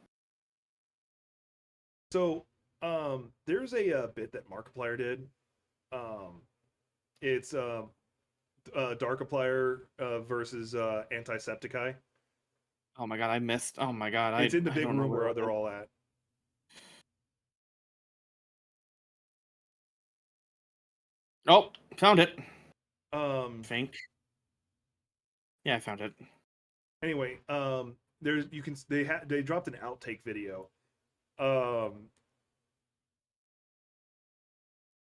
Speaker 2: So, there's a bit that Markiplier did. It's Darkiplier versus Antisepticeye.
Speaker 1: Oh my god, I missed. Oh my god,
Speaker 2: It's in the
Speaker 1: I
Speaker 2: big
Speaker 1: don't know
Speaker 2: room where
Speaker 1: it
Speaker 2: they're
Speaker 1: is.
Speaker 2: all at.
Speaker 1: Oh, found it. I
Speaker 2: Um,
Speaker 1: think. Yeah, I found it.
Speaker 2: anyway, there's you can they dropped an outtake video, um,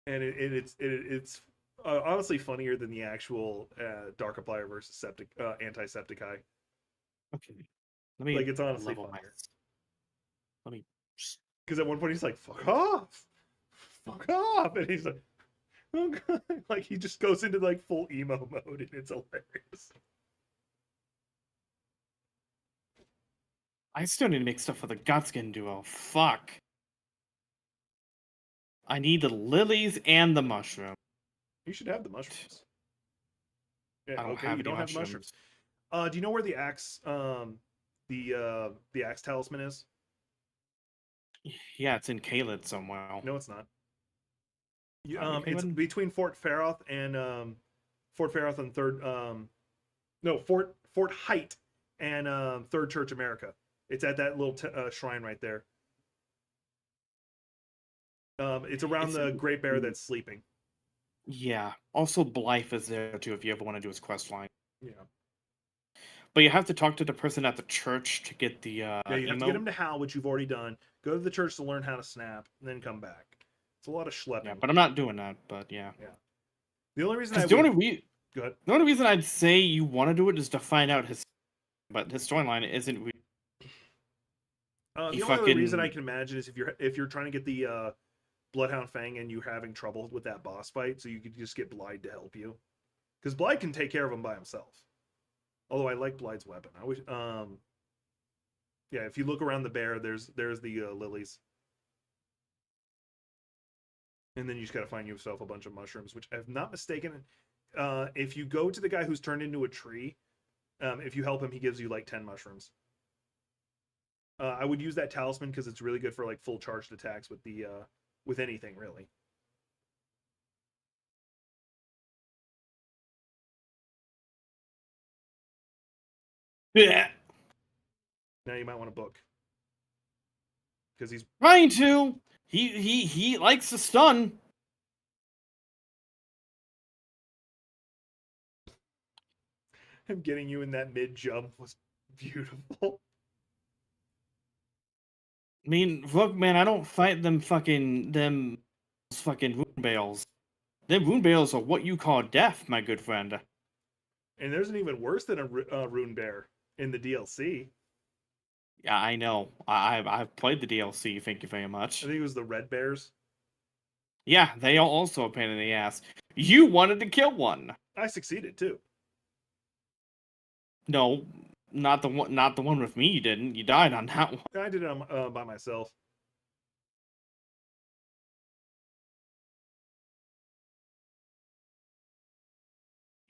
Speaker 2: and it's honestly funnier than the actual Darkiplier versus Antisepticeye.
Speaker 1: Okay, let me
Speaker 2: Like it's honestly
Speaker 1: level my.
Speaker 2: funnier
Speaker 1: Let me.
Speaker 2: because at one point he's like fuck off," and he's like, "Oh god," like he just goes into like full emo mode, and it's hilarious.
Speaker 1: I still need to make stuff for the Godskin duo. Fuck. I need the lilies and the mushroom.
Speaker 2: You should have the mushrooms. Yeah,
Speaker 1: I don't
Speaker 2: okay,
Speaker 1: have
Speaker 2: you
Speaker 1: any
Speaker 2: don't have mushrooms.
Speaker 1: mushrooms.
Speaker 2: Do you know where the axe the axe talisman is?
Speaker 1: Yeah, it's in Caelid somewhere.
Speaker 2: No, it's not. It's
Speaker 1: Caelid?
Speaker 2: between Fort Faroth and Third no Fort Height and Third Church America. It's at that little shrine right there. It's around the Great Bear that's sleeping.
Speaker 1: Yeah. Also, Blythe is there too if you ever want to do his quest line.
Speaker 2: Yeah.
Speaker 1: But you have to talk to the person at the church to get the
Speaker 2: Yeah, you have to get
Speaker 1: emote.
Speaker 2: him to Hal, which you've already done. Go to the church to learn how to snap, and then come back. It's a lot of
Speaker 1: Yeah,
Speaker 2: schlepping.
Speaker 1: but I'm not doing that. But yeah,
Speaker 2: Yeah. The only reason I
Speaker 1: because
Speaker 2: would go ahead.
Speaker 1: the only reason I'd say you want to do it is to find out his, but his storyline isn't. He
Speaker 2: The only other reason I
Speaker 1: fucking
Speaker 2: can imagine is if you're trying to get the Bloodhound Fang and you're having trouble with that boss fight, so you could just get Blyde to help you, because Blyde can take care of him by himself. Although I like Blyde's weapon. I wish. Yeah, if you look around the bear, there's the lilies, and then you just gotta find yourself a bunch of mushrooms. Which, if not mistaken, if you go to the guy who's turned into a tree, if you help him, he gives you like 10 mushrooms. I would use that talisman because it's really good for like full charged attacks with the with anything really.
Speaker 1: yeah,
Speaker 2: Now you might want to book because he's
Speaker 1: trying to. He likes to stun.
Speaker 2: him getting you in that mid jump was beautiful.
Speaker 1: I mean, look, man, I don't fight them fucking wound bales. Them wound bales are what you call death, my good friend.
Speaker 2: And there's an even worse than a rune bear in the DLC.
Speaker 1: Yeah, I know. I've played the DLC. Thank you very
Speaker 2: I
Speaker 1: much.
Speaker 2: think it was the red bears.
Speaker 1: Yeah, they are also a pain in the ass. You wanted to kill one.
Speaker 2: I succeeded too.
Speaker 1: No, not the one. Not the one with me. You didn't. You died on that one.
Speaker 2: I did it by myself.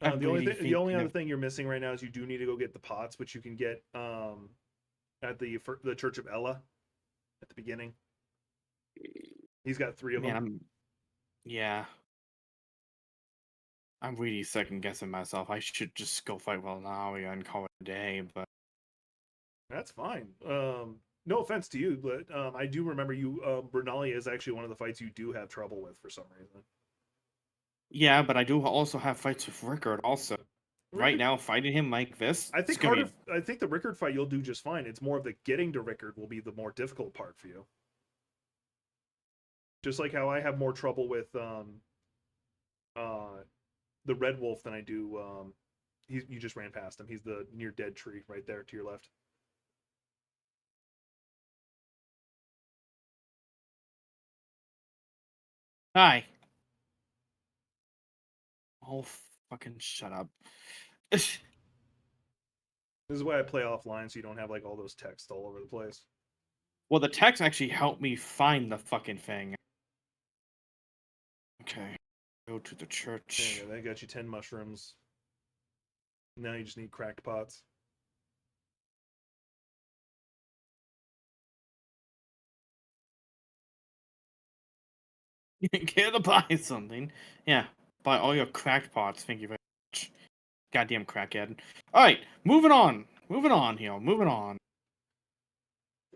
Speaker 1: I
Speaker 2: The
Speaker 1: really
Speaker 2: the
Speaker 1: think
Speaker 2: only other thing you're missing right now is you do need to go get the pots, which you can get at the Church of Ella at the beginning. He's got 3 of them.
Speaker 1: Yeah. I'm really second guessing myself. I should just go fight Valnaria and call it a day, but
Speaker 2: That's fine. No offense to you, but I do remember you. Bernalia is actually one of the fights you do have trouble with for some reason.
Speaker 1: yeah, but I do also have fights with Rickard also. Right
Speaker 2: Rickard,
Speaker 1: now, fighting him like this,
Speaker 2: I think I think the Rickard fight you'll do just fine. It's more of the getting to Rickard will be the more difficult part for you. Just like how I have more trouble with the Red Wolf than I do. You just ran past him. He's the near dead tree right there to your left.
Speaker 1: Hi. Oh, fucking shut up.
Speaker 2: This is why I play offline, so you don't have like all those texts all over the place.
Speaker 1: Well, the text actually helped me find the fucking thing. Okay. Go to the church.
Speaker 2: There you go. That got you 10 mushrooms. Now you just need cracked pots.
Speaker 1: Care to buy something? Yeah, buy all your cracked pots. Thank you very much. Goddamn crackhead. Alright, moving on. Moving on here. Moving on.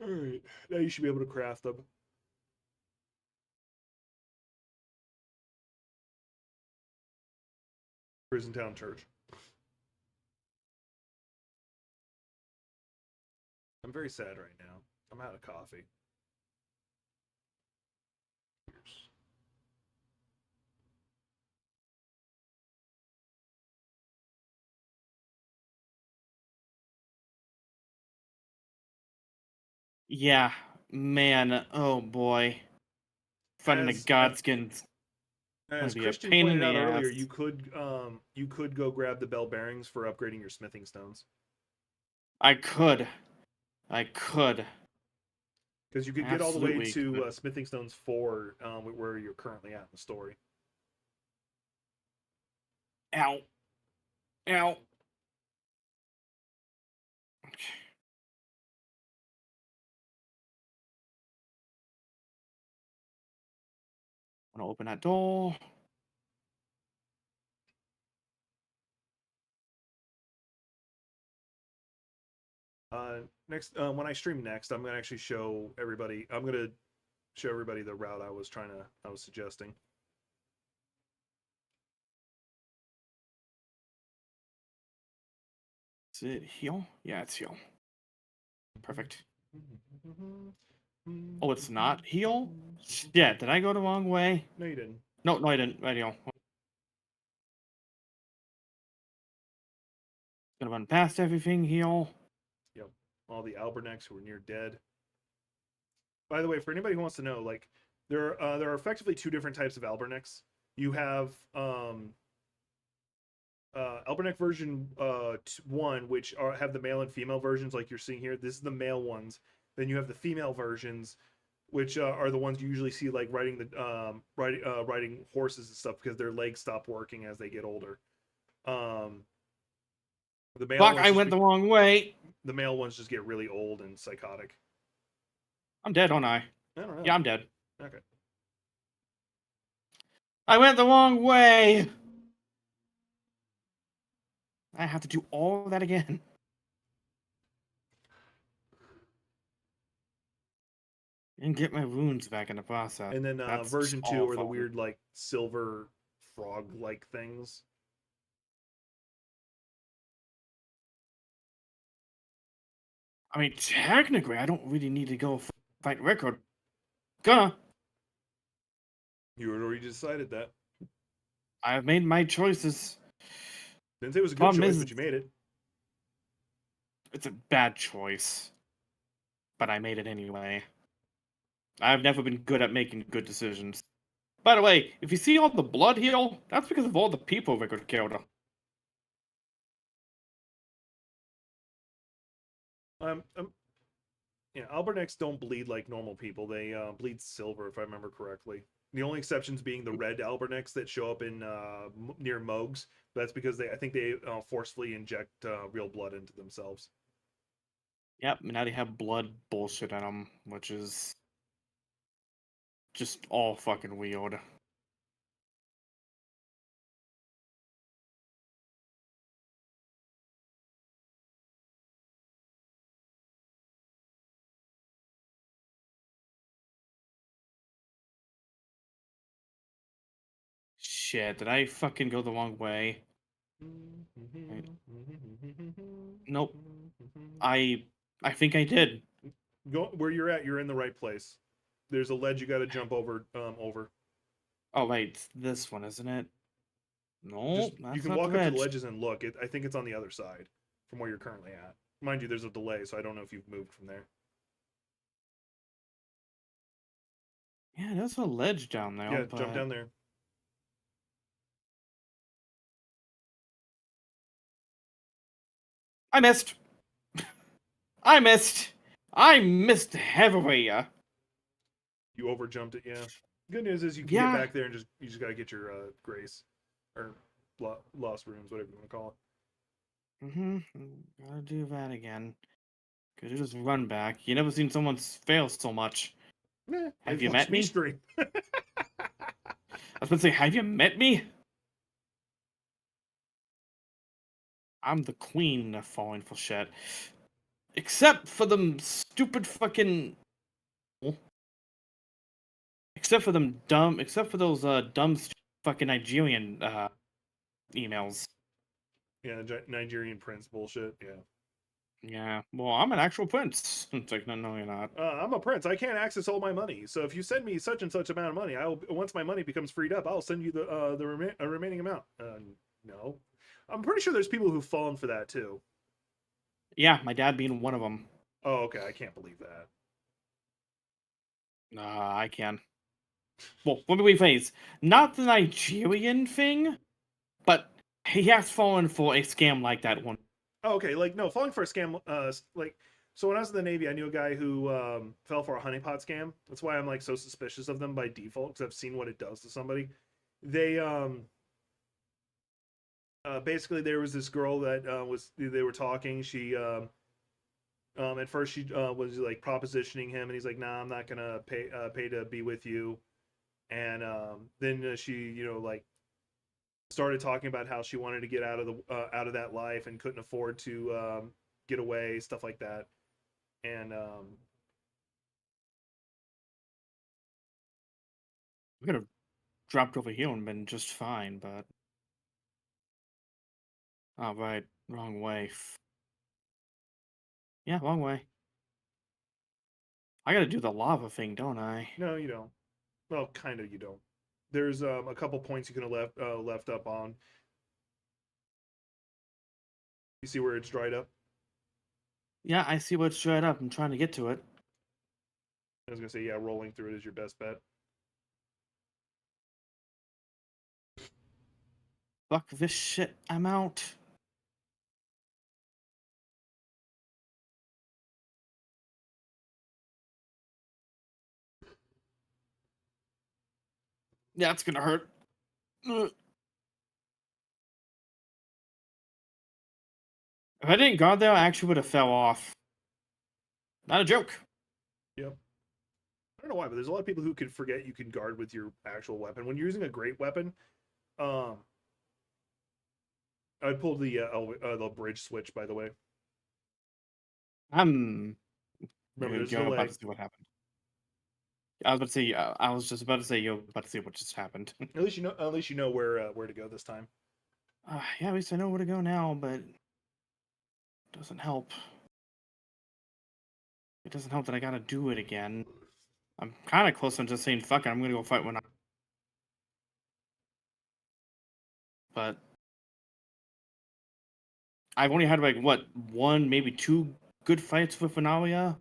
Speaker 2: Alright. Now you should be able to craft them. Prison Town Church. I'm very sad right now. I'm out of coffee.
Speaker 1: Yeah, man. Oh boy. Fighting a
Speaker 2: As
Speaker 1: Godskin's gonna
Speaker 2: as
Speaker 1: be a
Speaker 2: Christian
Speaker 1: pain in
Speaker 2: pointed
Speaker 1: the
Speaker 2: out earlier,
Speaker 1: ass.
Speaker 2: you could go grab the bell bearings for upgrading your smithing stones.
Speaker 1: I could. I could.
Speaker 2: Because you could get all the way
Speaker 1: Absolutely
Speaker 2: to
Speaker 1: could.
Speaker 2: smithing stones 4, where you're currently at in the story.
Speaker 1: Ow. Ow. Okay. I'm gonna open that door.
Speaker 2: Next, when I stream next, I'm gonna actually show everybody. I'm gonna show everybody the route I was suggesting.
Speaker 1: Is it heal? Yeah, it's heal. Perfect. Oh, it's not heal? Yeah, did I go the wrong way?
Speaker 2: No, you didn't.
Speaker 1: No, no, I didn't. Right, heal. Gonna run past everything, heal.
Speaker 2: Yep. All the Albernecks who were near dead. By the way, for anybody who wants to know, like there are effectively two different types of Albernecks. You have Alberneck version 1, which have the male and female versions, like you're seeing here. This is the male ones. Then you have the female versions, which are the ones you usually see like riding horses and stuff because their legs stop working as they get older. Um, the male
Speaker 1: Fuck,
Speaker 2: ones
Speaker 1: I
Speaker 2: just
Speaker 1: went the wrong way.
Speaker 2: the male ones just get really old and psychotic.
Speaker 1: I'm dead, aren't I?
Speaker 2: I don't know.
Speaker 1: Yeah, I'm dead.
Speaker 2: Okay.
Speaker 1: I went the wrong way. I have to do all that again. And get my runes back in the process.
Speaker 2: And then
Speaker 1: That's
Speaker 2: version 2 are the
Speaker 1: awful.
Speaker 2: weird like silver frog like things.
Speaker 1: I mean, technically, I don't really need to go fight Record. Gonna.
Speaker 2: You had already decided that.
Speaker 1: I've made my choices.
Speaker 2: Didn't say it was a good
Speaker 1: Problem
Speaker 2: choice,
Speaker 1: is,
Speaker 2: but you made it.
Speaker 1: it's a bad choice. But I made it anyway. I've never been good at making good decisions. By the way, if you see all the blood heal, that's because of all the people Record killed.
Speaker 2: Um, um yeah, Albernecks don't bleed like normal people. They bleed silver, if I remember correctly. The only exceptions being the red Albernecks that show up in near Mogs. That's because I think they forcefully inject real blood into themselves.
Speaker 1: Yep, now they have blood bullshit in them, which is just all fucking weird. Shit, did I fucking go the wrong way? Right. Nope. I think I did.
Speaker 2: Go where you're at. You're in the right place. There's a ledge you got to jump over. Over.
Speaker 1: Oh wait, it's this one, isn't it? No,
Speaker 2: Just you
Speaker 1: that's
Speaker 2: can
Speaker 1: not the
Speaker 2: walk up to the
Speaker 1: ledge.
Speaker 2: ledges and look. I think it's on the other side from where you're currently at. Mind you, there's a delay, so I don't know if you've moved from there.
Speaker 1: Yeah, there's a ledge down there,
Speaker 2: Yeah, jump
Speaker 1: but
Speaker 2: down there.
Speaker 1: I missed. I missed. I missed heavily.
Speaker 2: You over jumped it. Yeah. Good news is you can get
Speaker 1: Yeah.
Speaker 2: back there and you just got to get your grace or lost runes, whatever you want to call it.
Speaker 1: Gotta do that again. Could you just run back? You never seen someone fail so much. Have you met me?
Speaker 2: Stream.
Speaker 1: I was gonna say, have you met me? I'm the queen of falling for shit. Except for them stupid fucking. Except for them dumb. Except for those dumb fucking Nigerian emails.
Speaker 2: Yeah, Nigerian prince bullshit. Yeah.
Speaker 1: Yeah. Well, I'm an actual prince. It's like, no, no, you're not.
Speaker 2: I'm a prince. I can't access all my money. So if you send me such and such amount of money, I'll once my money becomes freed up, I'll send you the remaining amount. No, I'm pretty sure there's people who've fallen for that too.
Speaker 1: Yeah, my dad being one of them.
Speaker 2: Oh, okay. I can't believe that.
Speaker 1: I can. Well, let me rephrase. Not the Nigerian thing, but he has fallen for a scam like that one.
Speaker 2: Oh, okay. Like no, falling for a scam. Like so when I was in the Navy, I knew a guy who fell for a honeypot scam. That's why I'm like so suspicious of them by default because I've seen what it does to somebody. They basically there was this girl that they were talking. She at first she was like propositioning him, and he's like, "Nah, I'm not gonna pay to be with you." And then she like started talking about how she wanted to get out of that life and couldn't afford to get away, stuff like that. And
Speaker 1: We could have dropped over here and been just fine, but. Oh, right. Wrong way. Yeah, long way. I gotta do the lava thing, don't I?
Speaker 2: No, you don't. Well, kind of you don't. There's a couple points you can have left up on. You see where it's dried up?
Speaker 1: Yeah, I see what's straight up. I'm trying to get to it.
Speaker 2: I was gonna say, yeah, rolling through it is your best bet.
Speaker 1: Fuck this shit. I'm out. Yeah, it's gonna hurt. Ugh. If I didn't guard there, I actually would have fell off. Not a joke.
Speaker 2: Yep. I don't know why, but there's a lot of people who can forget you can guard with your actual weapon. When you're using a great weapon, um, I pulled the bridge switch, by the way.
Speaker 1: I'm. Here
Speaker 2: Remember,
Speaker 1: we
Speaker 2: there's a
Speaker 1: go. About
Speaker 2: delay.
Speaker 1: to see what happened. I was about to say. I was just about to say. You're about to see what just happened.
Speaker 2: At least you know. At least you know where to go this time.
Speaker 1: Yeah, at least I know where to go now, but it doesn't help. It doesn't help that I gotta do it again. I'm kind of close on just saying fuck it. I'm gonna go fight one. But I've only had like what, one, maybe two good fights with Analia.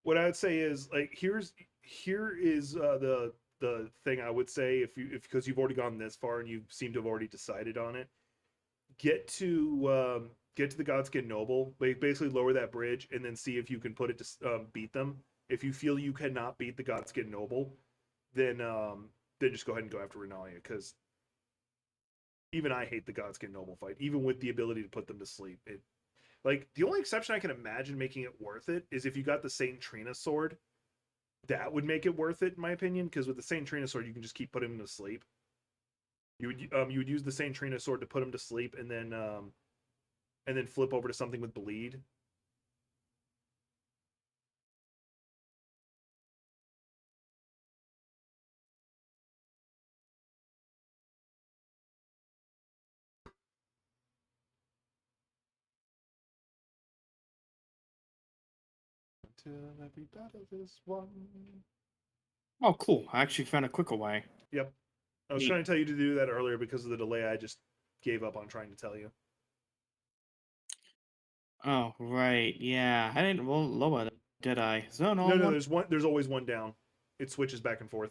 Speaker 2: What I'd say is like here is the thing I would say if because you've already gone this far and you seem to have already decided on it. Get to the Godskin Noble, basically lower that bridge, and then see if you can put it to beat them. If you feel you cannot beat the Godskin Noble, then just go ahead and go after Renalia, because even I hate the Godskin Noble fight, even with the ability to put them to sleep. It like the only exception I can imagine making it worth it is if you got the Saint Trina sword. That would make it worth it, in my opinion, because with the Saint Trina sword, you can just keep putting them to sleep. You would use the Saint Trina sword to put them to sleep, and then flip over to something with bleed. Until every battle is won.
Speaker 1: Oh, cool. I actually found a quicker way.
Speaker 2: Yep. I was
Speaker 1: Neat.
Speaker 2: trying to tell you to do that earlier because of the delay. I just gave up on trying to tell you.
Speaker 1: Oh, right. Yeah. I didn't roll lower, did I? So no
Speaker 2: No, no,
Speaker 1: one.
Speaker 2: there's one. There's always one down. It switches back and forth.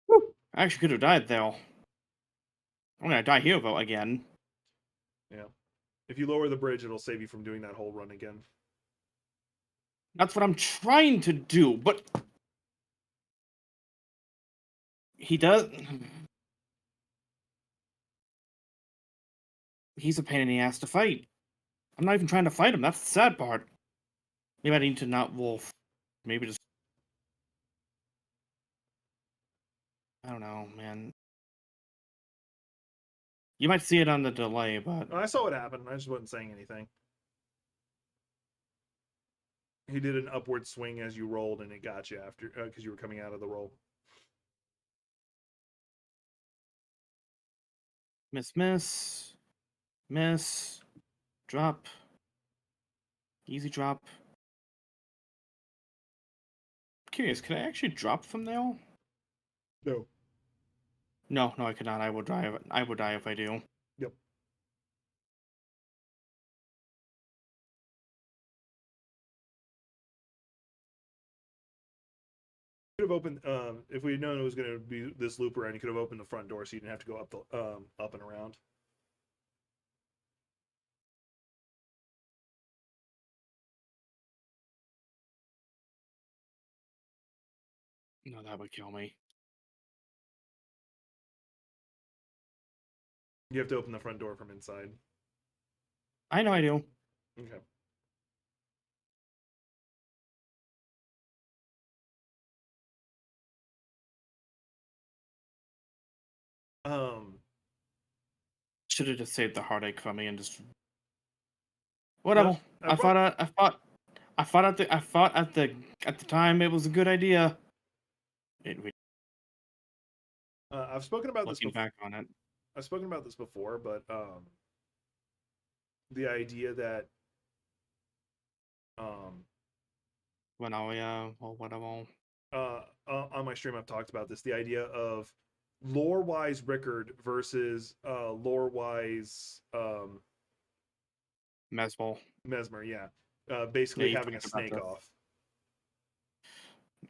Speaker 1: Whew. I actually could have died though. I'm gonna die here though again.
Speaker 2: Yeah. If you lower the bridge, it'll save you from doing that whole run again.
Speaker 1: That's what I'm trying to do, but he does. He's a pain in the ass to fight. I'm not even trying to fight him. That's the sad part. Maybe I need to not wolf. Maybe just. I don't know, man. You might see it on the delay, but
Speaker 2: I saw what happened. I just wasn't saying anything. He did an upward swing as you rolled, and it got you after because you were coming out of the roll.
Speaker 1: miss, miss, drop, easy drop. Curious, could I actually drop from there?
Speaker 2: No.
Speaker 1: No, no, I could not. I would die. I would die if I do.
Speaker 2: Yep. Could have opened if we had known it was going to be this loop around. You could have opened the front door so you didn't have to go up the up and around.
Speaker 1: No, that would kill me.
Speaker 2: You have to open the front door from inside.
Speaker 1: I know I do.
Speaker 2: Okay. Um.
Speaker 1: Should have just saved the heartache from me and just whatever.
Speaker 2: No,
Speaker 1: I thought at the time it was a good idea.
Speaker 2: I've spoken about this
Speaker 1: looking
Speaker 2: before.
Speaker 1: back on it.
Speaker 2: I've spoken about this before, but the idea that um,
Speaker 1: When I or whatever.
Speaker 2: on my stream I've talked about this. The idea of lore wise Rickard versus lore wise
Speaker 1: Mesball.
Speaker 2: Mesmer. Yeah,
Speaker 1: Yeah,
Speaker 2: basically
Speaker 1: you've
Speaker 2: having a
Speaker 1: talked about
Speaker 2: snake
Speaker 1: this.
Speaker 2: off.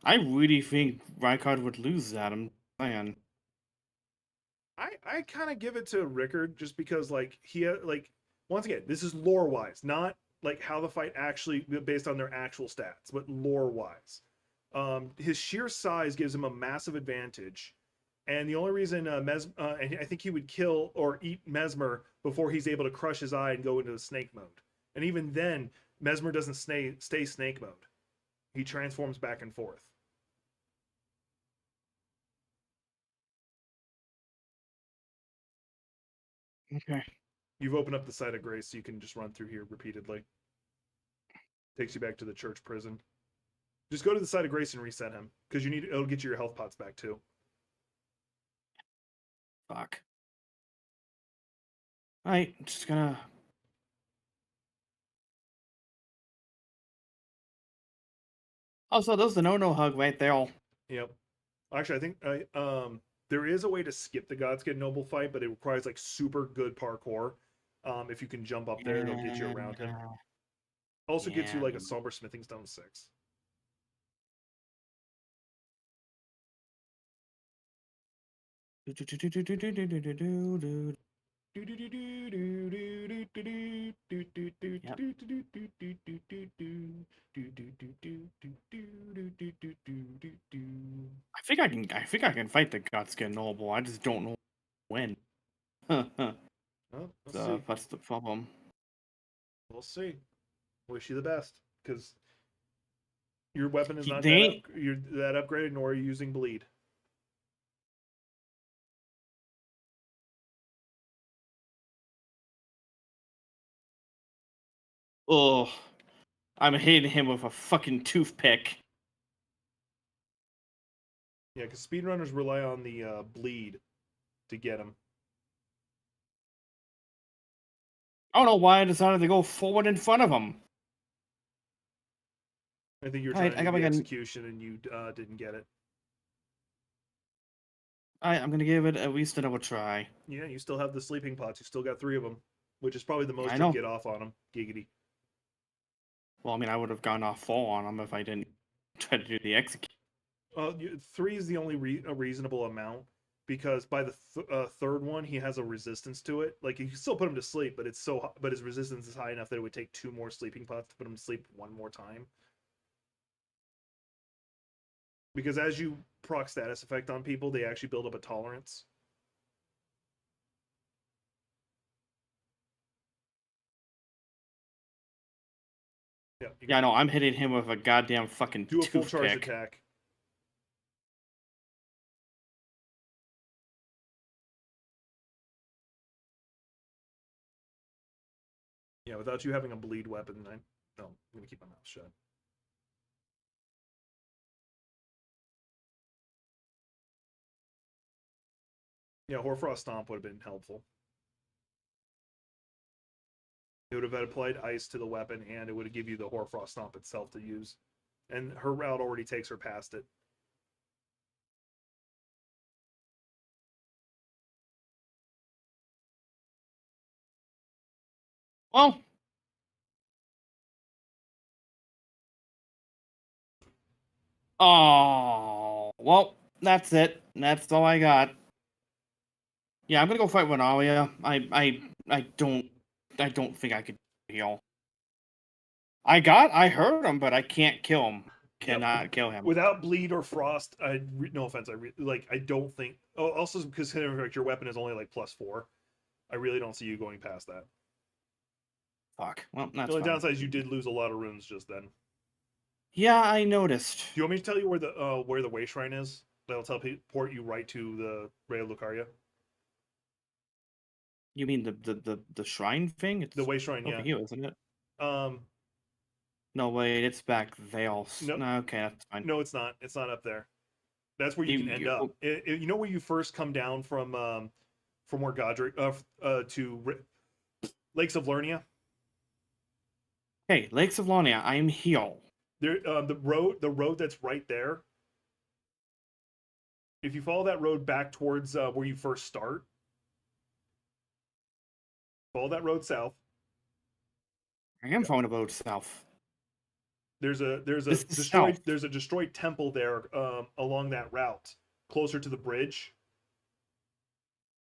Speaker 1: I really think Rykard would lose that. I'm saying.
Speaker 2: I kind of give it to Rickard just because like like once again this is lore wise, not like how the fight actually based on their actual stats, but lore wise. His sheer size gives him a massive advantage, and the only reason I think he would kill or eat Mesmer before he's able to crush his eye and go into the snake mode. And even then, Mesmer doesn't stay snake mode. He transforms back and forth.
Speaker 1: Okay.
Speaker 2: You've opened up the site of grace, so you can just run through here repeatedly. Takes you back to the church prison. Just go to the site of grace and reset him because it'll get you your health pots back too.
Speaker 1: Fuck. Alright, just gonna. Also, there's the no hug right there.
Speaker 2: Yep. Actually, I think there is a way to skip the Godskin Noble fight, but it requires like super good parkour. If you can jump up there, it'll get you around him. Also gets you
Speaker 1: Yeah.
Speaker 2: like a somber smithing stone 6.
Speaker 1: I think I can fight the Godskin Noble. I just don't know when.
Speaker 2: Well, let's see.
Speaker 1: That's the problem.
Speaker 2: We'll see. Wish you the best, because your weapon is not
Speaker 1: They
Speaker 2: you're that upgraded, nor are you using bleed.
Speaker 1: Oh, I'm hitting him with a fucking toothpick.
Speaker 2: Yeah, because speedrunners rely on the bleed to get them.
Speaker 1: I don't know why I decided to go forward in front of him.
Speaker 2: I think you were
Speaker 1: Alright,
Speaker 2: trying
Speaker 1: I
Speaker 2: to
Speaker 1: got
Speaker 2: do the
Speaker 1: my gun.
Speaker 2: execution and you didn't get it.
Speaker 1: I'm gonna give it at least another try.
Speaker 2: Yeah, you still have the sleeping pots. You still got 3 of them, which is probably the most
Speaker 1: I
Speaker 2: you'll
Speaker 1: know.
Speaker 2: get off on them. Giggity.
Speaker 1: Well, I mean, I would have gone off full on him if I didn't try to do the execute.
Speaker 2: 3 is the only reasonable amount because by the third one he has a resistance to it. Like you can still put him to sleep, but but his resistance is high enough that it would take 2 more sleeping pots to put him to sleep one more time. Because as you proc status effect on people, they actually build up a tolerance.
Speaker 1: Yeah, no, I'm hitting him with a goddamn fucking
Speaker 2: do a full charge
Speaker 1: toothpick.
Speaker 2: attack. Yeah, without you having a bleed weapon, no, I'm gonna keep my mouth shut. Yeah, Hoarfrost Stomp would have been helpful. It would have applied ice to the weapon, and it would give you the Hoarfrost Stomp itself to use. And her route already takes her past it.
Speaker 1: Well. Oh, well, that's it. That's all I got. Yeah, I'm gonna go fight Renalia. I don't think I could heal. I heard him, but I can't kill him. Cannot kill him.
Speaker 2: Without bleed or frost, no offense, I don't think. Oh, also because your weapon is only like +4, I really don't see you going past that.
Speaker 1: Fuck. Well, that's
Speaker 2: the only
Speaker 1: fine.
Speaker 2: downside is you did lose a lot of runes just then.
Speaker 1: Yeah, I noticed.
Speaker 2: Do you want me to tell you where the way shrine is? That'll teleport you right to the Ray of Lucaria.
Speaker 1: You mean the shrine thing? It's
Speaker 2: The way shrine,
Speaker 1: over
Speaker 2: yeah.
Speaker 1: here, isn't it?
Speaker 2: Um,
Speaker 1: No, wait, it's back there.
Speaker 2: No,
Speaker 1: No, okay, that's fine.
Speaker 2: no, it's not. It's not up there. That's where you can end up. You know where you first come down from where Godric Lakes of Lernia.
Speaker 1: Hey, Lakes of Lonia, I am here.
Speaker 2: There, the road that's right there. If you follow that road back towards where you first start, follow that road south.
Speaker 1: I am following about south.
Speaker 2: There's a
Speaker 1: This is
Speaker 2: destroyed
Speaker 1: south.
Speaker 2: there's a destroyed temple there along that route, closer to the bridge.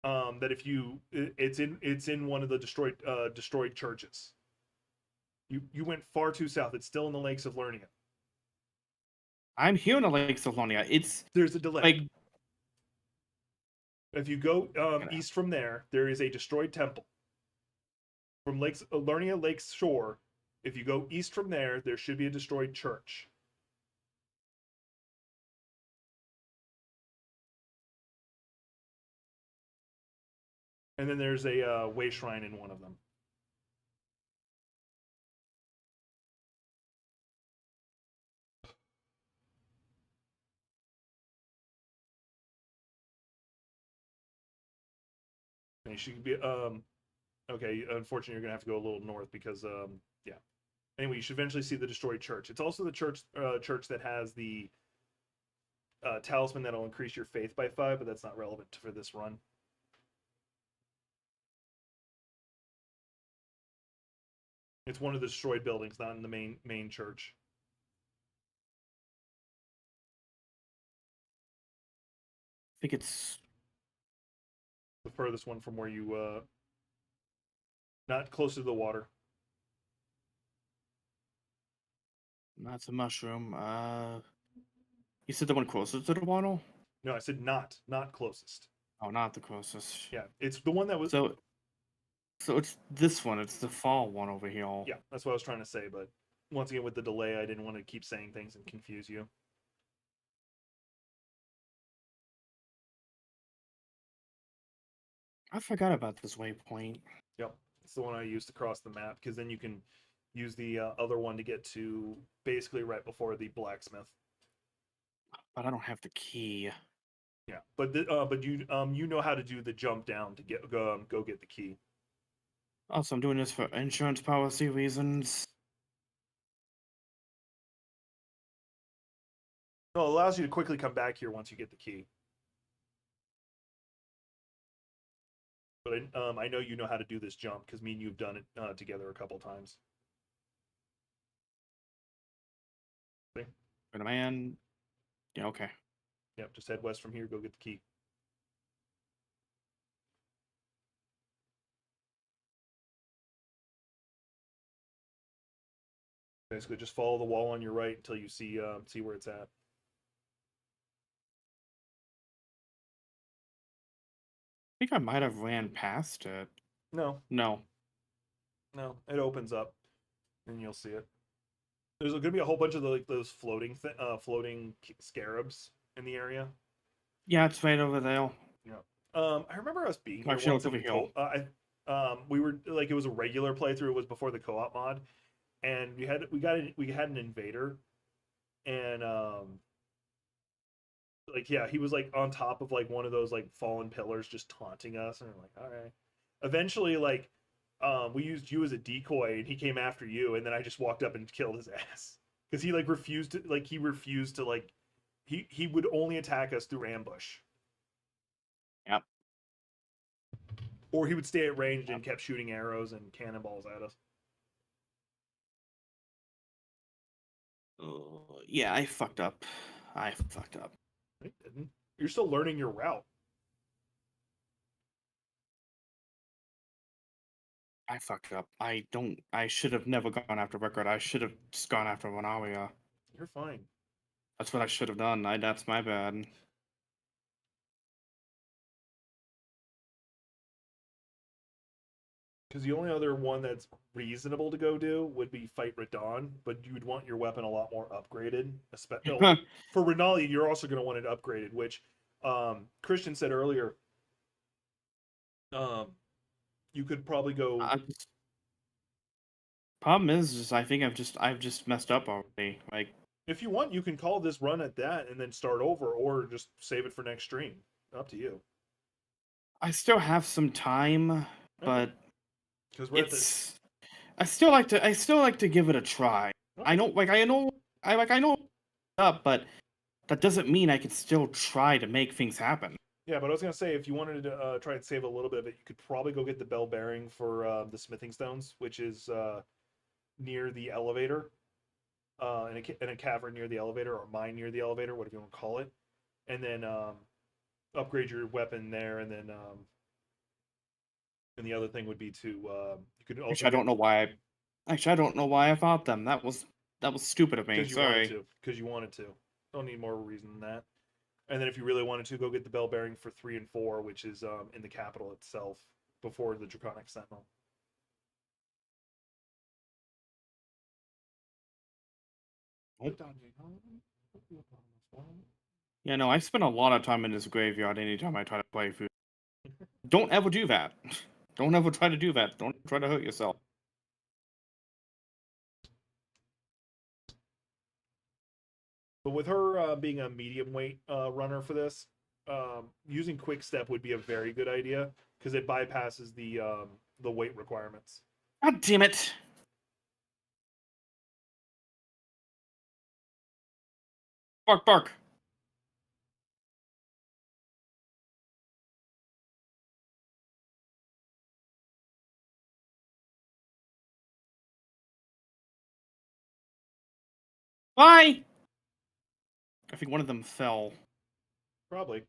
Speaker 2: That if you it's in one of the destroyed churches. You went far too south. It's still in the Lakes of Lernia.
Speaker 1: I'm here in the Lakes of Lonia. It's
Speaker 2: There's a delay.
Speaker 1: like
Speaker 2: If you go east from there, there is a destroyed temple. From Lakes Lernia Lakes Shore, if you go east from there, there should be a destroyed church. And then there's a way shrine in one of them. And you should be okay. Unfortunately, you're gonna have to go a little north because yeah. Anyway, you should eventually see the destroyed church. It's also the church that has the talisman that'll increase your faith by 5, but that's not relevant for this run. It's one of the destroyed buildings, not in the main church.
Speaker 1: I think it's
Speaker 2: The furthest one from where you not close to the water.
Speaker 1: that's a mushroom. You said the one closest to the water?
Speaker 2: No, I said not closest.
Speaker 1: Oh, not the closest.
Speaker 2: Yeah, it's the one that was.
Speaker 1: So it's this one. It's the fall one over here.
Speaker 2: Yeah, that's what I was trying to say. But once again, with the delay, I didn't want to keep saying things and confuse you.
Speaker 1: I forgot about this waypoint.
Speaker 2: Yep, it's the one I used to cross the map because then you can use the other one to get to basically right before the blacksmith.
Speaker 1: But I don't have the key.
Speaker 2: Yeah, but you know how to do the jump down to go get the key.
Speaker 1: Also, I'm doing this for insurance policy reasons.
Speaker 2: No, it allows you to quickly come back here once you get the key. But I know you know how to do this jump because me and you've done it together a couple times. See?
Speaker 1: But man, yeah, okay.
Speaker 2: Yep, just head west from here. Go get the key. Basically, just follow the wall on your right until you see where it's at.
Speaker 1: I think I might have ran past it.
Speaker 2: No,
Speaker 1: No.
Speaker 2: it opens up, and you'll see it. There's going to be a whole bunch of those floating scarabs in the area.
Speaker 1: Yeah, it's right over there.
Speaker 2: Yeah. I remember us being here
Speaker 1: Actually,
Speaker 2: once.
Speaker 1: over here.
Speaker 2: We were like it was a regular playthrough. It was before the co-op mod, and we had an invader, and like yeah, he was like on top of like one of those like fallen pillars, just taunting us, and we're like, all right. Eventually, like we used you as a decoy, and he came after you, and then I just walked up and killed his ass because he refused to like he would only attack us through ambush.
Speaker 1: Yep.
Speaker 2: Or he would stay at range and kept shooting arrows and cannonballs at us.
Speaker 1: Yeah, I fucked up. I fucked up.
Speaker 2: I didn't. You're still learning your route.
Speaker 1: I fucked up. I should have never gone after Record. I should have just gone after Vanaria.
Speaker 2: You're fine.
Speaker 1: That's what I should have done. That's my bad.
Speaker 2: Because the only other one that's reasonable to go do would be fight Radon, but you would want your weapon a lot more upgraded. For Renalia, you're also going to want it upgraded, which Christian said earlier. You could probably go.
Speaker 1: Problem is, I think I've just messed up already. Like
Speaker 2: If you want, you can call this run at that and then start over, or just save it for next stream. Up to you.
Speaker 1: I still have some time,
Speaker 2: Okay.
Speaker 1: but
Speaker 2: Because we're at the.
Speaker 1: it's. I still like to give it a try. I
Speaker 2: Okay.
Speaker 1: know, I know, up, but that doesn't mean I can still try to make things happen.
Speaker 2: Yeah, but I was gonna say if you wanted to try and save a little bit of it, you could probably go get the bell bearing for the smithing stones, which is near the elevator, in a cavern near the elevator, or mine near the elevator, whatever you want to call it, and then upgrade your weapon there, and the other thing would be to you could also
Speaker 1: Actually, I
Speaker 2: get
Speaker 1: don't know why. Actually, I don't know why I thought them. That was stupid of me.
Speaker 2: because you wanted
Speaker 1: Sorry.
Speaker 2: to, because you wanted to. Don't need more reason than that. And then if you really wanted to, go get the bell bearing for 3 and 4, which is in the capital itself before the Draconic Sentinel.
Speaker 1: Oh. Yeah, no, I spend a lot of time in this graveyard anytime I try to play food. Don't ever do that. Don't ever try to do that. Don't try to hurt yourself.
Speaker 2: But with her being a medium weight runner for this, using quick step would be a very good idea because it bypasses the weight requirements.
Speaker 1: God damn it. Bark, bark. Bye! I think one of them fell.
Speaker 2: Probably.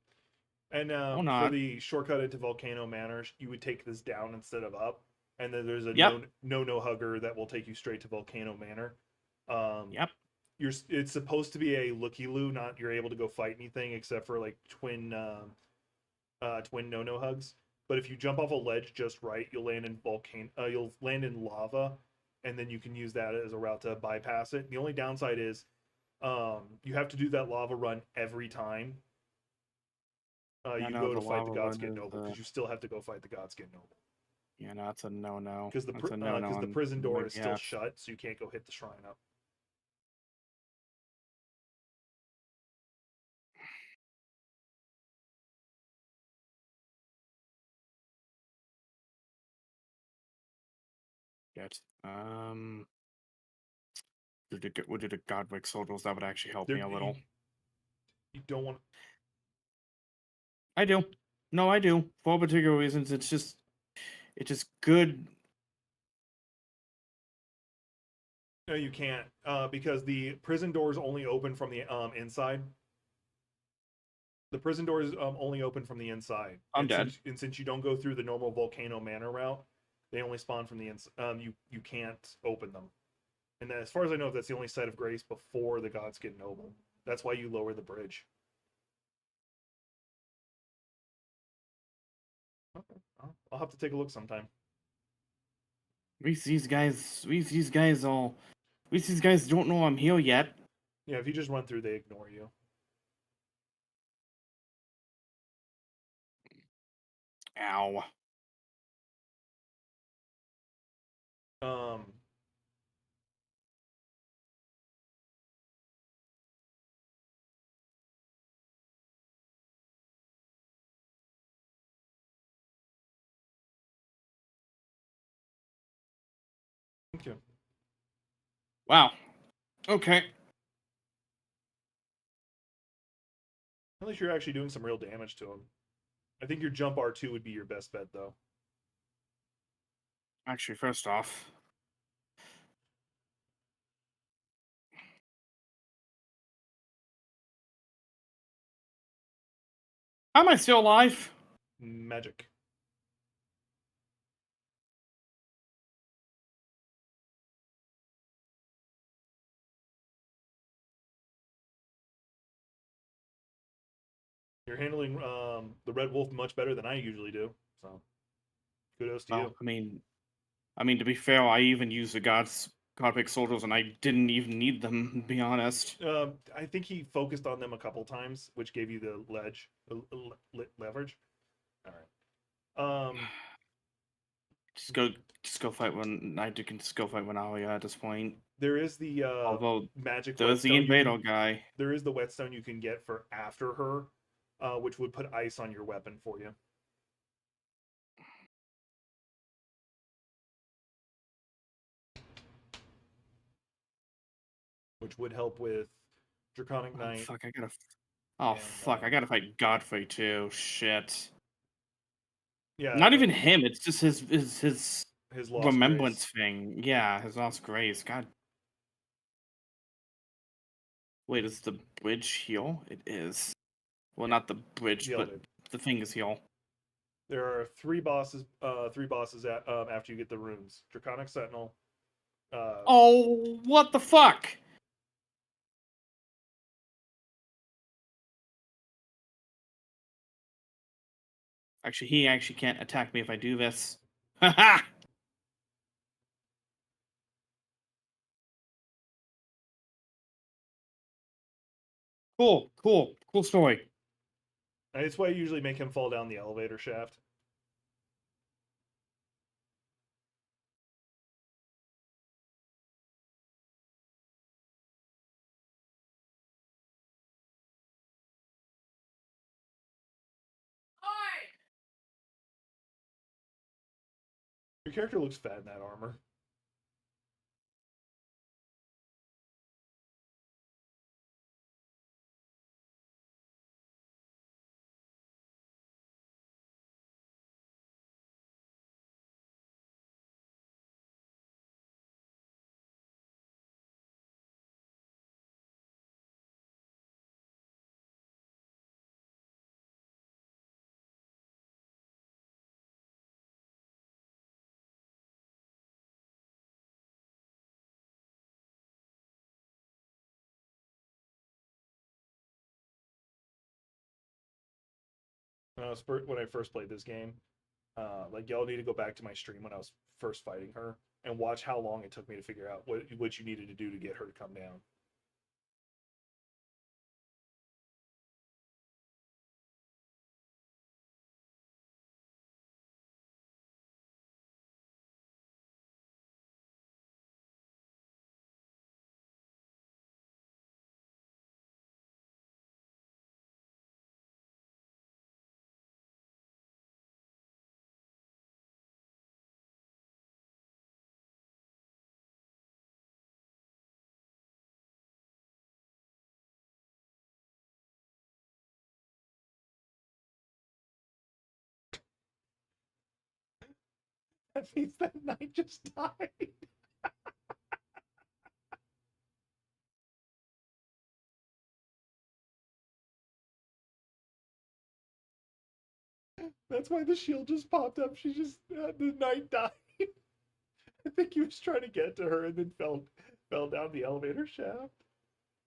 Speaker 2: And
Speaker 1: Or
Speaker 2: for
Speaker 1: not.
Speaker 2: the shortcut into Volcano Manor, you would take this down instead of up. And then there's a
Speaker 1: Yep.
Speaker 2: no hugger that will take you straight to Volcano Manor.
Speaker 1: Yep.
Speaker 2: It's supposed to be a looky loo, not you're able to go fight anything except for like twin no hugs. But if you jump off a ledge just right, you'll land in you'll land in lava, and then you can use that as a route to bypass it. The only downside is you have to do that lava run every time
Speaker 1: Yeah,
Speaker 2: you
Speaker 1: no,
Speaker 2: go
Speaker 1: the
Speaker 2: to fight the
Speaker 1: lava run
Speaker 2: Godskin
Speaker 1: is
Speaker 2: Noble, because you still have to go fight the Godskin Noble
Speaker 1: yeah, no, that's a no-no.
Speaker 2: because
Speaker 1: That's a no-no
Speaker 2: the
Speaker 1: on
Speaker 2: prison door
Speaker 1: my
Speaker 2: is still
Speaker 1: behalf.
Speaker 2: shut, so you can't go hit the shrine up.
Speaker 1: Yet. Would it a Godric soldiers that would actually help
Speaker 2: There,
Speaker 1: me a little.
Speaker 2: you don't want.
Speaker 1: I do. No, I do. For particular reasons, it's just good.
Speaker 2: No, you can't because the prison doors only open from the inside. The prison door is only open from the inside,
Speaker 1: I'm dead.
Speaker 2: since you don't go through the normal Volcano Manor route, they only spawn from the inside. You can't open them, and as far as I know, that's the only site of grace before the Godskin Noble. That's why you lower the bridge. Okay, I'll have to take a look sometime.
Speaker 1: At least these guys, at least these guys don't know I'm here yet.
Speaker 2: Yeah, if you just run through, they ignore you.
Speaker 1: Ow.
Speaker 2: Um, okay.
Speaker 1: Wow. Okay.
Speaker 2: At least you're actually doing some real damage to him. I think your jump R2 would be your best bet, though.
Speaker 1: Actually, first off, how am I still alive?
Speaker 2: Magic. You're handling the Red Wolf much better than I usually do. So kudos to
Speaker 1: Well,
Speaker 2: you.
Speaker 1: I mean, to be fair, I even used the Godpick soldiers, and I didn't even need them. To be honest.
Speaker 2: I think he focused on them a couple times, which gave you the leverage. All right.
Speaker 1: Just go fight when I can just go fight when Alia at this point.
Speaker 2: There is the
Speaker 1: Although
Speaker 2: magic
Speaker 1: there's the
Speaker 2: whetstone you can.
Speaker 1: Invader guy.
Speaker 2: There is the whetstone you can get for after her, which would put ice on your weapon for you. Which would help with Draconic
Speaker 1: Oh
Speaker 2: Knight.
Speaker 1: fuck! I gotta. Oh
Speaker 2: And,
Speaker 1: fuck! I gotta fight Godfrey too. Shit.
Speaker 2: Yeah,
Speaker 1: Not even him. It's just his
Speaker 2: his lost
Speaker 1: remembrance
Speaker 2: grace.
Speaker 1: thing. Yeah, his lost grace. God. Wait, is the bridge heal? It is. Well, not the bridge,
Speaker 2: The
Speaker 1: but
Speaker 2: elevator.
Speaker 1: the thing is heal.
Speaker 2: There are three bosses. After you get the runes: Draconic Sentinel.
Speaker 1: Oh, what the fuck! Actually, he actually can't attack me if I do this. Haha! Cool story.
Speaker 2: And it's why I usually make him fall down the elevator shaft. Your character looks fat in that armor. When I first played this game, like y'all need to go back to my stream when I was first fighting her and watch how long it took me to figure out what you needed to do to get her to come down. That means that knight just died. That's why the shield just popped up. She just the knight died. I think he was trying to get to her and then fell down the elevator shaft.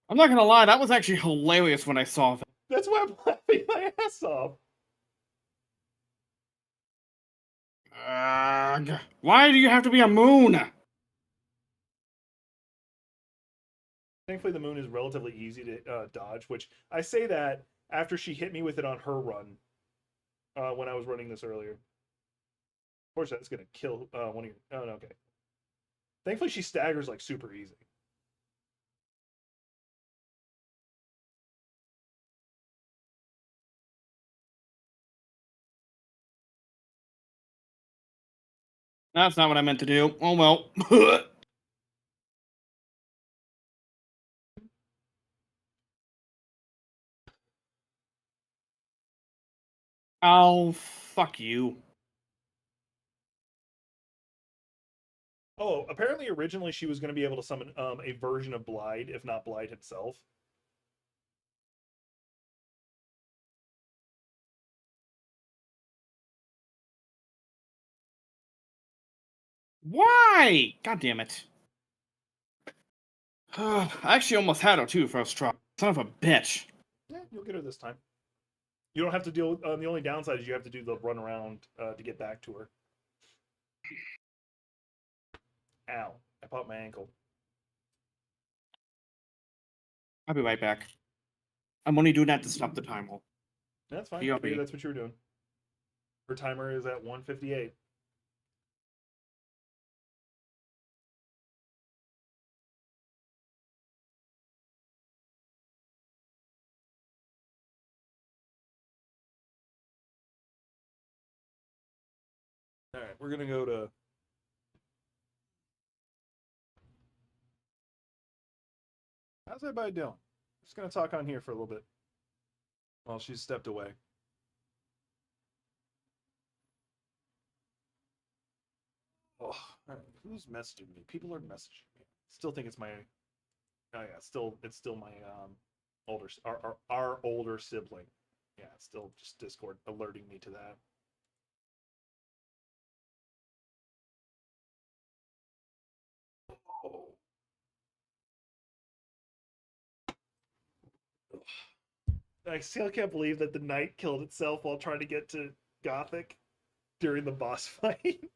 Speaker 1: I'm not gonna lie, that was actually hilarious when I saw that.
Speaker 2: That's why I'm laughing my ass off.
Speaker 1: Why do you have to be a moon?
Speaker 2: Thankfully, the moon is relatively easy to dodge, which I say that after she hit me with it on her run when I was running this earlier. Of course, that's going to kill one of your. Oh, no, okay. Thankfully, she staggers like super easy.
Speaker 1: That's not what I meant to do. Oh well. Oh, fuck you.
Speaker 2: Oh, apparently, originally she was going to be able to summon a version of Blide, if not Blide himself.
Speaker 1: Why? God damn it. I actually almost had her too first try. Son of a bitch.
Speaker 2: Yeah, you'll get her this time. You don't have to deal with the only downside is you have to do the run around to get back to her. Ow. I popped my ankle.
Speaker 1: I'll be right back. I'm only doing that to stop the timer.
Speaker 2: That's fine. I figured that's what you were doing. Her timer is at 1:58. All right, we're gonna go to. How's everybody doing? Just gonna talk on here for a little bit while she's stepped away. Oh, all right. Who's messaging me? People are messaging me. Still think it's my. Oh yeah, it's still my older our older sibling. Yeah, it's still just Discord alerting me to that. Oh. I still can't believe that the knight killed itself while trying to get to Gothic during the boss fight.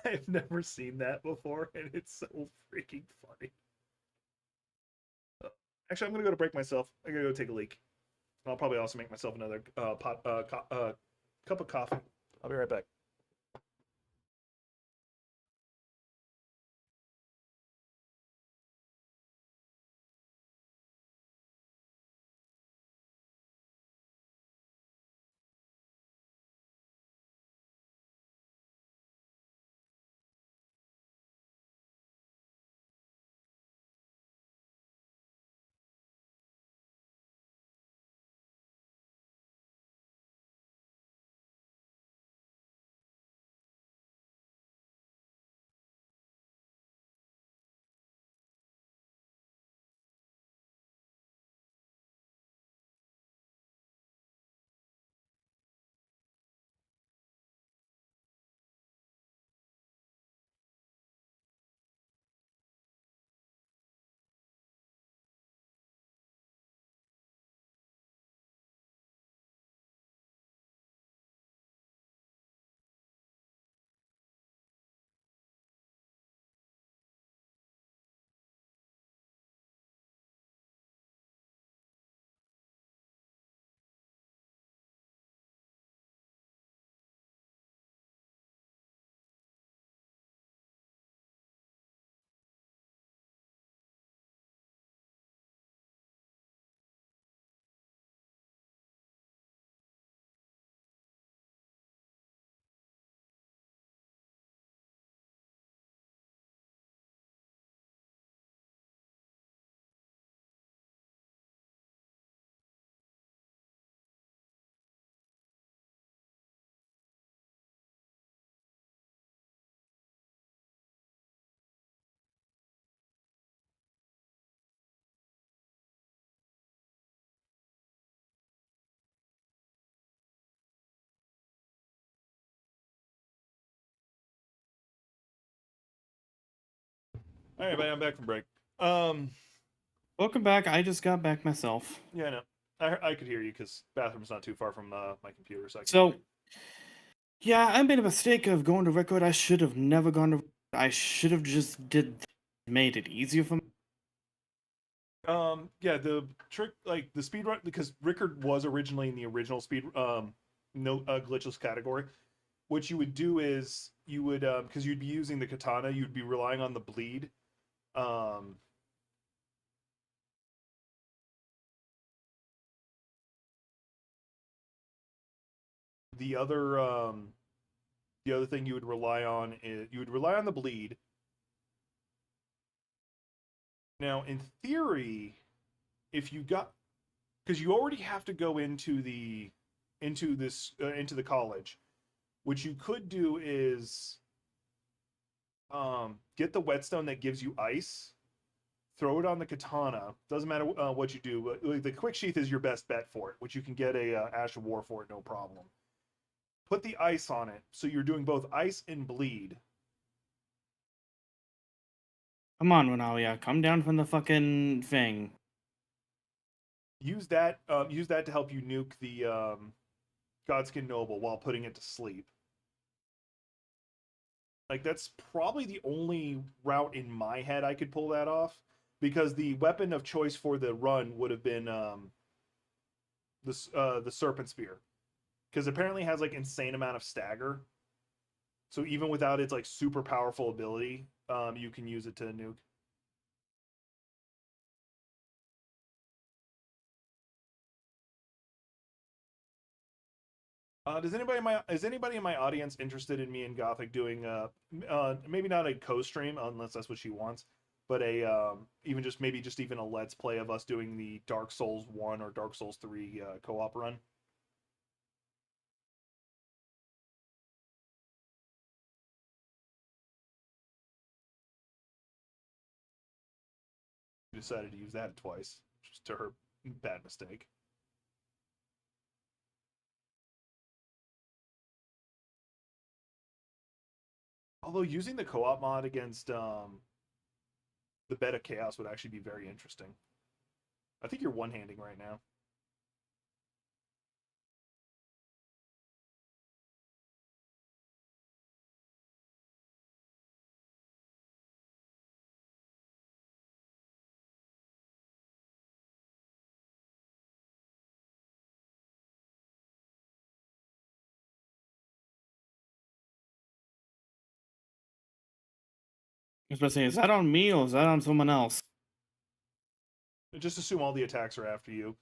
Speaker 2: I've never seen that before, and it's so freaking funny. Actually, I'm gonna go to break myself. I gotta go take a leak. I'll probably also make myself another cup of coffee. I'll be right back. All right, I'm back from break. Um,
Speaker 1: Welcome back. I just got back myself.
Speaker 2: yeah, no, I could hear you because bathroom's not too far from my computer, so I can hear
Speaker 1: So,
Speaker 2: you.
Speaker 1: yeah, I made a mistake of going to record. I should have never gone to. I should have just made it easier for me.
Speaker 2: Yeah, the trick, like the speed run, because Rickard was originally in the original speed, no glitchless category. What you would do is you would, because you'd be using the katana, you'd be relying on the bleed. Um, the other, the other thing you would rely on is you would rely on the bleed. Now, in theory, if you got, because you already have to go into the into the college. What you could do is get the whetstone that gives you ice, throw it on the katana. Doesn't matter what you do. The quick sheath is your best bet for it, which you can get a Ash of War for it, no problem. Put the ice on it, so you're doing both ice and bleed.
Speaker 1: Come on, Renalia, come down from the fucking thing.
Speaker 2: Use that to help you nuke the Godskin Noble while putting it to sleep. Like that's probably the only route in my head I could pull that off, because the weapon of choice for the run would have been the serpent spear, because apparently it has like insane amount of stagger. So even without its like super powerful ability, you can use it to nuke. Is anybody in my audience interested in me and Gothic doing maybe not a co-stream unless that's what she wants, but a even just maybe just even a let's play of us doing the Dark Souls 1 or Dark Souls 3 co-op run? She decided to use that twice, just to her bad mistake. Although using the co-op mod against the Bed of Chaos would actually be very interesting. I think you're one-handing right now.
Speaker 1: I was supposed to say, is that on me or is that on someone else?
Speaker 2: Just assume all the attacks are after you.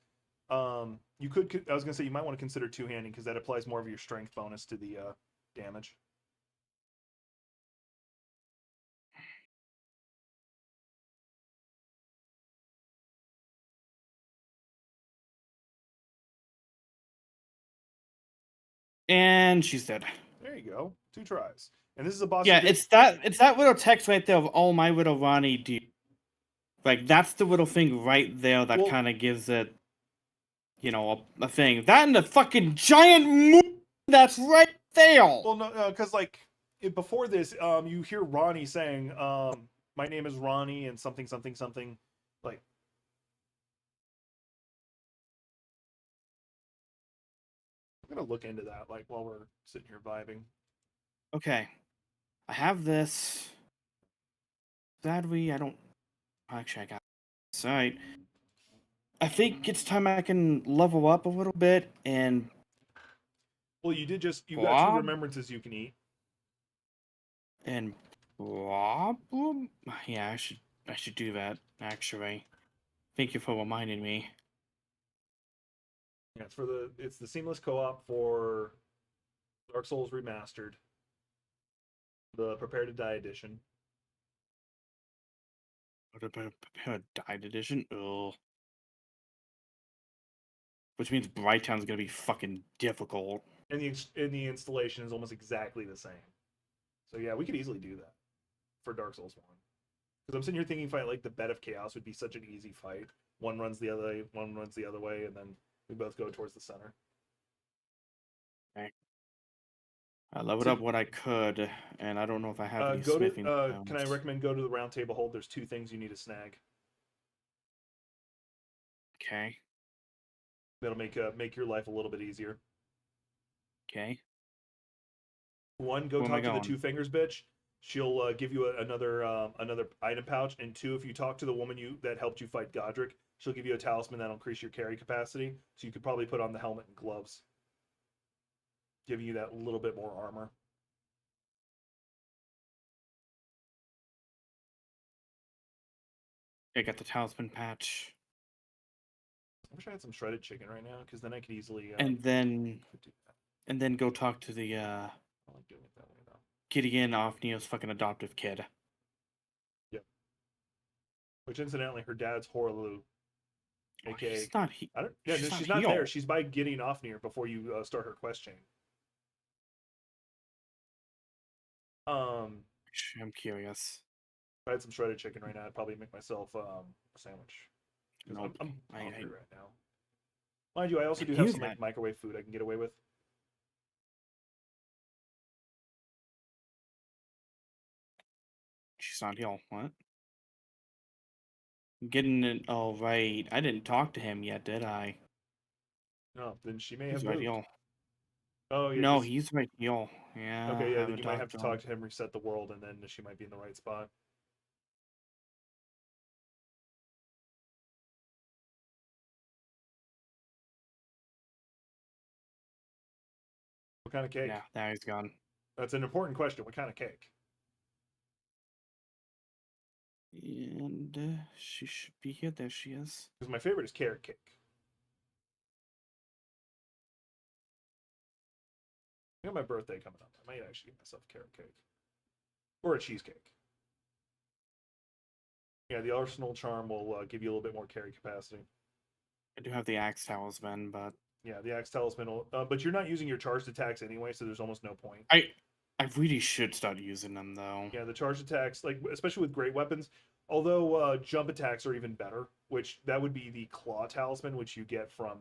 Speaker 2: You could. I was gonna say you might want to consider two-handing because that applies more of your strength bonus to the damage.
Speaker 1: And she's dead.
Speaker 2: There you go. 2 tries. And this is a boss.
Speaker 1: Yeah, it's that little text right there of "Oh, my little Ronnie, do." Like that's the little thing right there that
Speaker 2: Well,
Speaker 1: kind of gives it, a thing. That and the fucking giant moon that's right there.
Speaker 2: well, no, because like before this, you hear Ronnie saying, "My name is Ronnie," and something, something, something. Like, I'm gonna look into that. Like while we're sitting here vibing.
Speaker 1: Okay, I have this. Sadly, I don't. Actually, I got this. All right. I think it's time I can level up a little bit and
Speaker 2: Well, you got 2
Speaker 1: Bob
Speaker 2: remembrances you can eat.
Speaker 1: and problem. Yeah, I should do that actually. Thank you for reminding me.
Speaker 2: Yeah, it's the seamless co-op for Dark Souls Remastered, the Prepare to Die edition.
Speaker 1: What about a died edition? Ugh. Which means Brighttown's gonna be fucking difficult.
Speaker 2: And the installation is almost exactly the same. So yeah, we could easily do that for Dark Souls 1. Because I'm sitting here thinking fight like the Bed of Chaos would be such an easy fight. One runs the other way, one runs the other way, and then we both go towards the center.
Speaker 1: Okay. I leveled
Speaker 2: So
Speaker 1: up what I could, and I don't know if I have any
Speaker 2: go to
Speaker 1: smithing
Speaker 2: can I
Speaker 1: stones.
Speaker 2: recommend go to the round table hold? There's 2 things you need to snag.
Speaker 1: Okay.
Speaker 2: That'll make your life a little bit easier.
Speaker 1: Okay.
Speaker 2: One, go
Speaker 1: Where am I
Speaker 2: talk to the
Speaker 1: going?
Speaker 2: 2 fingers bitch. She'll give you another item pouch. And 2, if you talk to the woman that helped you fight Godric, she'll give you a talisman that'll increase your carry capacity. So you could probably put on the helmet and gloves, giving you that little bit more armor.
Speaker 1: I got the talisman patch.
Speaker 2: I wish I had some shredded chicken right now, because then I could easily
Speaker 1: And then
Speaker 2: do that.
Speaker 1: go talk to the
Speaker 2: I don't like doing it that way though.
Speaker 1: Gideon off Neo's fucking adoptive kid.
Speaker 2: Yep. Which incidentally, her dad's Horlu,
Speaker 1: Oh,
Speaker 2: aka
Speaker 1: he's not he
Speaker 2: I don't. Yeah, no,
Speaker 1: she's not
Speaker 2: she's not there.
Speaker 1: heal.
Speaker 2: She's by getting off near before you start her quest chain. Um,
Speaker 1: I'm curious.
Speaker 2: if I had some shredded chicken right now, I'd probably make myself a sandwich because
Speaker 1: Nope.
Speaker 2: I'm
Speaker 1: I
Speaker 2: hungry right now. Mind you, I also do have
Speaker 1: knew
Speaker 2: some
Speaker 1: that.
Speaker 2: like microwave food I can get away with.
Speaker 1: She's not heal. What? Getting it all right. I didn't talk to him yet, did I?
Speaker 2: No, then she may
Speaker 1: He's
Speaker 2: have
Speaker 1: right
Speaker 2: moved.
Speaker 1: heal.
Speaker 2: Oh yeah,
Speaker 1: No,
Speaker 2: because
Speaker 1: he's right heal. Yeah,
Speaker 2: okay,
Speaker 1: I
Speaker 2: yeah, then
Speaker 1: haven't
Speaker 2: you might have
Speaker 1: talked
Speaker 2: to
Speaker 1: to
Speaker 2: talk
Speaker 1: him.
Speaker 2: to him, reset the world, and then she might be in the right spot. What kind of
Speaker 1: Yeah,
Speaker 2: cake?
Speaker 1: now he's gone.
Speaker 2: That's an important question. What kind of cake?
Speaker 1: And she should be here. There she is.
Speaker 2: Because my favorite is carrot cake. I got my birthday coming up. I might actually get myself a carrot cake or a cheesecake. Yeah, the Arsenal charm will give you a little bit more carry capacity.
Speaker 1: I do have the Axe Talisman, but
Speaker 2: Yeah, the Axe Talisman will, but you're not using your charged attacks anyway, so there's almost no point.
Speaker 1: I really should start using them though.
Speaker 2: Yeah, the charged attacks, like especially with great weapons, although jump attacks are even better, which that would be the Claw Talisman, which you get from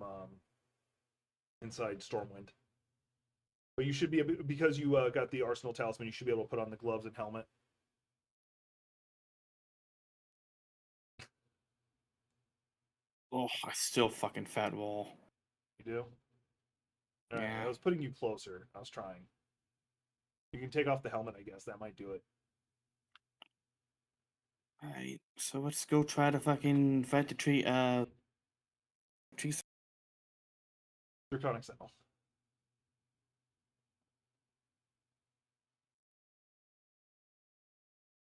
Speaker 2: inside Stormwind. But you should be able, because you got the Arsenal Talisman, you should be able to put on the gloves and helmet.
Speaker 1: Oh, I still fucking fat wall.
Speaker 2: You do? All right,
Speaker 1: Yeah.
Speaker 2: I was putting you closer. I was trying. You can take off the helmet, I guess. That might do it.
Speaker 1: Alright, so let's go try to fucking fight the tree. Tree.
Speaker 2: Draconic Sentinel.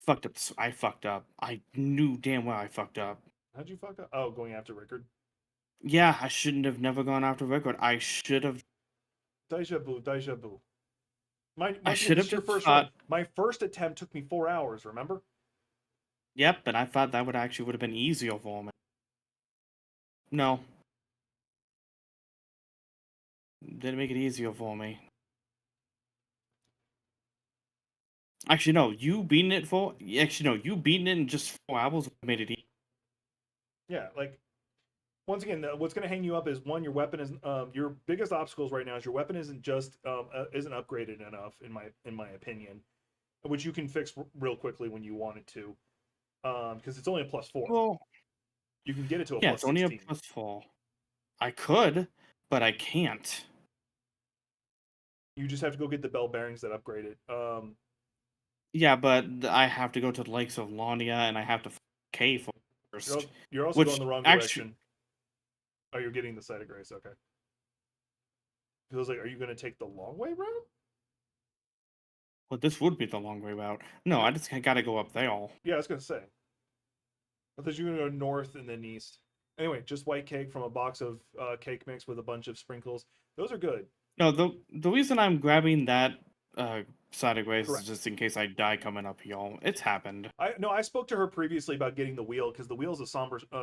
Speaker 1: Fucked up. I fucked up. I knew damn well I fucked up.
Speaker 2: How'd you fuck up? Oh, going after Rickard.
Speaker 1: Yeah, I shouldn't have never gone after Record. I should have.
Speaker 2: Deja vu, deja vu.
Speaker 1: I should have
Speaker 2: your
Speaker 1: just
Speaker 2: first
Speaker 1: thought.
Speaker 2: run. My first attempt took me 4 hours. Remember?
Speaker 1: Yep, but I thought that would actually would have been easier for me. No, didn't make it easier for me. Actually, no. You beating it for. Actually, no. You beating it in just 4 hours made it easy.
Speaker 2: Yeah. Like once again, what's going to hang you up is one, your weapon is your biggest obstacles right now is your weapon isn't just isn't upgraded enough in my opinion, which you can fix real quickly when you wanted to, because it's only a +4.
Speaker 1: Well,
Speaker 2: You can get it to a
Speaker 1: yeah, it's only a
Speaker 2: +16.
Speaker 1: +4. I could, but I can't.
Speaker 2: You just have to go get the bell bearings that upgrade it.
Speaker 1: Yeah, but I have to go to the Lakes of Launia, and I have to cave first.
Speaker 2: You're also
Speaker 1: Which
Speaker 2: going the wrong
Speaker 1: actually,
Speaker 2: direction. Oh, you're getting the site of grace. Okay. Feels like, are you going to take the long way route?
Speaker 1: well, this would be the long way route. No, I just gotta go up there.
Speaker 2: Yeah, I was going to say. I thought you were going to go north and then east. Anyway, just white cake from a box of cake mix with a bunch of sprinkles. Those are good.
Speaker 1: No, the reason I'm grabbing that side of grace
Speaker 2: Correct.
Speaker 1: is just in case I die coming up here. It's happened.
Speaker 2: I spoke to her previously about getting the wheel because the wheel is a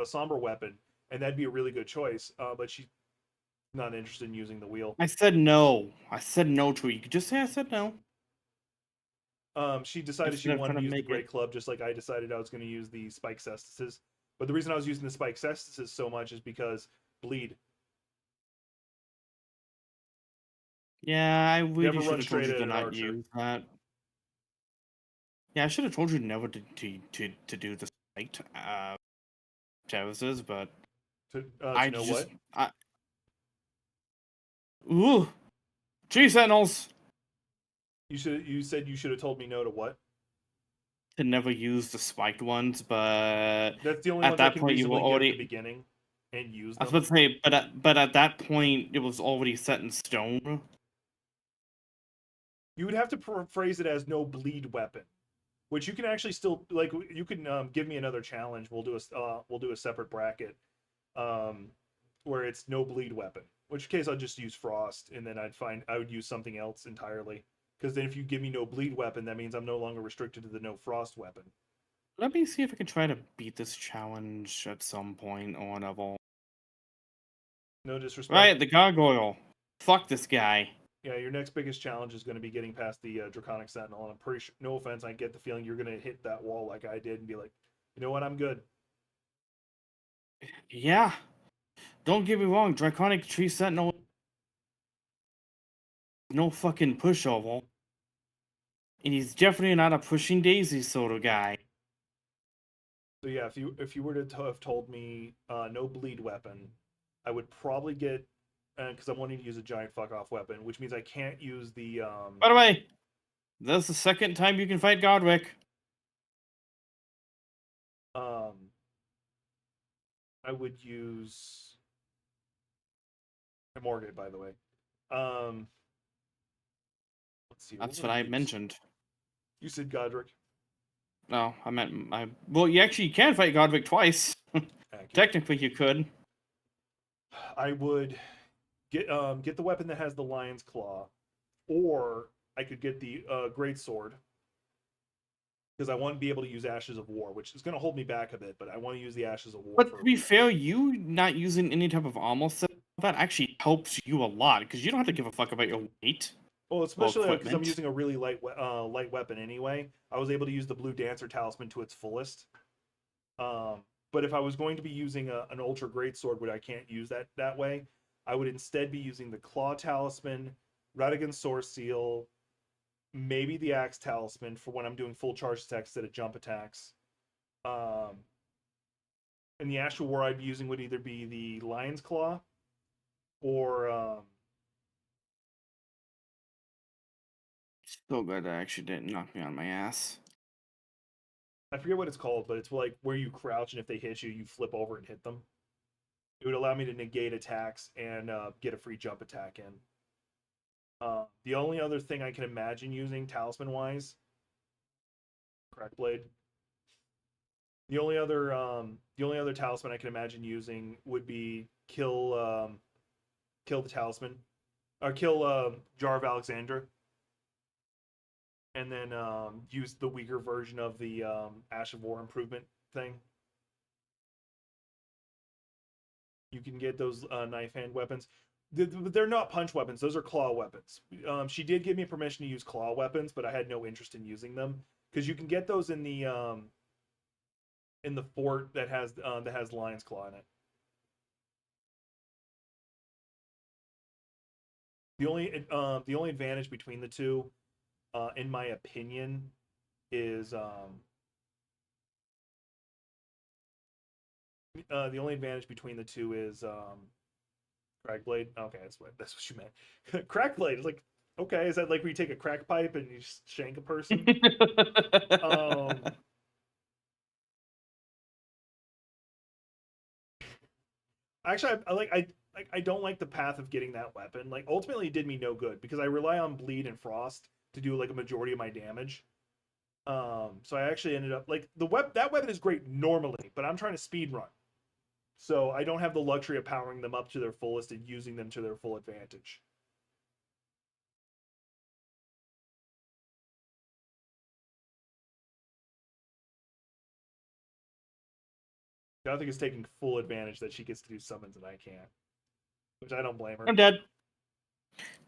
Speaker 2: somber weapon, and that'd be a really good choice. But she's not interested in using the wheel.
Speaker 1: I said no. I said no to it. You could just say I said no.
Speaker 2: She decided she
Speaker 1: Instead of
Speaker 2: wanted
Speaker 1: trying
Speaker 2: to
Speaker 1: to
Speaker 2: use the
Speaker 1: make
Speaker 2: Great
Speaker 1: it.
Speaker 2: Club, just like I decided I was going to use the Spike Cestices. But the reason I was using the Spike Cestices so much is because bleed.
Speaker 1: Yeah, I really
Speaker 2: Never
Speaker 1: should
Speaker 2: run
Speaker 1: have told
Speaker 2: straight
Speaker 1: you
Speaker 2: at
Speaker 1: to
Speaker 2: an
Speaker 1: not
Speaker 2: archer.
Speaker 1: use that. Yeah, I should have told you never to do the spiked terraces, but
Speaker 2: To
Speaker 1: I
Speaker 2: know
Speaker 1: just
Speaker 2: what?
Speaker 1: ooh, tree sentinels
Speaker 2: You said you should have told me no to what?
Speaker 1: to never use the spiked ones, but
Speaker 2: That's the only
Speaker 1: at
Speaker 2: ones I
Speaker 1: that
Speaker 2: can
Speaker 1: point you were
Speaker 2: reasonably get at the
Speaker 1: already.
Speaker 2: beginning and use
Speaker 1: I was
Speaker 2: them.
Speaker 1: about to say, but at that point it was already set in stone.
Speaker 2: You would have to phrase it as no bleed weapon, which you can actually still like. You can give me another challenge. We'll do a separate bracket where it's no bleed weapon. Which case I'll just use frost, and then I would use something else entirely. Because then if you give me no bleed weapon, that means I'm no longer restricted to the no frost weapon.
Speaker 1: Let me see if I can try to beat this challenge at some point or whatever.
Speaker 2: No disrespect.
Speaker 1: Right, the gargoyle. Fuck this guy.
Speaker 2: Yeah, your next biggest challenge is going to be getting past the Draconic Sentinel. And I'm pretty sure, no offense, I get the feeling you're going to hit that wall like I did and be like, you know what, I'm good.
Speaker 1: Yeah. Don't get me wrong, Draconic Tree Sentinel no fucking pushover. And he's definitely not a pushing daisy sort of guy.
Speaker 2: So yeah, if you were to have told me no bleed weapon, I would probably get because I'm wanting to use a giant fuck off weapon, which means I can't use the
Speaker 1: By the way, that's the second time you can fight Godric.
Speaker 2: um I would use Morgate, by the way. Let's see.
Speaker 1: That's
Speaker 2: would
Speaker 1: what I
Speaker 2: use?
Speaker 1: mentioned.
Speaker 2: You said Godric.
Speaker 1: No, I meant well, you actually can fight Godric twice. Technically, you could.
Speaker 2: I would get the weapon that has the lion's claw, or I could get the great sword because I want to be able to use Ashes of War, which is going to hold me back a bit, but I want to use the Ashes of War
Speaker 1: But
Speaker 2: for
Speaker 1: to
Speaker 2: a
Speaker 1: be
Speaker 2: bit.
Speaker 1: fair, you not using any type of armor set, that actually helps you a lot because you don't have to give a fuck about your weight
Speaker 2: Well,
Speaker 1: or
Speaker 2: especially because I'm
Speaker 1: equipment.
Speaker 2: using a really light weapon anyway. I was able to use the Blue Dancer Talisman to its fullest. But if I was going to be using an Ultra Great Sword, which I can't use that way, I would instead be using the Claw Talisman, Radigan Source Seal, maybe the Axe Talisman for when I'm doing full charge attacks instead of jump attacks. Um, and the Astral War I'd be using would either be the Lion's Claw or
Speaker 1: So good that actually didn't knock me on my ass.
Speaker 2: I forget what it's called, but it's like where you crouch and if they hit you, you flip over and hit them. It would allow me to negate attacks and get a free jump attack in. The only other thing I can imagine using talisman wise, crack blade. The only other talisman I can imagine using would be kill the talisman or kill Jar of Alexandra, and then use the weaker version of the Ash of War improvement thing. You can get those knife hand weapons. They're not punch weapons; those are claw weapons. She did give me permission to use claw weapons, but I had no interest in using them because you can get those in the fort that has lion's claw in it. The only advantage between the two, in my opinion, is the only advantage between the two is crack blade. Okay, that's what you meant. Crack blade is like, okay, is that like where you take a crack pipe and you just shank a person? um, actually, I don't like the path of getting that weapon. Like ultimately, it did me no good because I rely on bleed and frost to do like a majority of my damage. So I actually ended up like that weapon is great normally, but I'm trying to speed run. So I don't have the luxury of powering them up to their fullest and using them to their full advantage. I think it's taking full advantage that she gets to do summons and I can't, which I don't blame her.
Speaker 1: I'm dead.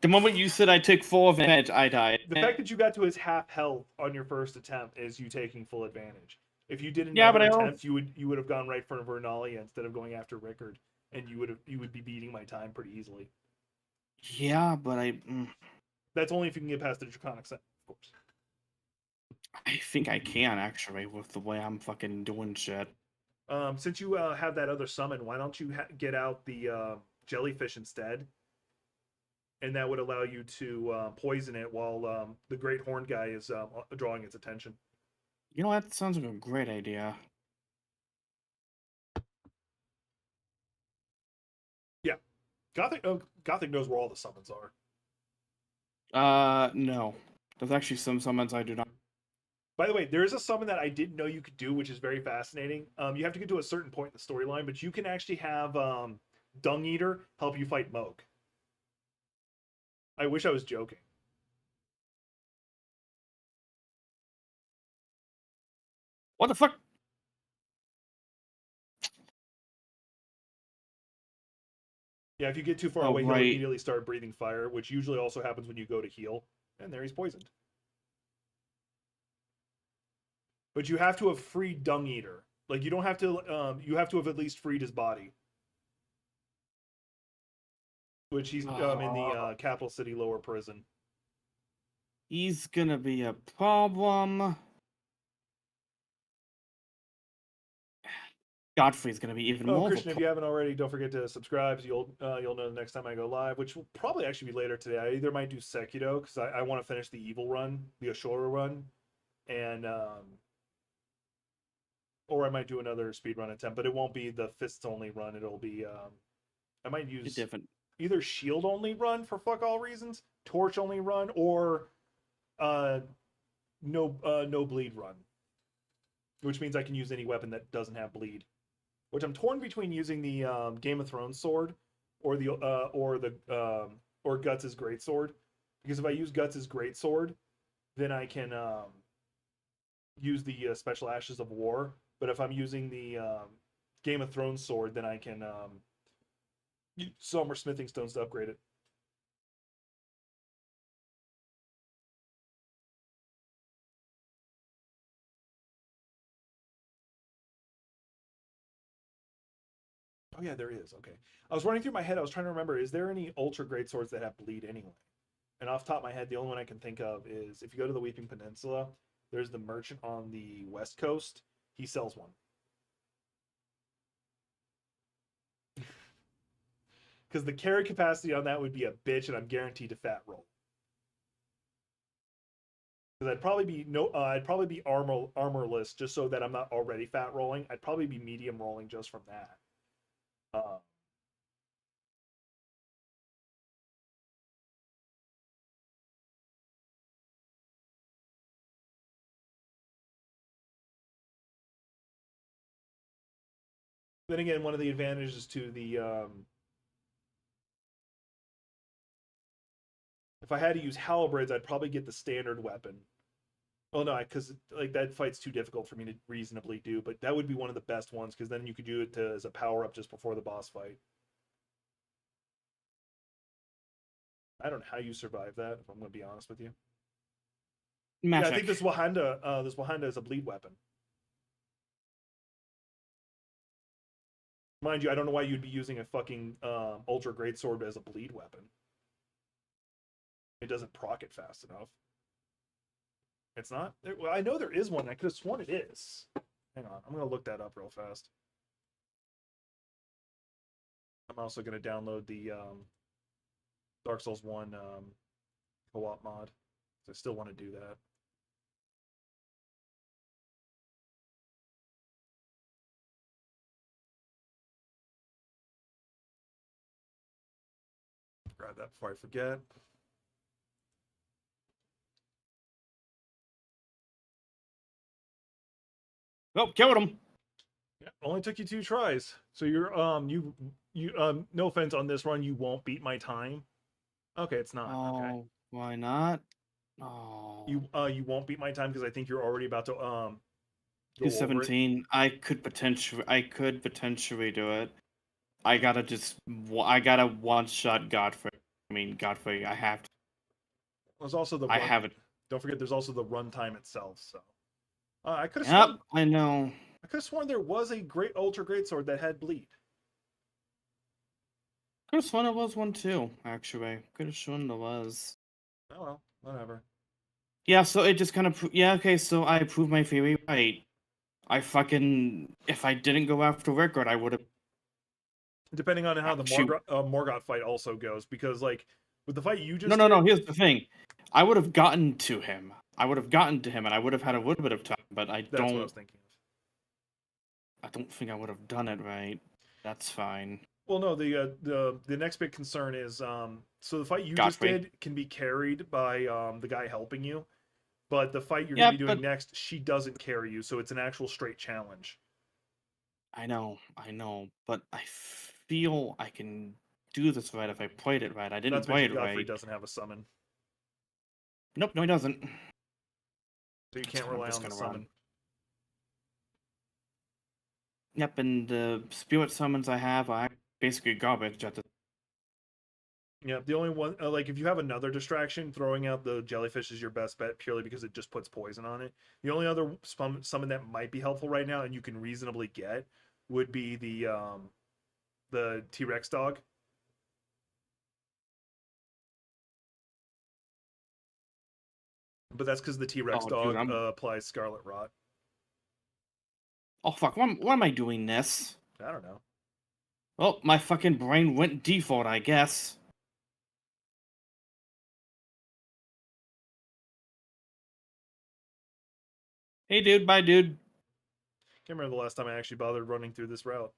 Speaker 1: The moment you said I took full advantage, I died.
Speaker 2: The fact that you got to his half health on your first attempt is you taking full advantage. If you did
Speaker 1: Yeah, but
Speaker 2: another
Speaker 1: I
Speaker 2: attempt,
Speaker 1: also
Speaker 2: you would have gone right for Vernalia instead of going after Rickard, and you would be beating my time pretty easily.
Speaker 1: yeah, but
Speaker 2: That's only if you can get past the Draconic Sentinel, of course.
Speaker 1: I think I can actually with the way I'm fucking doing shit.
Speaker 2: Since you have that other summon, why don't you get out the jellyfish instead? And that would allow you to poison it while the Great Horn guy is drawing its attention.
Speaker 1: You know what? That sounds like a great idea.
Speaker 2: Yeah, Gothic knows where all the summons are.
Speaker 1: No. There's actually some summons I do not.
Speaker 2: By the way, there is a summon that I didn't know you could do, which is very fascinating. You have to get to a certain point in the storyline, but you can actually have Dung Eater help you fight Moog. I wish I was joking.
Speaker 1: What the fuck?
Speaker 2: Yeah, if you get too far
Speaker 1: Oh,
Speaker 2: away, he'll
Speaker 1: right.
Speaker 2: immediately start breathing fire, which usually also happens when you go to heal. And there he's poisoned. But you have to have freed Dung Eater. Like you don't have to. You have to have at least freed his body, which he's in the capital city lower prison.
Speaker 1: He's gonna be a problem. Godfrey's gonna be even
Speaker 2: Oh,
Speaker 1: more of a
Speaker 2: Christian, if
Speaker 1: problem.
Speaker 2: you haven't already, don't forget to subscribe. So you'll know the next time I go live, which will probably actually be later today. I either might do Sekiro because I want to finish the evil run, the Ashura run, and or I might do another speedrun attempt, but it won't be the fists only run. It'll be I might use
Speaker 1: Different.
Speaker 2: either shield only run for fuck all reasons, torch only run, or uh no bleed run, which means I can use any weapon that doesn't have bleed. Which I'm torn between using the Game of Thrones sword or the or Guts' great sword Because if I use Guts' greatsword, then I can use the special ashes of war. But if I'm using the Game of Thrones sword, then I can use Summer Smithing Stones to upgrade it. Oh yeah, there is. Okay, I was running through my head. I was trying to remember: is there any ultra great swords that have bleed anyway? And off the top of my head, the only one I can think of is if you go to the Weeping Peninsula, there's the merchant on the west coast. He sells one. Because the carry capacity on that would be a bitch, and I'm guaranteed to fat roll. Because I'd probably be armorless just so that I'm not already fat rolling. I'd probably be medium rolling just from that. Uh, then again, one of the advantages to the if I had to use halberds, I'd probably get the standard weapon. Well, no, because like that fight's too difficult for me to reasonably do. But that would be one of the best ones because then you could do it as a power up just before the boss fight. I don't know how you survive that. If I'm going to be honest with you. Yeah, I think
Speaker 1: Magic.
Speaker 2: this Wahanda is a bleed weapon. Mind you, I don't know why you'd be using a fucking ultra great sword as a bleed weapon. It doesn't proc it fast enough. It's not. Well, I know there is one. I could have sworn it is. Hang on, I'm gonna look that up real fast. I'm also gonna download the Dark Souls 1 co-op mod. I still want to do that. Grab that before I forget.
Speaker 1: Oh, killed him.
Speaker 2: Yeah, only took you 2 tries. So you're no offense on this run, you won't beat my time. Okay, it's not. Okay.
Speaker 1: Oh, why not? Oh.
Speaker 2: You won't beat my time because I think you're already about to go over it.
Speaker 1: 217. I could potentially do it. I gotta one shot Godfrey. I mean Godfrey. I have to.
Speaker 2: There's also the
Speaker 1: I
Speaker 2: run.
Speaker 1: have it.
Speaker 2: Don't forget, there's also the runtime itself. So I could have
Speaker 1: Yep,
Speaker 2: sworn.
Speaker 1: I know.
Speaker 2: I could have sworn there was a great ultra great sword that had bleed.
Speaker 1: Could have sworn it was one too. Actually, could have sworn there was.
Speaker 2: Oh well, whatever.
Speaker 1: Yeah, so it just kind of yeah. Okay, so I proved my theory right. I fucking if I didn't go after Rickard, I would have.
Speaker 2: Depending on how the
Speaker 1: Shoot.
Speaker 2: Morgoth fight also goes, because like with the fight you
Speaker 1: No,
Speaker 2: just
Speaker 1: no,
Speaker 2: did,
Speaker 1: no. Here's the thing. I would have gotten to him. I would have gotten to him, and I would have had a little bit of time. But
Speaker 2: that's what I was thinking of.
Speaker 1: I don't think I would have done it right. That's fine.
Speaker 2: Well, no, the next big concern is so the fight you just
Speaker 1: Godfrey.
Speaker 2: did can be carried by the guy helping you, but the fight you're going
Speaker 1: Yeah,
Speaker 2: to be doing
Speaker 1: but
Speaker 2: next, she doesn't carry you, so it's an actual straight challenge.
Speaker 1: I know, but I feel I can do this right if I played it right. I
Speaker 2: Not
Speaker 1: didn't
Speaker 2: to
Speaker 1: play
Speaker 2: mention
Speaker 1: it
Speaker 2: Godfrey
Speaker 1: right.
Speaker 2: doesn't have a summon,
Speaker 1: Nope, no, he doesn't.
Speaker 2: so you
Speaker 1: That's
Speaker 2: can't
Speaker 1: fine. I'm
Speaker 2: rely
Speaker 1: just
Speaker 2: on the
Speaker 1: gonna
Speaker 2: summon.
Speaker 1: run. Yep, and the spirit summons I have are basically garbage at the.
Speaker 2: Yeah, the only one like if you have another distraction, throwing out the jellyfish is your best bet purely because it just puts poison on it. The only other summon that might be helpful right now and you can reasonably get would be the T-Rex dog. But that's because the T-Rex
Speaker 1: Oh, dude,
Speaker 2: dog
Speaker 1: I'm.
Speaker 2: applies Scarlet Rot.
Speaker 1: Oh fuck! Why am I doing this?
Speaker 2: I don't know.
Speaker 1: Oh, my fucking brain went default, I guess. Hey, dude. Bye, dude.
Speaker 2: Can't remember the last time I actually bothered running through this route.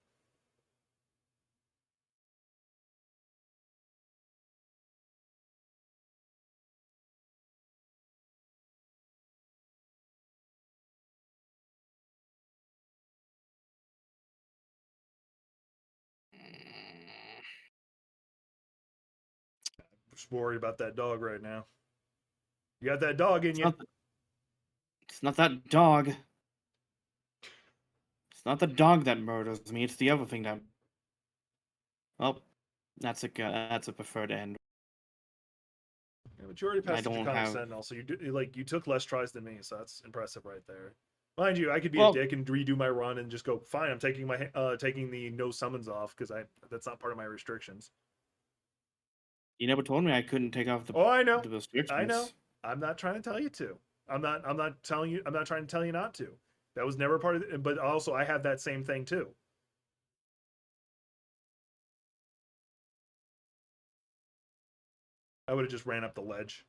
Speaker 2: Just worried about that dog right now. You got that dog in
Speaker 1: It's
Speaker 2: you.
Speaker 1: not, it's not that dog. It's not the dog that murders me. It's the other thing that. Well, that's a preferred end.
Speaker 2: Yeah, but you already
Speaker 1: I
Speaker 2: passed the
Speaker 1: don't
Speaker 2: Draconic
Speaker 1: have.
Speaker 2: Sentinel, so you took less tries than me, so that's impressive right there. Mind you, I could be a
Speaker 1: Well,
Speaker 2: dick and redo my run and just go, fine, I'm taking taking the no summons off because that's not part of my restrictions.
Speaker 1: you never told me I couldn't take off
Speaker 2: Oh, I know,
Speaker 1: the
Speaker 2: I know.
Speaker 1: restrictions.
Speaker 2: I'm not trying to tell you to. I'm not telling you. I'm not trying to tell you not to. That was never part of it. But also, I have that same thing too. I would have just ran up the ledge.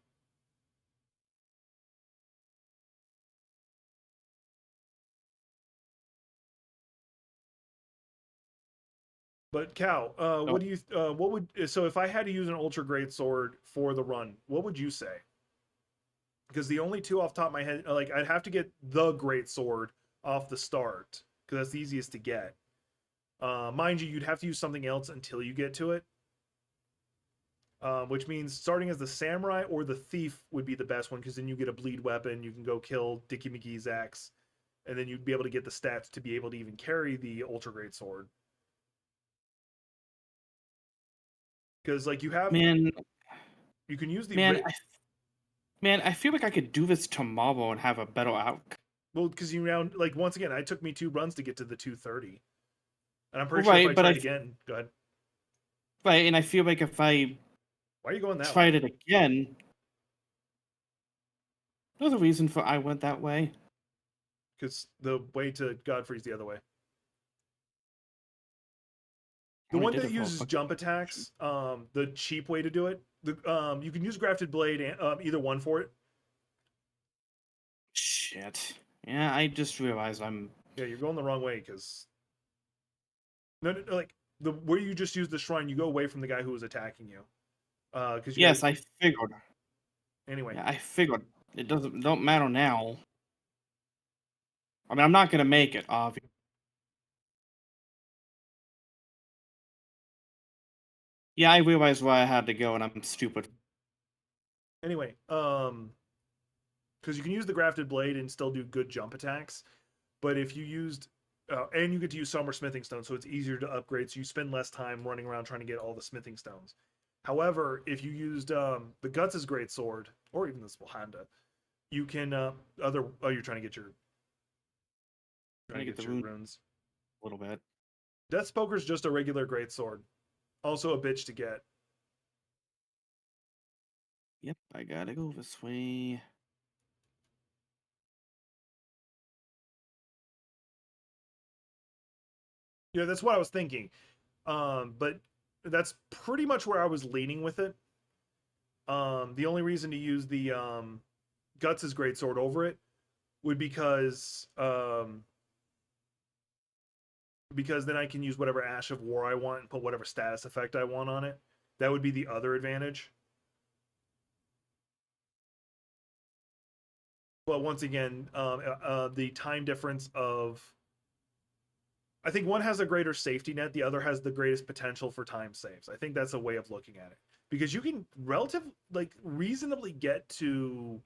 Speaker 2: But Cal,
Speaker 1: So,
Speaker 2: what would so if I had to use an ultra great sword for the run, what would you say? Because the only two off the top of my head, like I'd have to get the great sword off the start because that's the easiest to get. Mind you, you'd have to use something else until you get to it, which means starting as the samurai or the thief would be the best one because then you get a bleed weapon. You can go kill Dickie McGee's axe, and then you'd be able to get the stats to be able to even carry the ultra great sword. Because like
Speaker 1: man,
Speaker 2: you can use the
Speaker 1: man, I feel like I could do this tomorrow and have a better outcome.
Speaker 2: well because you now like once again, it took me 2 runs to get to the 230, and I'm pretty sure if I
Speaker 1: Right, but
Speaker 2: tried again, go ahead.
Speaker 1: right, and I feel like if I
Speaker 2: Why are you going that way?
Speaker 1: tried it again, there's a reason for I went that way.
Speaker 2: Because the way to Godfrey's the other way.
Speaker 1: I
Speaker 2: The
Speaker 1: only
Speaker 2: one
Speaker 1: did
Speaker 2: that
Speaker 1: it for a
Speaker 2: uses
Speaker 1: fucking.
Speaker 2: jump attacks, the cheap way to do it. You can use grafted blade, either one for it.
Speaker 1: Shit. Yeah, I just realized I'm.
Speaker 2: Yeah, you're going the wrong way because no, like the where you just use the shrine, you go away from the guy who was attacking you. Because you got
Speaker 1: Yes, I figured.
Speaker 2: anyway.
Speaker 1: Yeah, I figured. It don't matter now. I mean, I'm not gonna make it, obviously. Yeah, I realized where I had to go, and I'm stupid.
Speaker 2: Anyway, because you can use the grafted blade and still do good jump attacks. But if you used, and you get to use summer smithing stones, so it's easier to upgrade. So you spend less time running around trying to get all the smithing stones. However, if you used the Guts' great sword, or even the Spellhanda, you can other. Oh, you're trying to get your
Speaker 1: Trying to get the rune
Speaker 2: runes.
Speaker 1: a little bit.
Speaker 2: Deathspoker's just a regular great sword, also a bitch to get.
Speaker 1: Yep, I gotta go this way.
Speaker 2: Yeah, that's what I was thinking. But that's pretty much where I was leaning with it. The only reason to use the Guts' great sword over it would because then I can use whatever Ash of War I want and put whatever status effect I want on it. That would be the other advantage. But once again, the time difference of I think one has a greater safety net, the other has the greatest potential for time saves. I think that's a way of looking at it because you can reasonably get to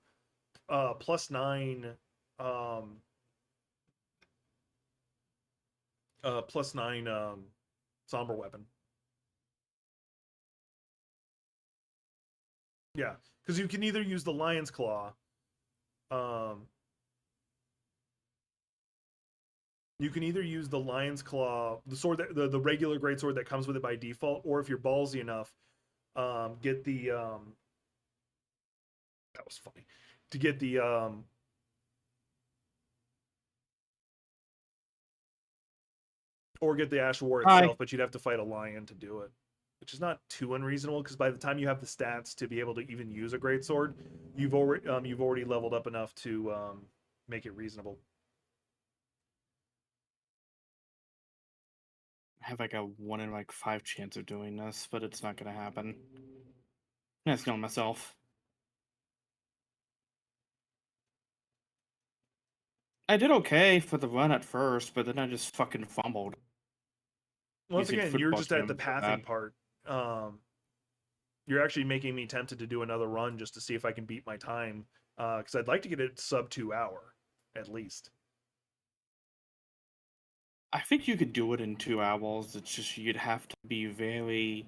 Speaker 2: +9 +9 somber weapon. Yeah, because you can either use the lion's claw, you can either use the lion's claw, the sword that the regular great sword that comes with it by default, or if you're ballsy enough, get the that was funny to get the or get the Ash War
Speaker 1: Hi.
Speaker 2: itself, but you'd have to fight a lion to do it, which is not too unreasonable because by the time you have the stats to be able to even use a great sword, you've already leveled up enough to make it reasonable.
Speaker 1: I have like a 1 in like 5 chance of doing this, but it's not gonna happen. That's killing myself. I did okay for the run at first, but then I just fucking fumbled
Speaker 2: Once
Speaker 1: using
Speaker 2: again, you're
Speaker 1: football
Speaker 2: just at the
Speaker 1: gym for that.
Speaker 2: pathing part. Um, You're actually making me tempted to do another run just to see if I can beat my time. Because I'd like to get it sub 2 hour at least.
Speaker 1: I think you could do it in 2 hours. It's just you'd have to be very.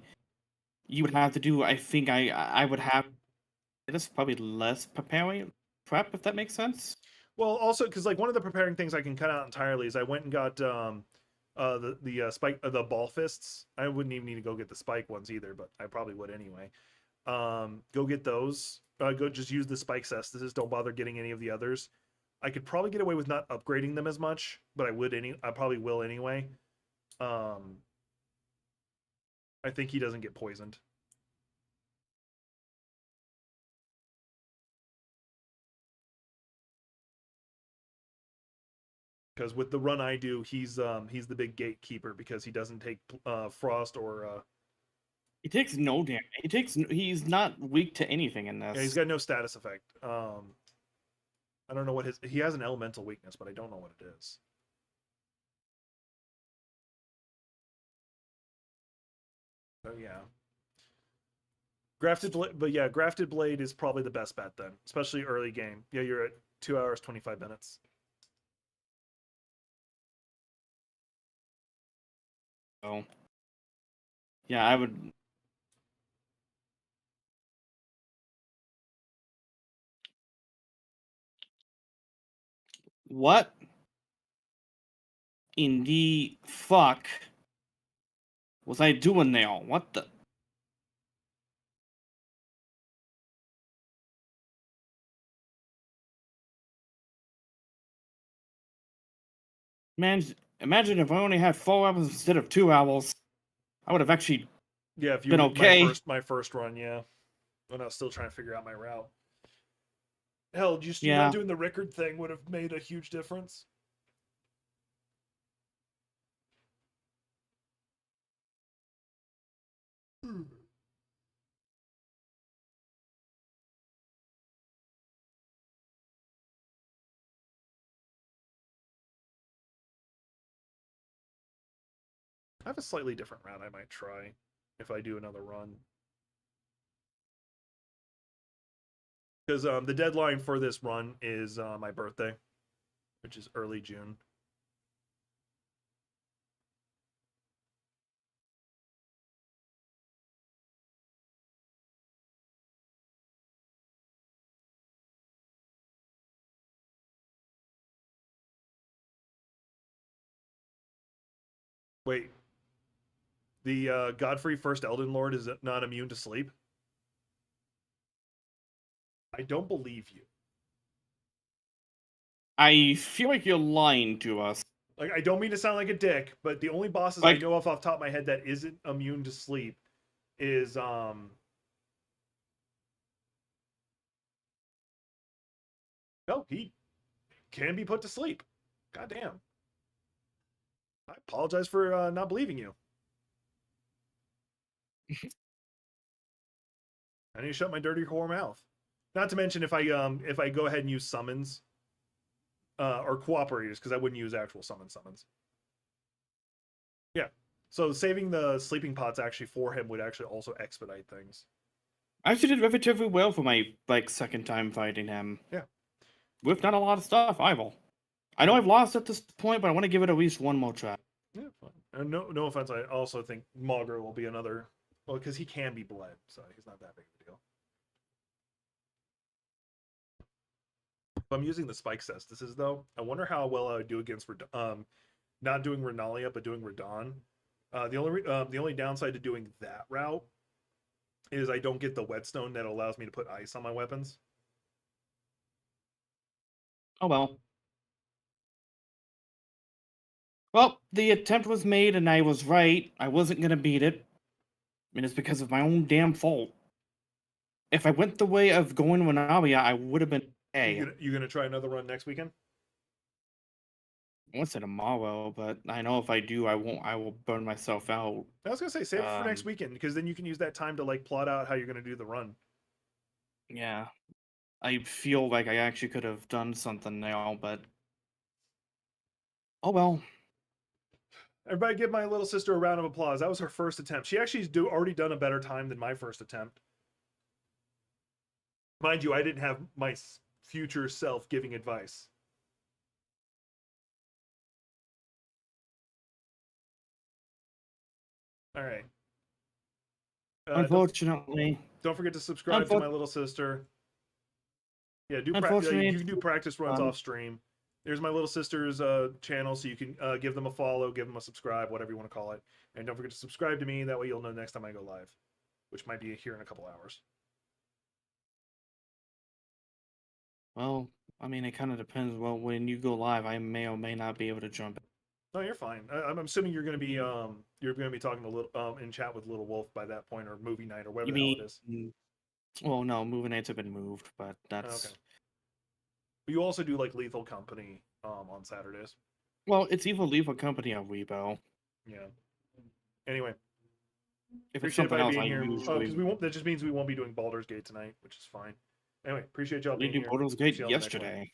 Speaker 1: You would have to do. I think I would have. It's probably less preparing prep if that makes sense.
Speaker 2: Well, also because like one of the preparing things I can cut out entirely is I went and got the spike the ball fists. I wouldn't even need to go get the spike ones either, but I probably would anyway. Go get those. Go just use the spike cestus. Don't bother getting any of the others. I could probably get away with not upgrading them as much, but I probably will anyway. Um, I think he doesn't get poisoned. Because with the run I do, he's the big gatekeeper because he doesn't take frost or
Speaker 1: He takes no damage. He's not weak to anything in
Speaker 2: yeah, he's
Speaker 1: this.
Speaker 2: got no status effect. I don't know what he has an elemental weakness, but I don't know what it is. So yeah. Grafted Blade, but yeah, Grafted Blade is probably the best bet then, especially early game. Yeah, you're at 2 hours 25 minutes.
Speaker 1: So, yeah, I would. What in the fuck was I doing there? What the? Man, imagine if I only had 4 hours instead of 2 hours. I would have actually
Speaker 2: Yeah, if you
Speaker 1: been
Speaker 2: were
Speaker 1: okay.
Speaker 2: my first run, yeah, when I was still trying to figure out my route. Hell, just you not
Speaker 1: Yeah.
Speaker 2: doing the Rickard thing would have made a huge difference. I have a slightly different route I might try if I do another run. Because the deadline for this run is my birthday, which is early June. Wait, the Godfrey First Elden Lord is not immune to sleep? I don't believe you.
Speaker 1: I feel like you're lying to us.
Speaker 2: Like, I don't mean to sound like a dick, but the only bosses I
Speaker 1: Like,
Speaker 2: know off the top of my head that isn't immune to sleep is no, he can be put to sleep. God damn. I apologize for not believing you. I need to shut my dirty whore mouth. Not to mention if I go ahead and use summons or cooperators, because I wouldn't use actual summons. Yeah. So saving the sleeping pots actually for him would actually also expedite things.
Speaker 1: I actually did relatively well for my second time fighting him.
Speaker 2: Yeah.
Speaker 1: With not a lot of stuff either. I know I've lost at this point, but I want to give it at least one more try.
Speaker 2: Yeah, fine. And no offense, I also think Maugre will be another. Well, because he can be bled, so he's not that big of a deal. If I'm using the spike cestises though, I wonder how well I would do against not doing Renalia but doing Radon. The only downside to doing that route is I don't get the whetstone that allows me to put ice on my weapons.
Speaker 1: Oh well. Well, the attempt was made and I was right. I wasn't gonna beat it. And it's because of my own damn fault. If I went the way of going Renalia, I would have been okay.
Speaker 2: You gonna try another run next weekend?
Speaker 1: I won't say tomorrow, but I know if I do, I won't. I will burn myself out.
Speaker 2: I was gonna say save it for next
Speaker 1: Um,
Speaker 2: weekend because then you can use that time to like plot out how you're gonna do the run.
Speaker 1: yeah, I feel like I actually could have done something now, but oh well.
Speaker 2: Everybody give my little sister a round of applause. That was her first attempt. She actually already done a better time than my first attempt. Mind you, I didn't have my future self giving advice. All right.
Speaker 1: Unfortunately.
Speaker 2: Don't forget to subscribe to my little sister. Yeah,
Speaker 1: Unfortunately,
Speaker 2: you can do practice runs off stream. There's my little sister's channel, so you can give them a follow, give them a subscribe, whatever you want to call it. And don't forget to subscribe to me. That way you'll know next time I go live, which might be here in a couple hours.
Speaker 1: Well, I mean, it kind of depends. Well, when you go live, I may or may not be able to jump.
Speaker 2: No, you're fine. I'm assuming you're going to be talking to little in chat with Little Wolf by that point, or movie night, or whatever the hell it is.
Speaker 1: Well, no, movie nights have been moved, but that's
Speaker 2: okay. You also do like Lethal Company on Saturdays.
Speaker 1: Well, it's Evil Lethal Company on Weibo.
Speaker 2: Yeah. Anyway,
Speaker 1: if it's something else, I
Speaker 2: here.
Speaker 1: usually
Speaker 2: because we won't. That just means we won't be doing Baldur's Gate tonight, which is fine. Anyway, appreciate y'all being here.
Speaker 1: We did Baldur's Gate yesterday.